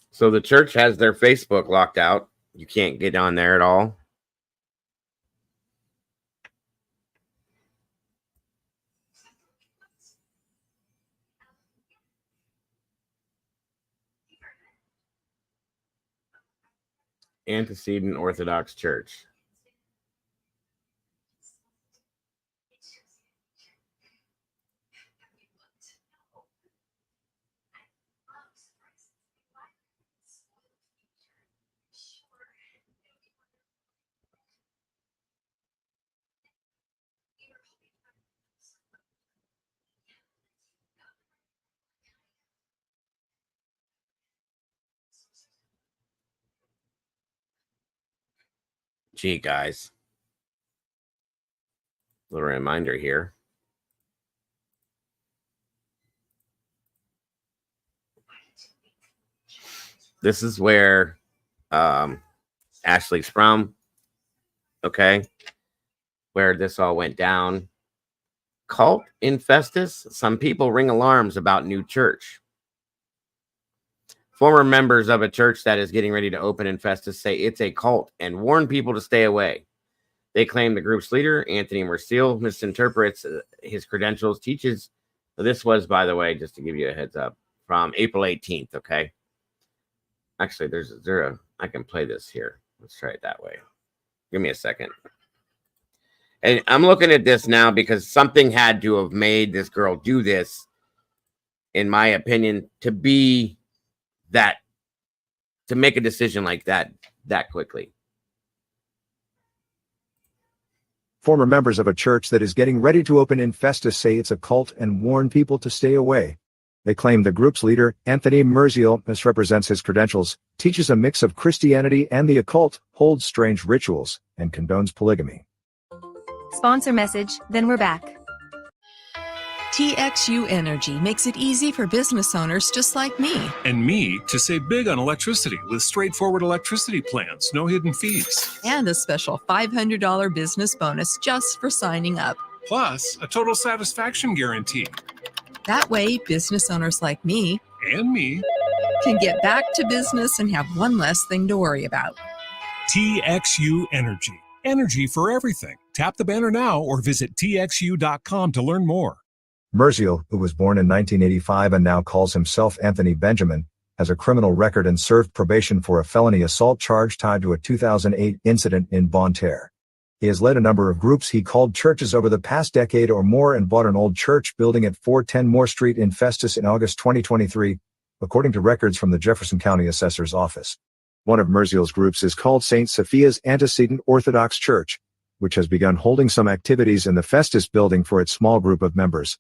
So the church has their Facebook locked out. You can't get on there at all. Antecedent Orthodox Church. Gee, guys. Little reminder here. This is where Ashley Sprum, okay, where this all went down. Cult in Festus. Some people ring alarms about new church. Former members of a church that is getting ready to open in Festus say it's a cult and warn people to stay away. They claim the group's leader, Anthony Merciel, misinterprets his credentials, teaches. This was, by the way, just to give you a heads up, from April 18th, okay? Actually, I can play this here. Let's try it that way. Give me a second. And I'm looking at this now because something had to have made this girl do this, in my opinion, to be that, to make a decision like that quickly. Former members of a church that is getting ready to open in Festus say it's a cult and warn people to stay away. They claim the group's leader, Anthony Merciel, misrepresents his credentials, teaches a mix of Christianity and the occult, holds strange rituals, and condones polygamy. Sponsor message, then we're back. TXU Energy makes it easy for business owners just like me. And me to save big on electricity with straightforward electricity plans, no hidden fees. And a special $500 business bonus just for signing up. Plus, a total satisfaction guarantee. That way, business owners like me and me can get back to business and have one less thing to worry about. TXU Energy. Energy for everything. Tap the banner now or visit txu.com to learn more. Merciel, who was born in 1985 and now calls himself Anthony Benjamin, has a criminal record and served probation for a felony assault charge tied to a 2008 incident in Bonne Terre. He has led a number of groups he called churches over the past decade or more and bought an old church building at 410 Moore Street in Festus in August 2023, according to records from the Jefferson County Assessor's Office. One of Merciel's groups is called St. Sophia's Antecedent Orthodox Church, which has begun holding some activities in the Festus building for its small group of members.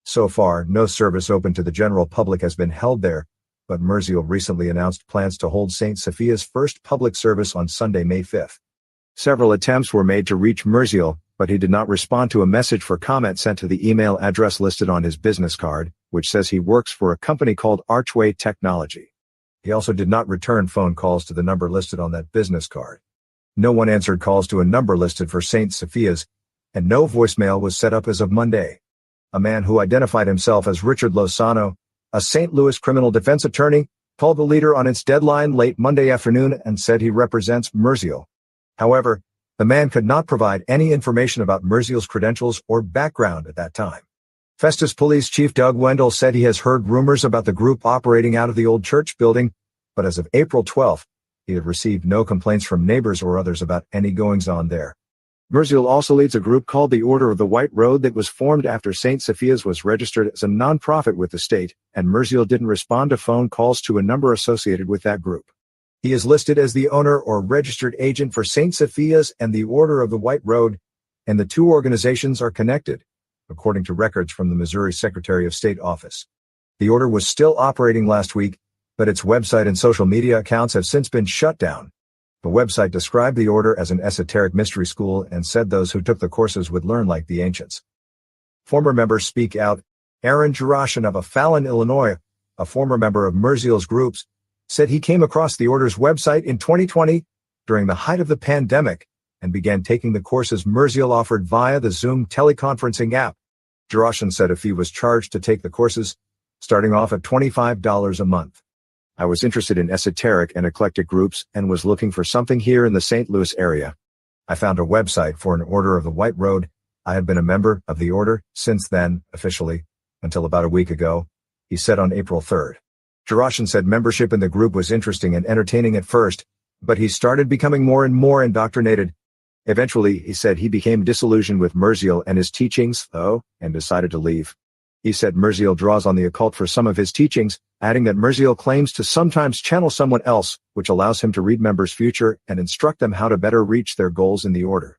So far, no service open to the general public has been held there, but Merciel recently announced plans to hold St. Sophia's first public service on Sunday, May 5th. Several attempts were made to reach Merciel, but he did not respond to a message for comment sent to the email address listed on his business card, which says he works for a company called Archway Technology. He also did not return phone calls to the number listed on that business card. No one answered calls to a number listed for St. Sophia's, and no voicemail was set up as of Monday. A man who identified himself as Richard Lozano, a St. Louis criminal defense attorney, called the leader on its deadline late Monday afternoon and said he represents Merciel. However, the man could not provide any information about Merciel's credentials or background at that time. Festus Police Chief Doug Wendell said he has heard rumors about the group operating out of the old church building, but as of April 12th, he had received no complaints from neighbors or others about any goings-on there. Merciel also leads a group called the Order of the White Road that was formed after St. Sophia's was registered as a nonprofit with the state, and Merciel didn't respond to phone calls to a number associated with that group. He is listed as the owner or registered agent for St. Sophia's and the Order of the White Road, and the two organizations are connected. according to records from the Missouri Secretary of State office. The order was still operating last week, but its website and social media accounts have since been shut down. The website described the order as an esoteric mystery school and said those who took the courses would learn like the ancients. Former members speak out. Aaron Jaroshin of Fallon, Illinois, a former member of Merziel's groups, said he came across the order's website in 2020 during the height of the pandemic and began taking the courses Merziel offered via the Zoom teleconferencing app. Jaroshin said a fee was charged to take the courses, starting off at $25 a month. I was interested in esoteric and eclectic groups and was looking for something here in the St. Louis area. I found a website for an Order of the White Road. I had been a member of the order since then, officially, until about a week ago, he said on April 3rd. Jaroshin said membership in the group was interesting and entertaining at first, but he started becoming more and more indoctrinated. Eventually, he said he became disillusioned with Merziel and his teachings, though, and decided to leave. He said Merziel draws on the occult for some of his teachings, adding that Merziel claims to sometimes channel someone else, which allows him to read members' future and instruct them how to better reach their goals in the order.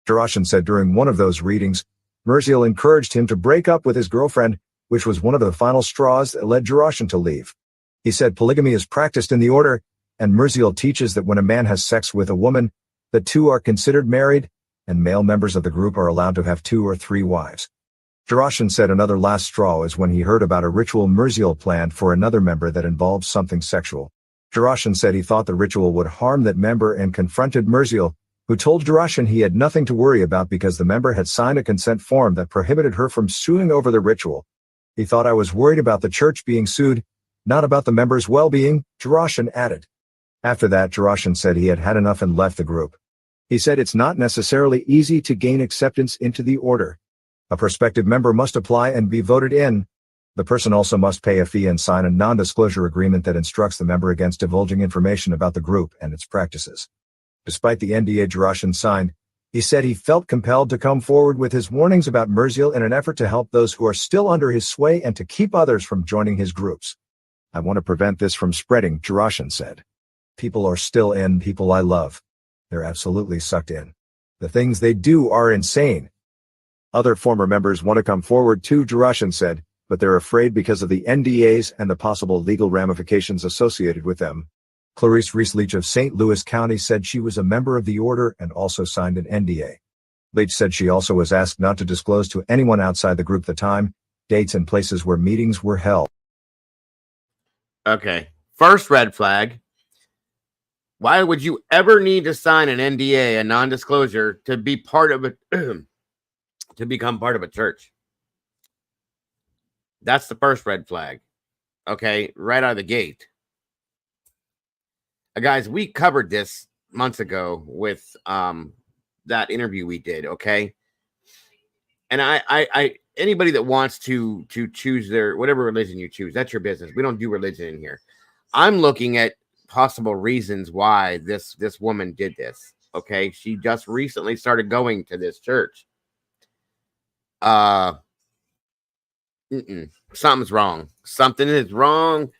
Jaroshin said during one of those readings, Merziel encouraged him to break up with his girlfriend, which was one of the final straws that led Jaroshin to leave. He said polygamy is practiced in the order, and Merziel teaches that when a man has sex with a woman, the two are considered married, and male members of the group are allowed to have 2 or 3 wives. Jaroshin said another last straw is when he heard about a ritual Merziel planned for another member that involved something sexual. Jaroshin said he thought the ritual would harm that member and confronted Merziel, who told Jaroshin he had nothing to worry about because the member had signed a consent form that prohibited her from suing over the ritual. He thought I was worried about the church being sued, not about the member's well-being, Jaroshin added. After that, Jaroshin said he had had enough and left the group. He said it's not necessarily easy to gain acceptance into the order. A prospective member must apply and be voted in. The person also must pay a fee and sign a non-disclosure agreement that instructs the member against divulging information about the group and its practices. Despite the NDA Jaroshin signed, he said he felt compelled to come forward with his warnings about Merziel in an effort to help those who are still under his sway and to keep others from joining his groups. I want to prevent this from spreading, Jaroshin said. People are still in, people I love. They're absolutely sucked in. The things they do are insane. Other former members want to come forward too, Jaroshin said, but they're afraid because of the NDAs and the possible legal ramifications associated with them. Clarice Reese-Leach of St. Louis County said she was a member of the order and also signed an NDA. Leach said she also was asked not to disclose to anyone outside the group the time, dates, and places where meetings were held. Okay. First red flag. Why would you ever need to sign an NDA, a non-disclosure, to be part of a to become part of a church? That's the first red flag. Okay, right out of the gate. Guys, we covered this months ago with that interview we did, okay? And I anybody that wants to choose their whatever religion you choose, that's your business. We don't do religion in here. I'm looking at possible reasons why this woman did this. Okay, she just recently started going to this church. Something's wrong. Something is wrong,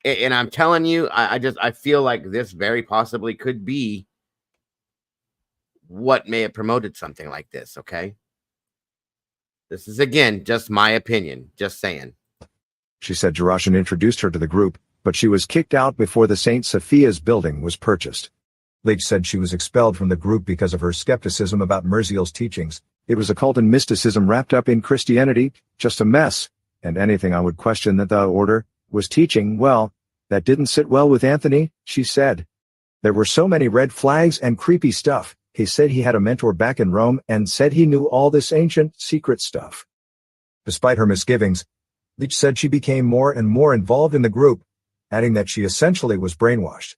and I'm telling you, I feel like this very possibly could be what may have promoted something like this. Okay, this is again just my opinion. Just saying. She said Jaroshin introduced her to the group, but she was kicked out before the St. Sophia's building was purchased. Leach said she was expelled from the group because of her skepticism about Merziel's teachings. It was occult and mysticism wrapped up in Christianity, just a mess, and anything I would question that the order was teaching, well, that didn't sit well with Anthony, she said. There were so many red flags and creepy stuff. He said he had a mentor back in Rome and said he knew all this ancient, secret stuff. Despite her misgivings, Leach said she became more and more involved in the group, adding that she essentially was brainwashed.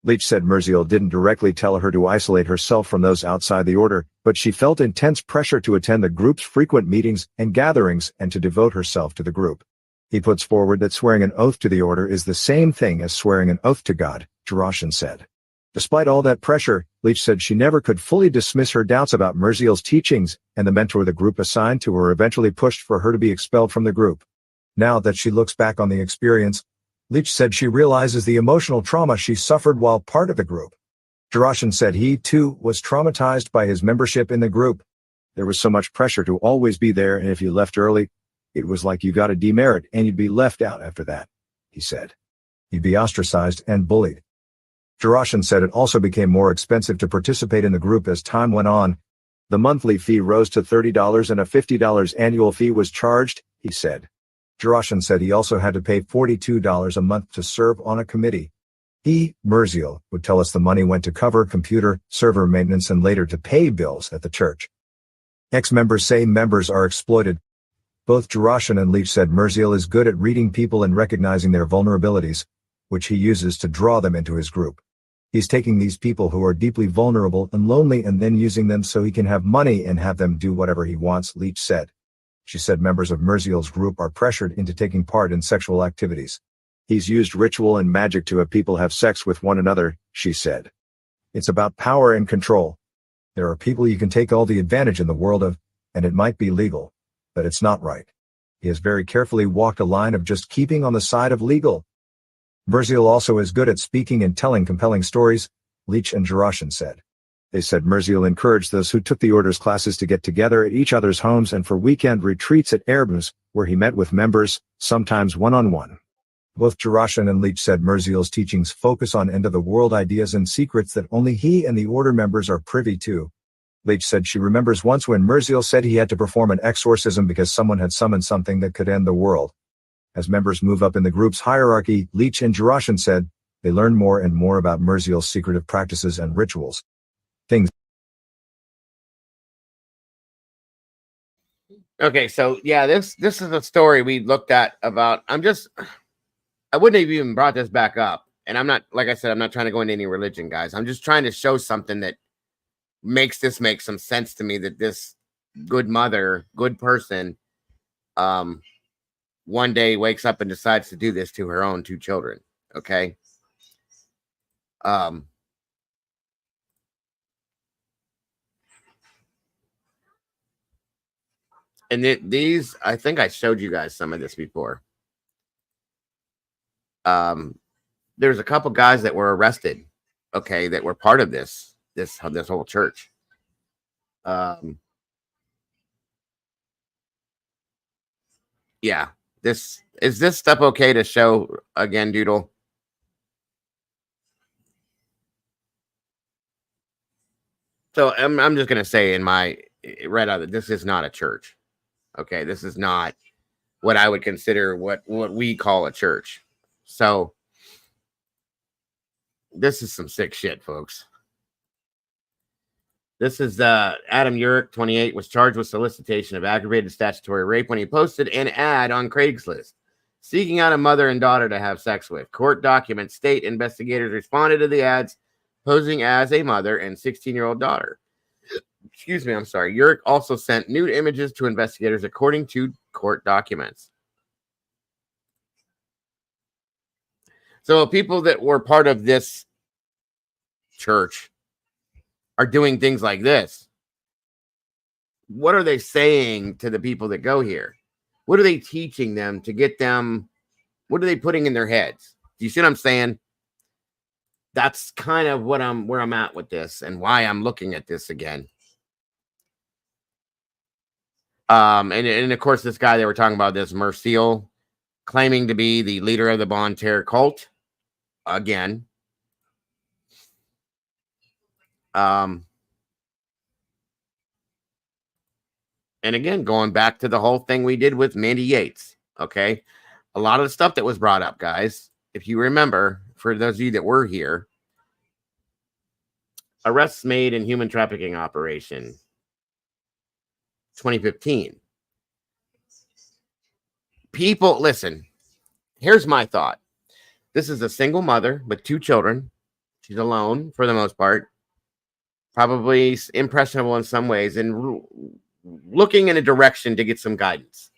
Leach said Merziel didn't directly tell her to isolate herself from those outside the order, but she felt intense pressure to attend the group's frequent meetings and gatherings and to devote herself to the group. He puts forward that swearing an oath to the order is the same thing as swearing an oath to God, Jaroshin said. Despite all that pressure, Leach said she never could fully dismiss her doubts about Merziel's teachings, and the mentor the group assigned to her eventually pushed for her to be expelled from the group. Now that she looks back on the experience, Leach said she realizes the emotional trauma she suffered while part of the group. Jaroshin said he, too, was traumatized by his membership in the group. There was so much pressure to always be there, and if you left early, it was like you got a demerit and you'd be left out after that, he said. You'd be ostracized and bullied. Jaroshin said it also became more expensive to participate in the group as time went on. The monthly fee rose to $30 and a $50 annual fee was charged, he said. Jaroshin said he also had to pay $42 a month to serve on a committee. He, Merziel, would tell us the money went to cover computer, server maintenance and later to pay bills at the church. Ex-members say members are exploited. Both Jaroshin and Leach said Merziel is good at reading people and recognizing their vulnerabilities, which he uses to draw them into his group. He's taking these people who are deeply vulnerable and lonely and then using them so he can have money and have them do whatever he wants, Leach said. She said members of Merziel's group are pressured into taking part in sexual activities. He's used ritual and magic to have people have sex with one another, she said. It's about power and control. There are people you can take all the advantage in the world of, and it might be legal, but it's not right. He has very carefully walked a line of just keeping on the side of legal. Merziel also is good at speaking and telling compelling stories, Leach and Jaroshin said. They said Merziel encouraged those who took the orders classes to get together at each other's homes and for weekend retreats at Airbus, where he met with members, sometimes one-on-one. Both Jaroshin and Leach said Merziel's teachings focus on end-of-the-world ideas and secrets that only he and the order members are privy to. Leach said she remembers once when Merziel said he had to perform an exorcism because someone had summoned something that could end the world. As members move up in the group's hierarchy, Leach and Jaroshin said, they learn more and more about Merziel's secretive practices and rituals. Things. Okay, so yeah, this is a story we looked at about. I wouldn't have even brought this back up. And I'm not, like I said, I'm not trying to go into any religion, guys. I'm just trying to show something that makes this make some sense to me, that this good mother, good person, one day wakes up and decides to do this to her own two children. Okay. And these, I think I showed you guys some of this before. There's a couple guys that were arrested, okay, that were part of this whole church. Yeah, is this stuff okay to show again, Doodle? So I'm just gonna say right out, this is not a church. Okay, this is not what I would consider what we call a church. So this is some sick shit, folks. This is Adam Urick, 28, was charged with solicitation of aggravated statutory rape when he posted an ad on Craigslist seeking out a mother and daughter to have sex with. Court documents state investigators responded to the ads posing as a mother and 16-year-old daughter. Excuse me, I'm sorry. Urick also sent nude images to investigators, according to court documents. So people that were part of this church are doing things like this. What are they saying to the people that go here? What are they teaching them to get them? What are they putting in their heads? Do you see what I'm saying? That's kind of where I'm at with this and why I'm looking at this again. And of course, this guy they were talking about, this Merziel, claiming to be the leader of the Bon Terre cult. Again. And again, going back to the whole thing we did with Mandy Yates. Okay. A lot of the stuff that was brought up, guys, if you remember, for those of you that were here, arrests made in human trafficking operation 2015. People, listen, here's my thought. This is a single mother with two children. She's alone for the most part, probably impressionable in some ways, and looking in a direction to get some guidance.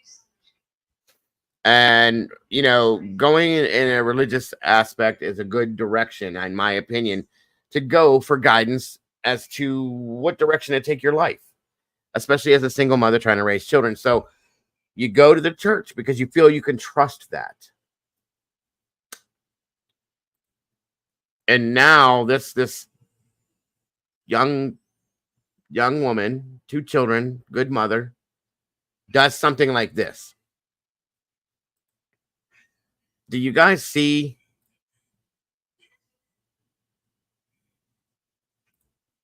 And, you know, going in a religious aspect is a good direction, in my opinion, to go for guidance as to what direction to take your life, especially as a single mother trying to raise children. So you go to the church because you feel you can trust that. And now this young young woman, 2 children, good mother, does something like this. Do you guys see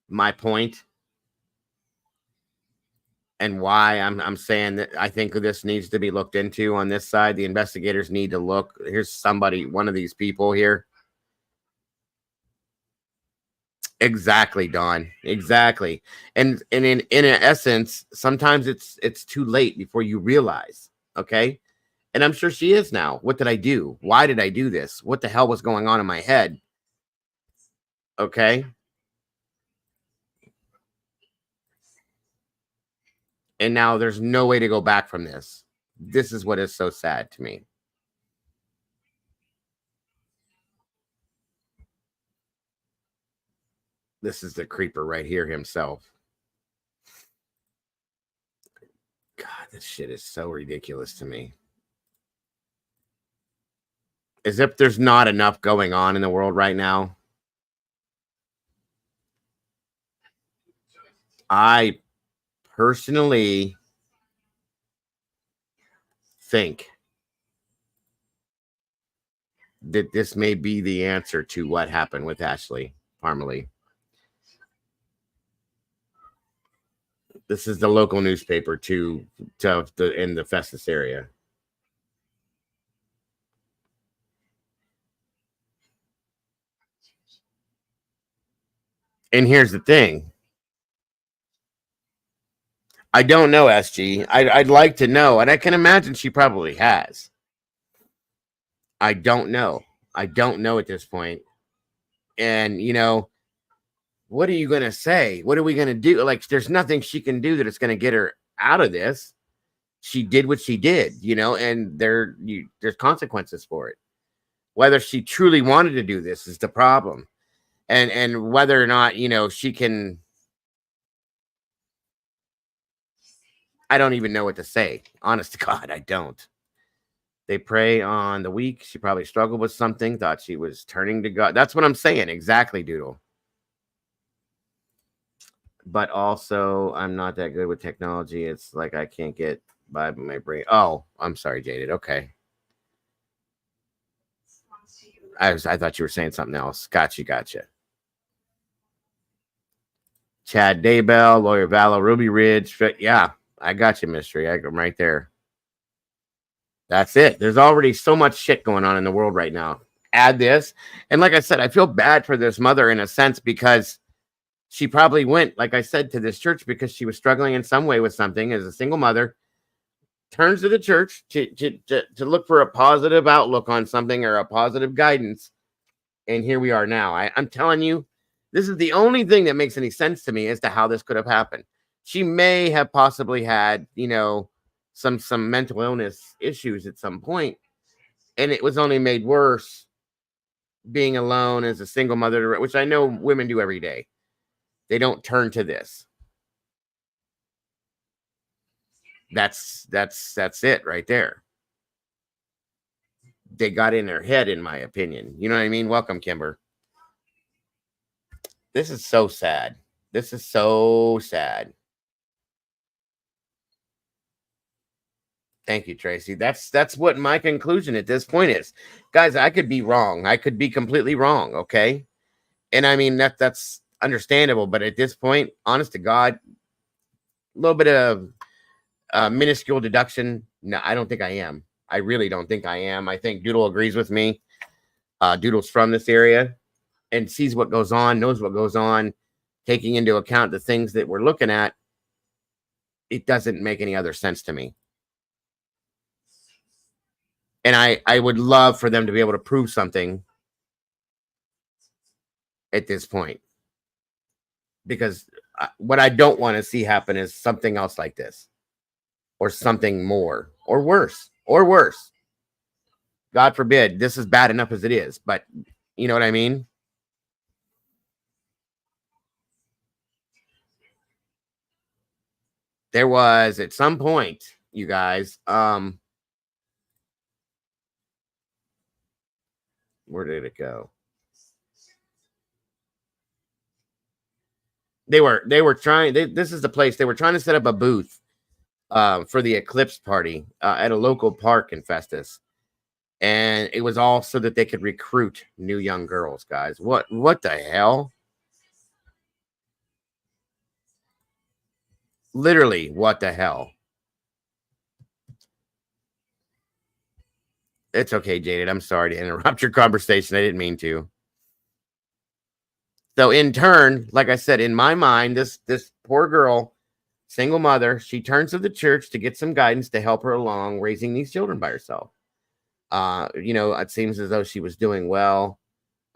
my point? And why I'm saying that I think this needs to be looked into on this side. The investigators need to look. Here's somebody, one of these people here. Exactly, Don. Exactly. And in essence, sometimes it's too late before you realize. Okay. And I'm sure she is now. What did I do? Why did I do this? What the hell was going on in my head? Okay. And now there's no way to go back from this. This is what is so sad to me. This is the creeper right here himself. God, this shit is so ridiculous to me. As if there's not enough going on in the world right now. I personally think that this may be the answer to what happened with Ashley Parmalee. This is the local newspaper in the Festus area. And here's the thing. I don't know, SG. I'd like to know, and I can imagine she probably has. I don't know. I don't know at this point. And, what are you going to say? What are we going to do? Like, there's nothing she can do that is going to get her out of this. She did what she did, and there's consequences for it. Whether she truly wanted to do this is the problem. And whether or not, she can. I don't even know what to say. Honest to God, I don't. They prey on the weak. She probably struggled with something, thought she was turning to God. That's what I'm saying. Exactly, Doodle. But also, I'm not that good with technology. It's like I can't get by my brain. Oh, I'm sorry, Jaded. Okay. I thought you were saying something else. Gotcha. Chad Daybell, Lawyer Vallow, Ruby Ridge. Yeah, I got you, Mystery. I'm right there. That's it. There's already so much shit going on in the world right now. Add this. And like I said, I feel bad for this mother in a sense because she probably went, like I said, to this church because she was struggling in some way with something as a single mother, turns to the church to look for a positive outlook on something or a positive guidance. And here we are now. I'm telling you, this is the only thing that makes any sense to me as to how this could have happened. She may have possibly had, some mental illness issues at some point, and it was only made worse being alone as a single mother, which I know women do every day. They don't turn to this. That's it right there. They got in their head, in my opinion. You know what I mean? Welcome, Kimber. This is so sad. This is so sad. Thank you, Tracy. That's what my conclusion at this point is. Guys, I could be wrong. I could be completely wrong, okay? And I mean that's understandable, but at this point, honest to God, a little bit of minuscule deduction. No, I don't think I am. I really don't think I am. I think Doodle agrees with me. Doodle's from this area and sees what goes on, knows what goes on, taking into account the things that we're looking at. It doesn't make any other sense to me. And I would love for them to be able to prove something at this point. Because what I don't want to see happen is something else like this. Or something more. Or worse. God forbid. This is bad enough as it is. But you know what I mean? There was, at some point, you guys, where did it go? They were trying. This is the place they were trying to set up a booth for the eclipse party at a local park in Festus, and it was all so that they could recruit new young girls. Guys, what the hell? Literally, what the hell? It's okay, Jaded. I'm sorry to interrupt your conversation. I didn't mean to. So in turn, like I said, in my mind, this poor girl, single mother, she turns to the church to get some guidance to help her along raising these children by herself. It seems as though she was doing well.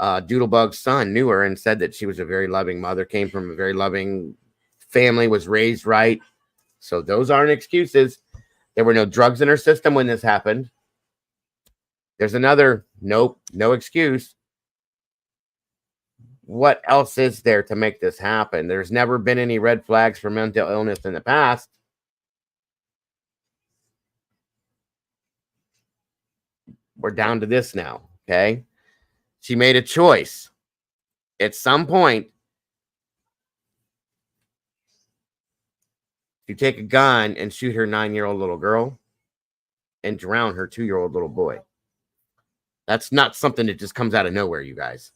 Doodlebug's son knew her and said that she was a very loving mother, came from a very loving family, was raised right. So those aren't excuses. There were no drugs in her system when this happened. There's another nope, no excuse. What else is there to make this happen? There's never been any red flags for mental illness in the past. We're down to this now, okay? She made a choice. At some point, you take a gun and shoot her 9-year-old little girl and drown her 2-year-old little boy. That's not something that just comes out of nowhere, you guys.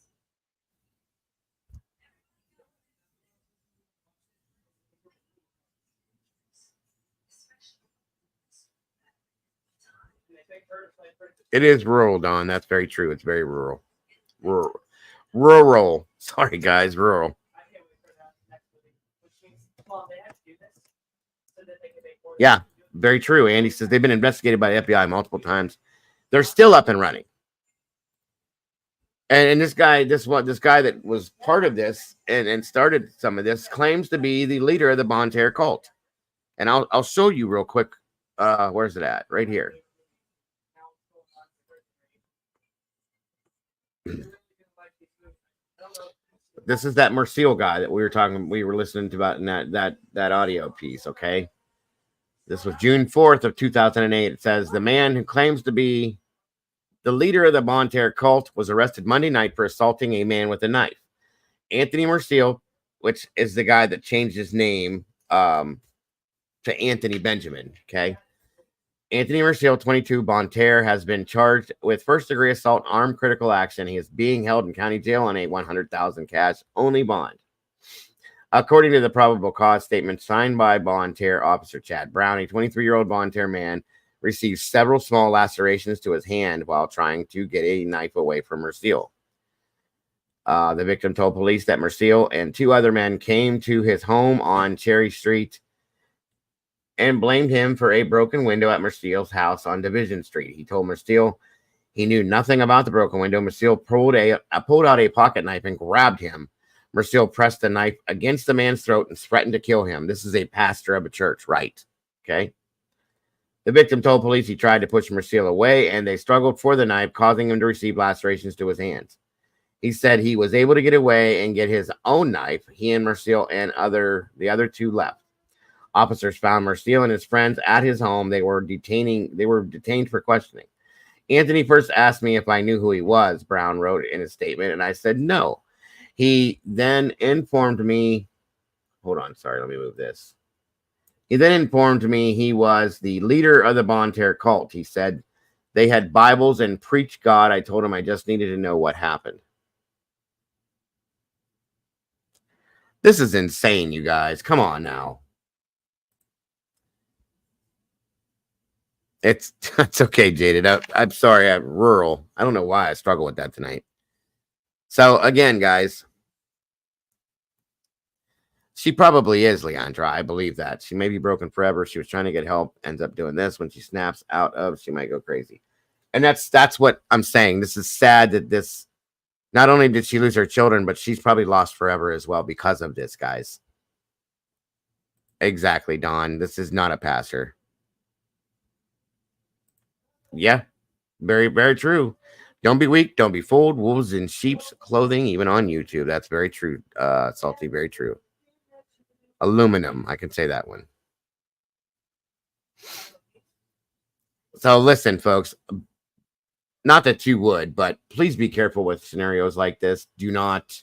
It is rural, Don. That's very true. It's very rural. Rural. Sorry, guys. Rural. Yeah, very true. Andy says they've been investigated by the FBI multiple times. They're still up and running. And this guy that was part of this and started some of this claims to be the leader of the Bon Terre cult. And I'll show you real quick. Where's it at? Right here. This is that Merciel guy that we were listening to about in that audio piece, okay? This was June 4th of 2008. It says the man who claims to be the leader of the Bon Terre cult was arrested Monday night for assaulting a man with a knife. Anthony Merciel, which is the guy that changed his name to Anthony Benjamin, okay? Anthony Merciel, 22, Bon Terre, has been charged with first-degree assault, armed critical action. He is being held in county jail on a $100,000 cash-only bond. According to the probable cause statement signed by Bon Terre Officer Chad Brown, a 23-year-old Bon Terre man received several small lacerations to his hand while trying to get a knife away from Merciel. The victim told police that Merciel and 2 other men came to his home on Cherry Street and blamed him for a broken window at Merciel's house on Division Street. He told Merciel he knew nothing about the broken window. Merciel pulled out a pocket knife and grabbed him. Merciel pressed the knife against the man's throat and threatened to kill him. This is a pastor of a church, right? Okay. The victim told police he tried to push Merciel away, and they struggled for the knife, causing him to receive lacerations to his hands. He said he was able to get away and get his own knife. He and Merciel and the other 2 left. Officers found Merciel and his friends at his home. They were detained for questioning. Anthony first asked me if I knew who he was, Brown wrote in his statement, and I said no. He then informed me, hold on, sorry, let me move this. He then informed me he was the leader of the Bon Terre cult. He said they had Bibles and preached God. I told him I just needed to know what happened. This is insane, you guys. Come on now. It's okay, Jaded. I'm sorry. I'm rural. I don't know why I struggle with that tonight. So again, guys, she probably is Leandra. I believe that. She may be broken forever. She was trying to get help, ends up doing this. When she snaps out of, she might go crazy. And that's what I'm saying. This is sad that this, not only did she lose her children, but she's probably lost forever as well because of this, guys. Exactly, Don. This is not a pastor. Yeah, very, very true. Don't be weak. Don't be fooled. Wolves in sheep's clothing, even on YouTube. That's very true, Salty. Very true. Aluminum. I can say that one. So listen, folks. Not that you would, but please be careful with scenarios like this. Do not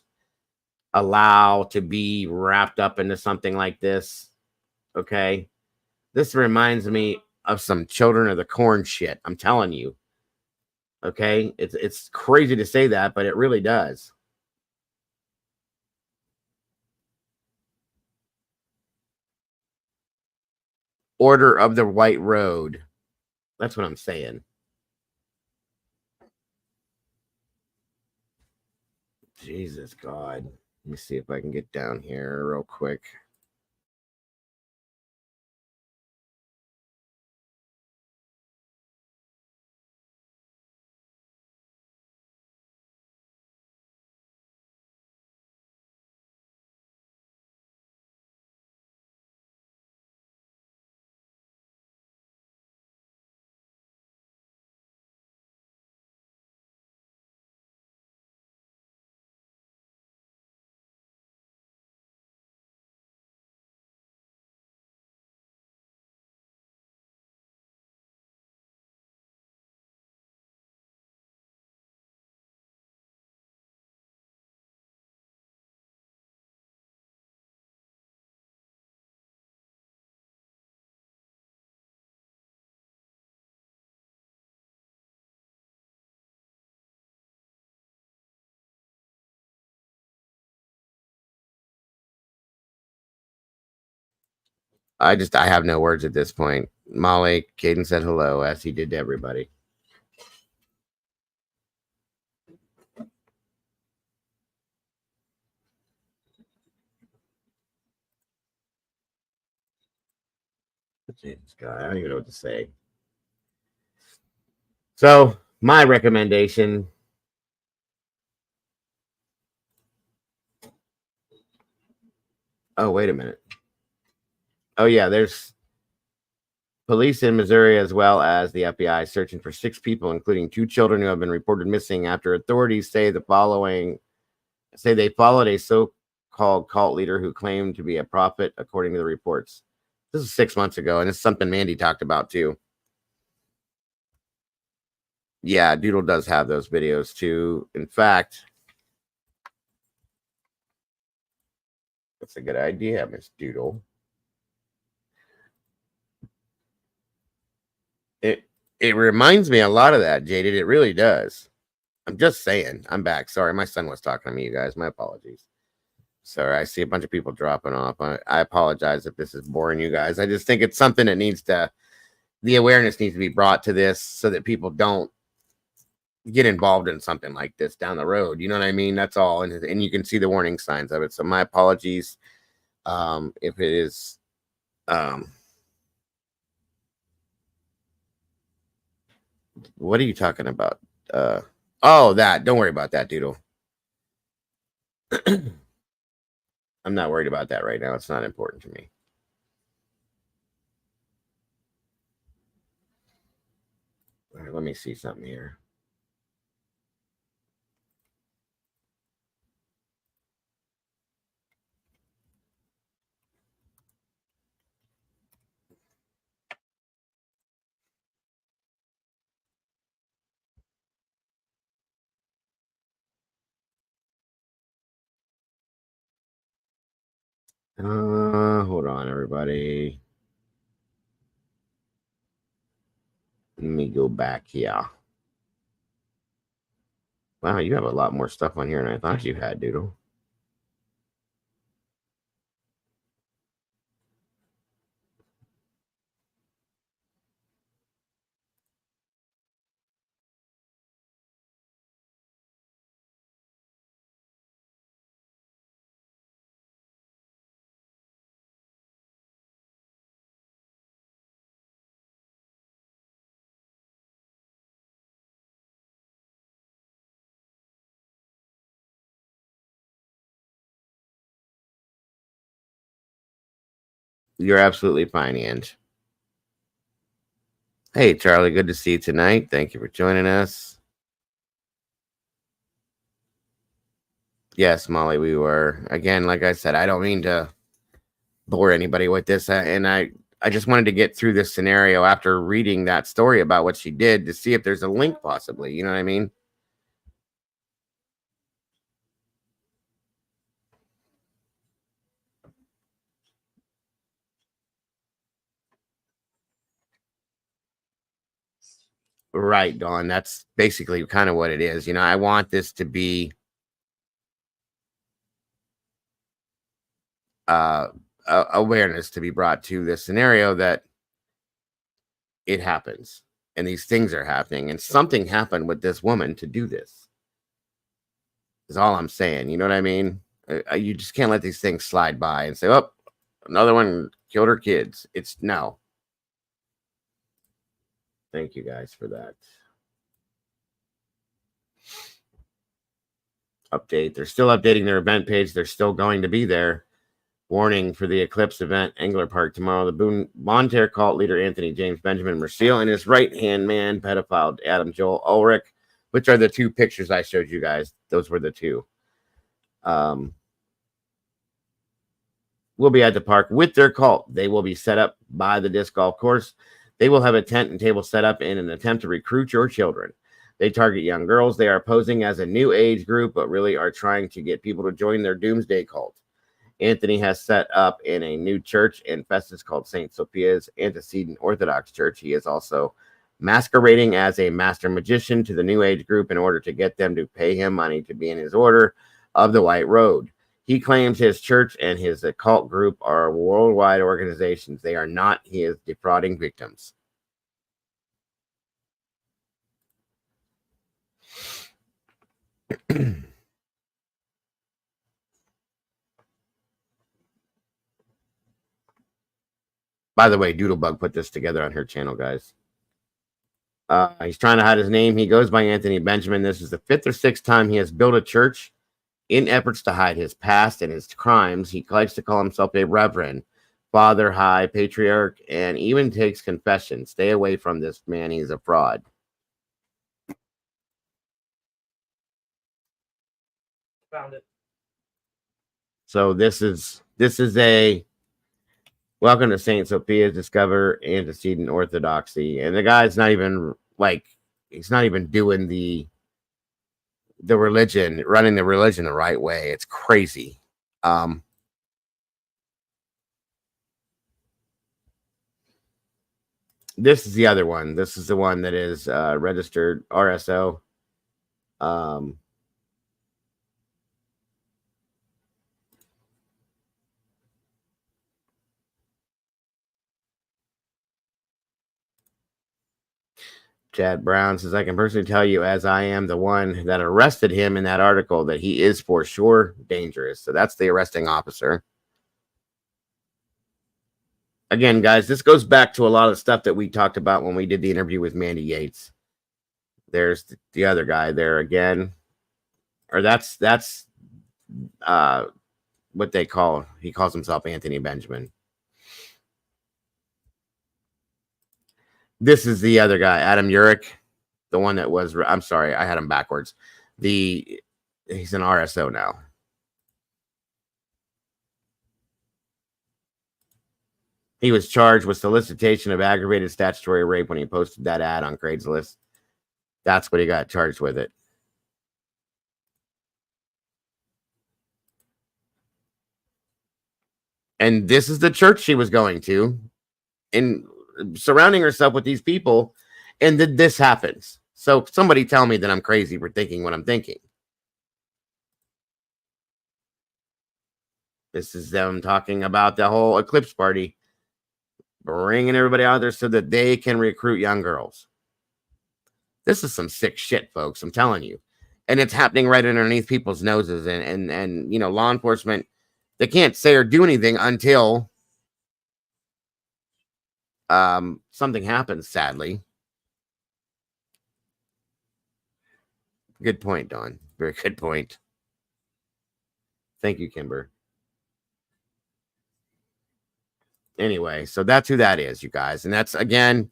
allow to be wrapped up into something like this. Okay. This reminds me of some Children of the Corn shit. I'm telling you. Okay. It's crazy to say that, but it really does. Order of the White Road. That's what I'm saying. Jesus God. Let me see if I can get down here real quick. I have no words at this point. Molly, Caden said hello, as he did to everybody. Jesus God, I don't even know what to say. So, my recommendation. Oh, wait a minute. Oh, yeah, there's police in Missouri as well as the FBI searching for 6 people, including 2 children who have been reported missing after authorities say they followed a so-called cult leader who claimed to be a prophet, according to the reports. This is 6 months ago, and it's something Mandy talked about too. Yeah, Doodle does have those videos too. In fact, that's a good idea, Miss Doodle. It reminds me a lot of that, Jaded. It really does. I'm just saying. I'm back. Sorry, my son was talking to me, you guys. My apologies. Sorry, I see a bunch of people dropping off. I apologize if this is boring you guys. I just think it's something that the awareness needs to be brought to this so that people don't get involved in something like this down the road. You know what I mean? That's all. And you can see the warning signs of it. So my apologies if it is what are you talking about? Oh, that. Don't worry about that, Doodle. I'm not worried about that right now. It's not important to me. All right, let me see something here. Hold on, everybody. Let me go back here. Wow, you have a lot more stuff on here than I thought you had, Doodle. You're absolutely fine, Ange. Hey, Charlie, good to see you tonight. Thank you for joining us. Yes, Molly, we were. Again, like I said, I don't mean to bore anybody with this. And I just wanted to get through this scenario after reading that story about what she did to see if there's a link possibly. You know what I mean? Right, Dawn. That's basically kind of what it is. I want this to be awareness to be brought to this scenario that it happens and these things are happening and something happened with this woman to do this is all I'm saying. You know what I mean? You just can't let these things slide by and say, oh, another one killed her kids. It's no. Thank you guys for that. Update. They're still updating their event page. They're still going to be there. Warning for the Eclipse event, Engler Park tomorrow. The Bonterre cult leader Anthony James Benjamin Merciel and his right-hand man, pedophile Adam Joel Ulrich, which are the two pictures I showed you guys. Those were the two. Will be at the park with their cult. They will be set up by the disc golf course. They will have a tent and table set up in an attempt to recruit your children. They target young girls. They are posing as a new age group, but really are trying to get people to join their doomsday cult. Anthony has set up in a new church in Festus called St. Sophia's Antecedent Orthodox Church. He is also masquerading as a master magician to the New Age group in order to get them to pay him money to be in his order of the White Road. He claims his church and his occult group are worldwide organizations. They are not. He is defrauding victims. By the way, Doodlebug put this together on her channel, guys. He's trying to hide his name. He goes by Anthony Benjamin. This is the 5th or 6th time he has built a church in efforts to hide his past and his crimes. He likes to call himself a reverend, father, high, patriarch, and even takes confession. Stay away from this man. He's a fraud. Found it. So this is a welcome to St. Sophia's Discover Antecedent Orthodoxy. And the guy's not even he's not even doing the religion, running the religion the right way. It's crazy. This is the other one. This is the one that is registered RSO. Chad Brown says, I can personally tell you, as I am the one that arrested him in that article, that he is for sure dangerous. So that's the arresting officer. Again, guys, this goes back to a lot of stuff that we talked about when we did the interview with Mandy Yates. There's the other guy there again. Or that's what they call, he calls himself Anthony Benjamin. This is the other guy, Adam Urich, the one that was, I'm sorry, I had him backwards. He's an RSO now. He was charged with solicitation of aggravated statutory rape when he posted that ad on Craigslist. That's what he got charged with it. And this is the church she was going to, and surrounding herself with these people, and this happens. So somebody tell me that I'm crazy for thinking what I'm thinking. This is them talking about the whole eclipse party, bringing everybody out there so that they can recruit young girls. This is some sick shit, folks. I'm telling you. And it's happening right underneath people's noses. And you know, law enforcement, they can't say or do anything until something happens, sadly. Good point, Don. Very good point. Thank you, Kimber. Anyway, so that's who that is, you guys. And that's, again,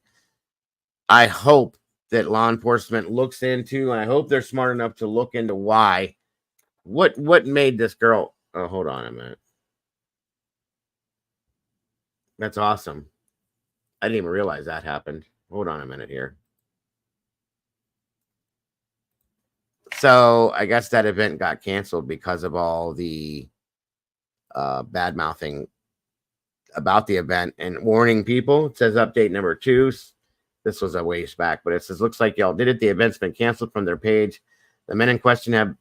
I hope that law enforcement looks into, and I hope they're smart enough to look into why. What made this girl... Oh, hold on a minute. That's awesome. I didn't even realize that happened. Hold on a minute here. So I guess that event got canceled because of all the bad mouthing about the event and warning people. It says update number 2. This was a ways back, but it says, looks like y'all did it. The event's been canceled from their page. The men in question have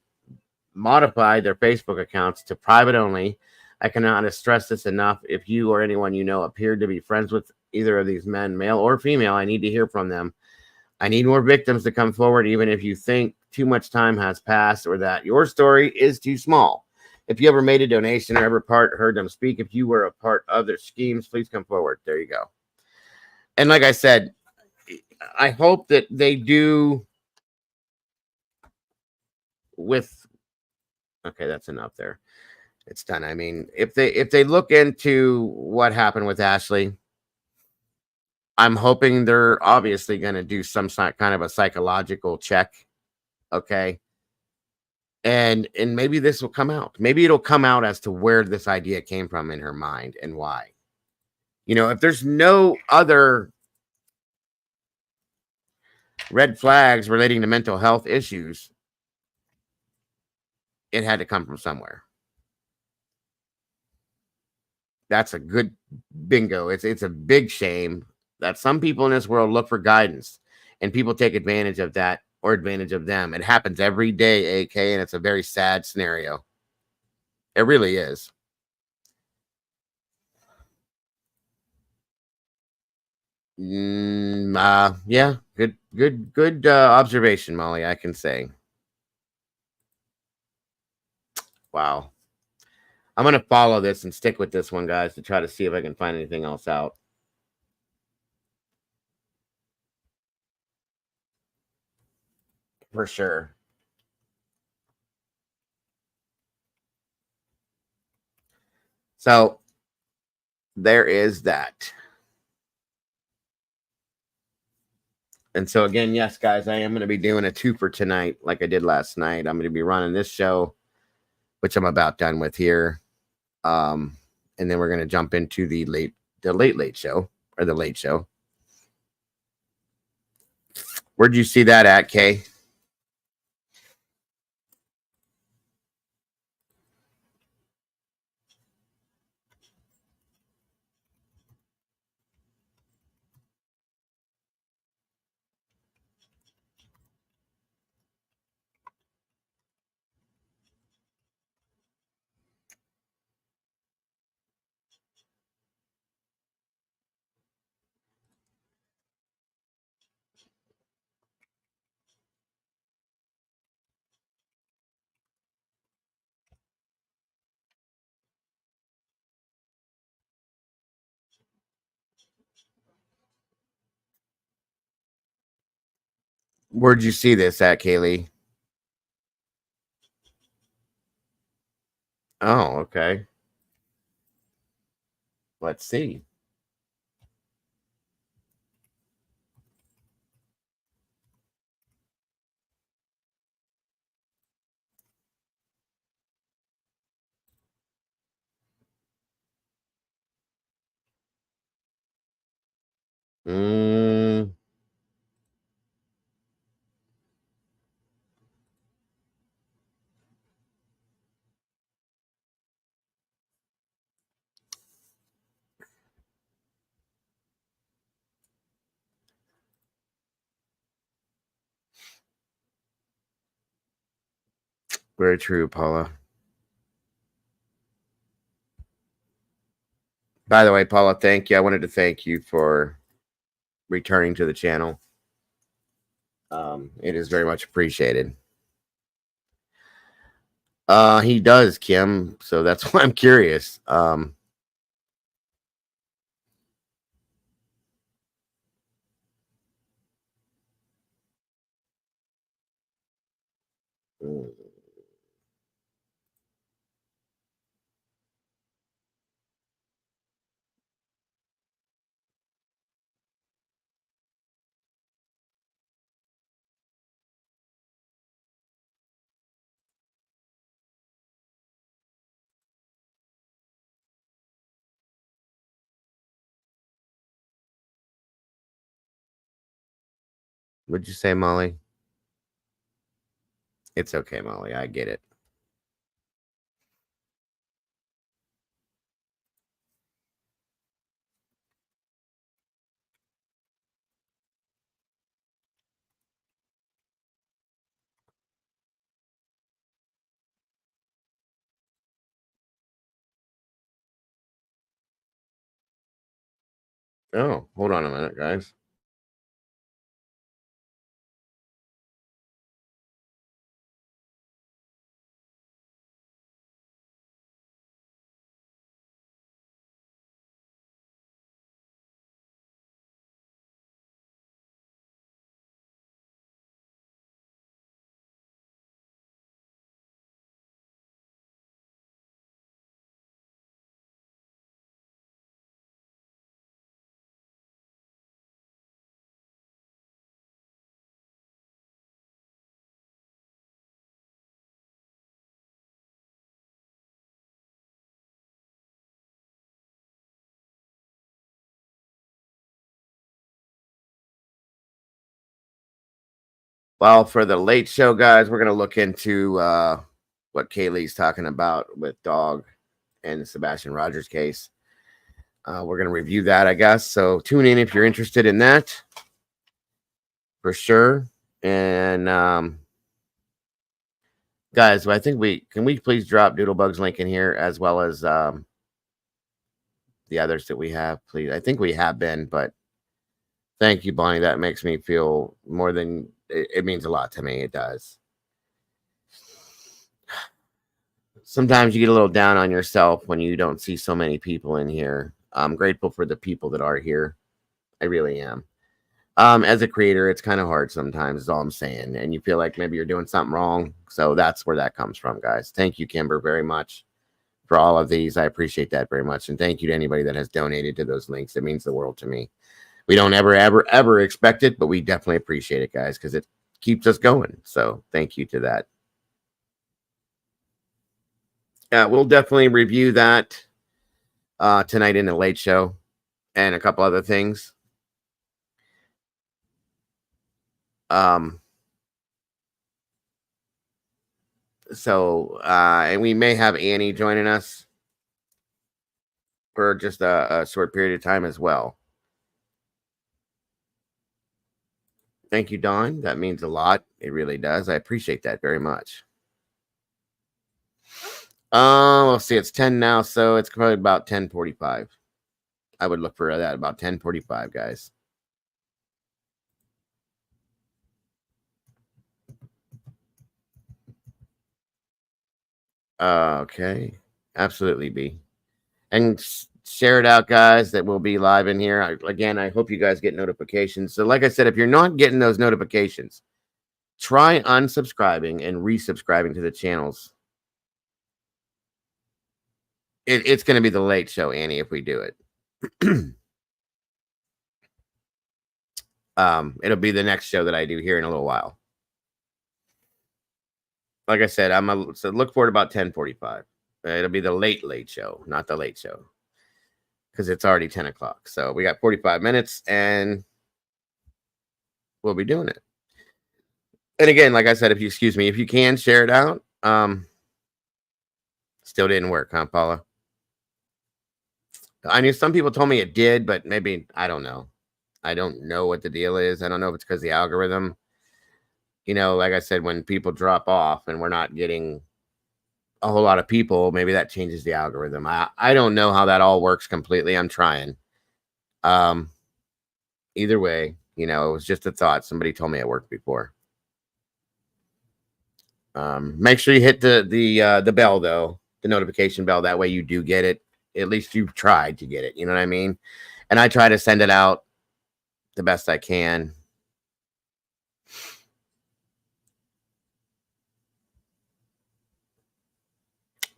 modified their Facebook accounts to private only. I cannot stress this enough. If you or anyone you know appeared to be friends with either of these men, male or female, I need to hear from them. I need more victims to come forward, even if you think too much time has passed or that your story is too small. If you ever made a donation or ever heard them speak, if you were a part of their schemes, please come forward. There you go. And like I said, I hope that they do with. Okay, that's enough there. It's done. I mean, if they look into what happened with Ashley, I'm hoping they're obviously going to do some kind of a psychological check. Okay. And maybe this will come out. Maybe it'll come out as to where this idea came from in her mind and why. You know, if there's no other red flags relating to mental health issues, it had to come from somewhere. That's a good bingo. It's a big shame that some people in this world look for guidance and people take advantage of that or advantage of them. It happens every day, AK, and it's a very sad scenario. It really is. Yeah, good observation, Molly, I can say. Wow. I'm going to follow this and stick with this one, guys, to try to see if I can find anything else out. For sure. So there is that. And so again, yes, guys, I am going to be doing a 2 for tonight, like I did last night. I'm going to be running this show, which I'm about done with here. And then we're going to jump into the late show, or the late show. Where'd you see that at, Kay? Where'd you see this at, Kaylee? Oh, okay. Let's see. Very true, Paula. By the way, Paula, thank you. I wanted to thank you for returning to the channel. It is very much appreciated. He does, Kim. So that's why I'm curious. What'd you say, Molly? It's okay, Molly. I get it. Oh, hold on a minute, guys. Well, for the late show, guys, we're going to look into what Kaylee's talking about with Dog and the Sebastian Rogers case. We're going to review that, I guess. So tune in if you're interested in that, for sure. And guys, I think we please drop Doodlebug's link in here, as well as the others that we have, please. I think we have been, but thank you, Bonnie. That makes me feel more than it means a lot to me. It does. Sometimes you get a little down on yourself when you don't see so many people in here. I'm grateful for the people that are here. I really am. As a creator, it's kind of hard sometimes, is all I'm saying. And you feel like maybe you're doing something wrong. So that's where that comes from, guys. Thank you, Kimber, very much for all of these. I appreciate that very much. And thank you to anybody that has donated to those links. It means the world to me. We don't ever expect it, but we definitely appreciate it, guys, because it keeps us going. So thank you to that. We'll definitely review that tonight in the late show and a couple other things. And we may have Annie joining us for just a short period of time as well. Thank you, Dawn. That means a lot. It really does. I appreciate that very much. Let's see. It's 10 now, so it's probably about 10:45. I would look for that about 10:45, guys. Okay. Absolutely, B. And share it out, guys, that will be live in here. Again, I hope you guys get notifications. So like I said, if you're not getting those notifications, try unsubscribing and resubscribing to the channels. It's going to be the late show, Annie, if we do it. It'll be the next show that I do here in a little while. Like I said, so look for it about 10:45. It'll be the late show, not the late show, because it's already 10 o'clock. So we got 45 minutes, and we'll be doing it. And again, like I said, if you can share it out. Still didn't work, huh, Paula? I knew some people told me it did, but maybe I don't know. I don't know what the deal is. I don't know if it's because the algorithm. You know, like I said, when people drop off and we're not getting a whole lot of people, maybe that changes the algorithm. I don't know how that all works completely. I'm trying. Either way, you know, it was just a thought. Somebody told me it worked before. Make sure you hit the bell, though, the notification bell. That way you do get it. At least you've tried to get it. You know what I mean? And I try to send it out the best I can.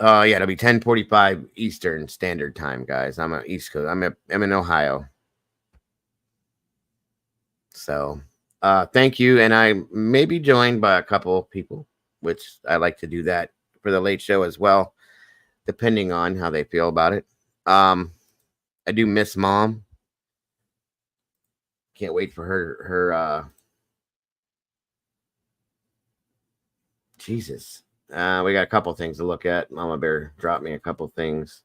Yeah, it'll be 10:45 Eastern Standard Time, guys. I'm at East Coast. I'm in Ohio. So, thank you. And I may be joined by a couple of people, which I like to do that for the late show as well, depending on how they feel about it. I do miss Mom. Can't wait for her Jesus. We got a couple things to look at. Mama Bear dropped me a couple things.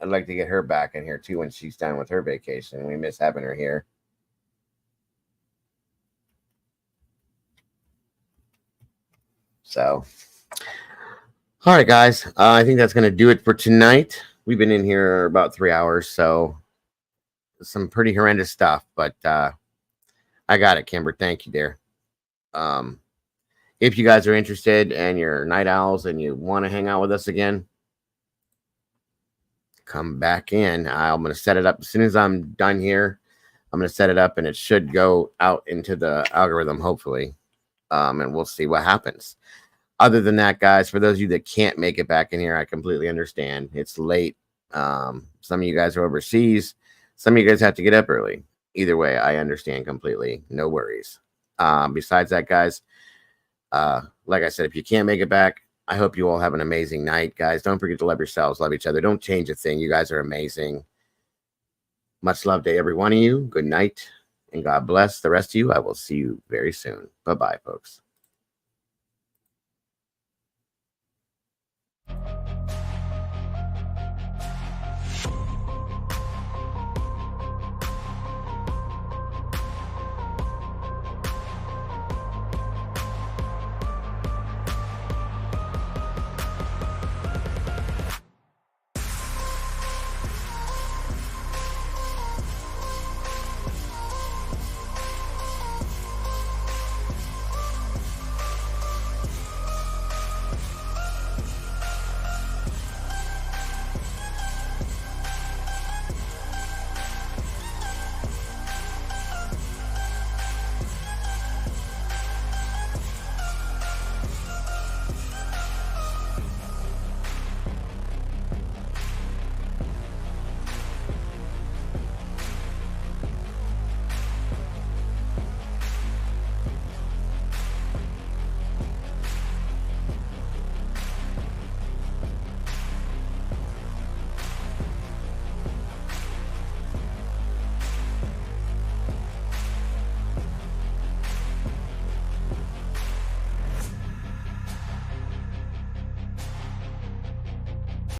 I'd like to get her back in here too when she's done with her vacation. We miss having her here. So, all right, guys. I think that's going to do it for tonight. We've been in here about 3 hours, so some pretty horrendous stuff. But I got it, Kimber. Thank you, dear. If you guys are interested and you're night owls and you want to hang out with us again, come back in. I'm going to set it up as soon as I'm done here. I'm going to set it up, and it should go out into the algorithm, hopefully, and we'll see what happens. Other than that, guys, for those of you that can't make it back in here, I completely understand. It's late. Some of you guys are overseas. Some of you guys have to get up early. Either way, I understand completely. No worries. Besides that, guys, like I said, if you can't make it back, I hope you all have an amazing night, guys. Don't forget to love yourselves, love each other. Don't change a thing. You guys are amazing. Much love to every one of you. Good night, and God bless the rest of you. I will see you very soon. Bye-bye, folks.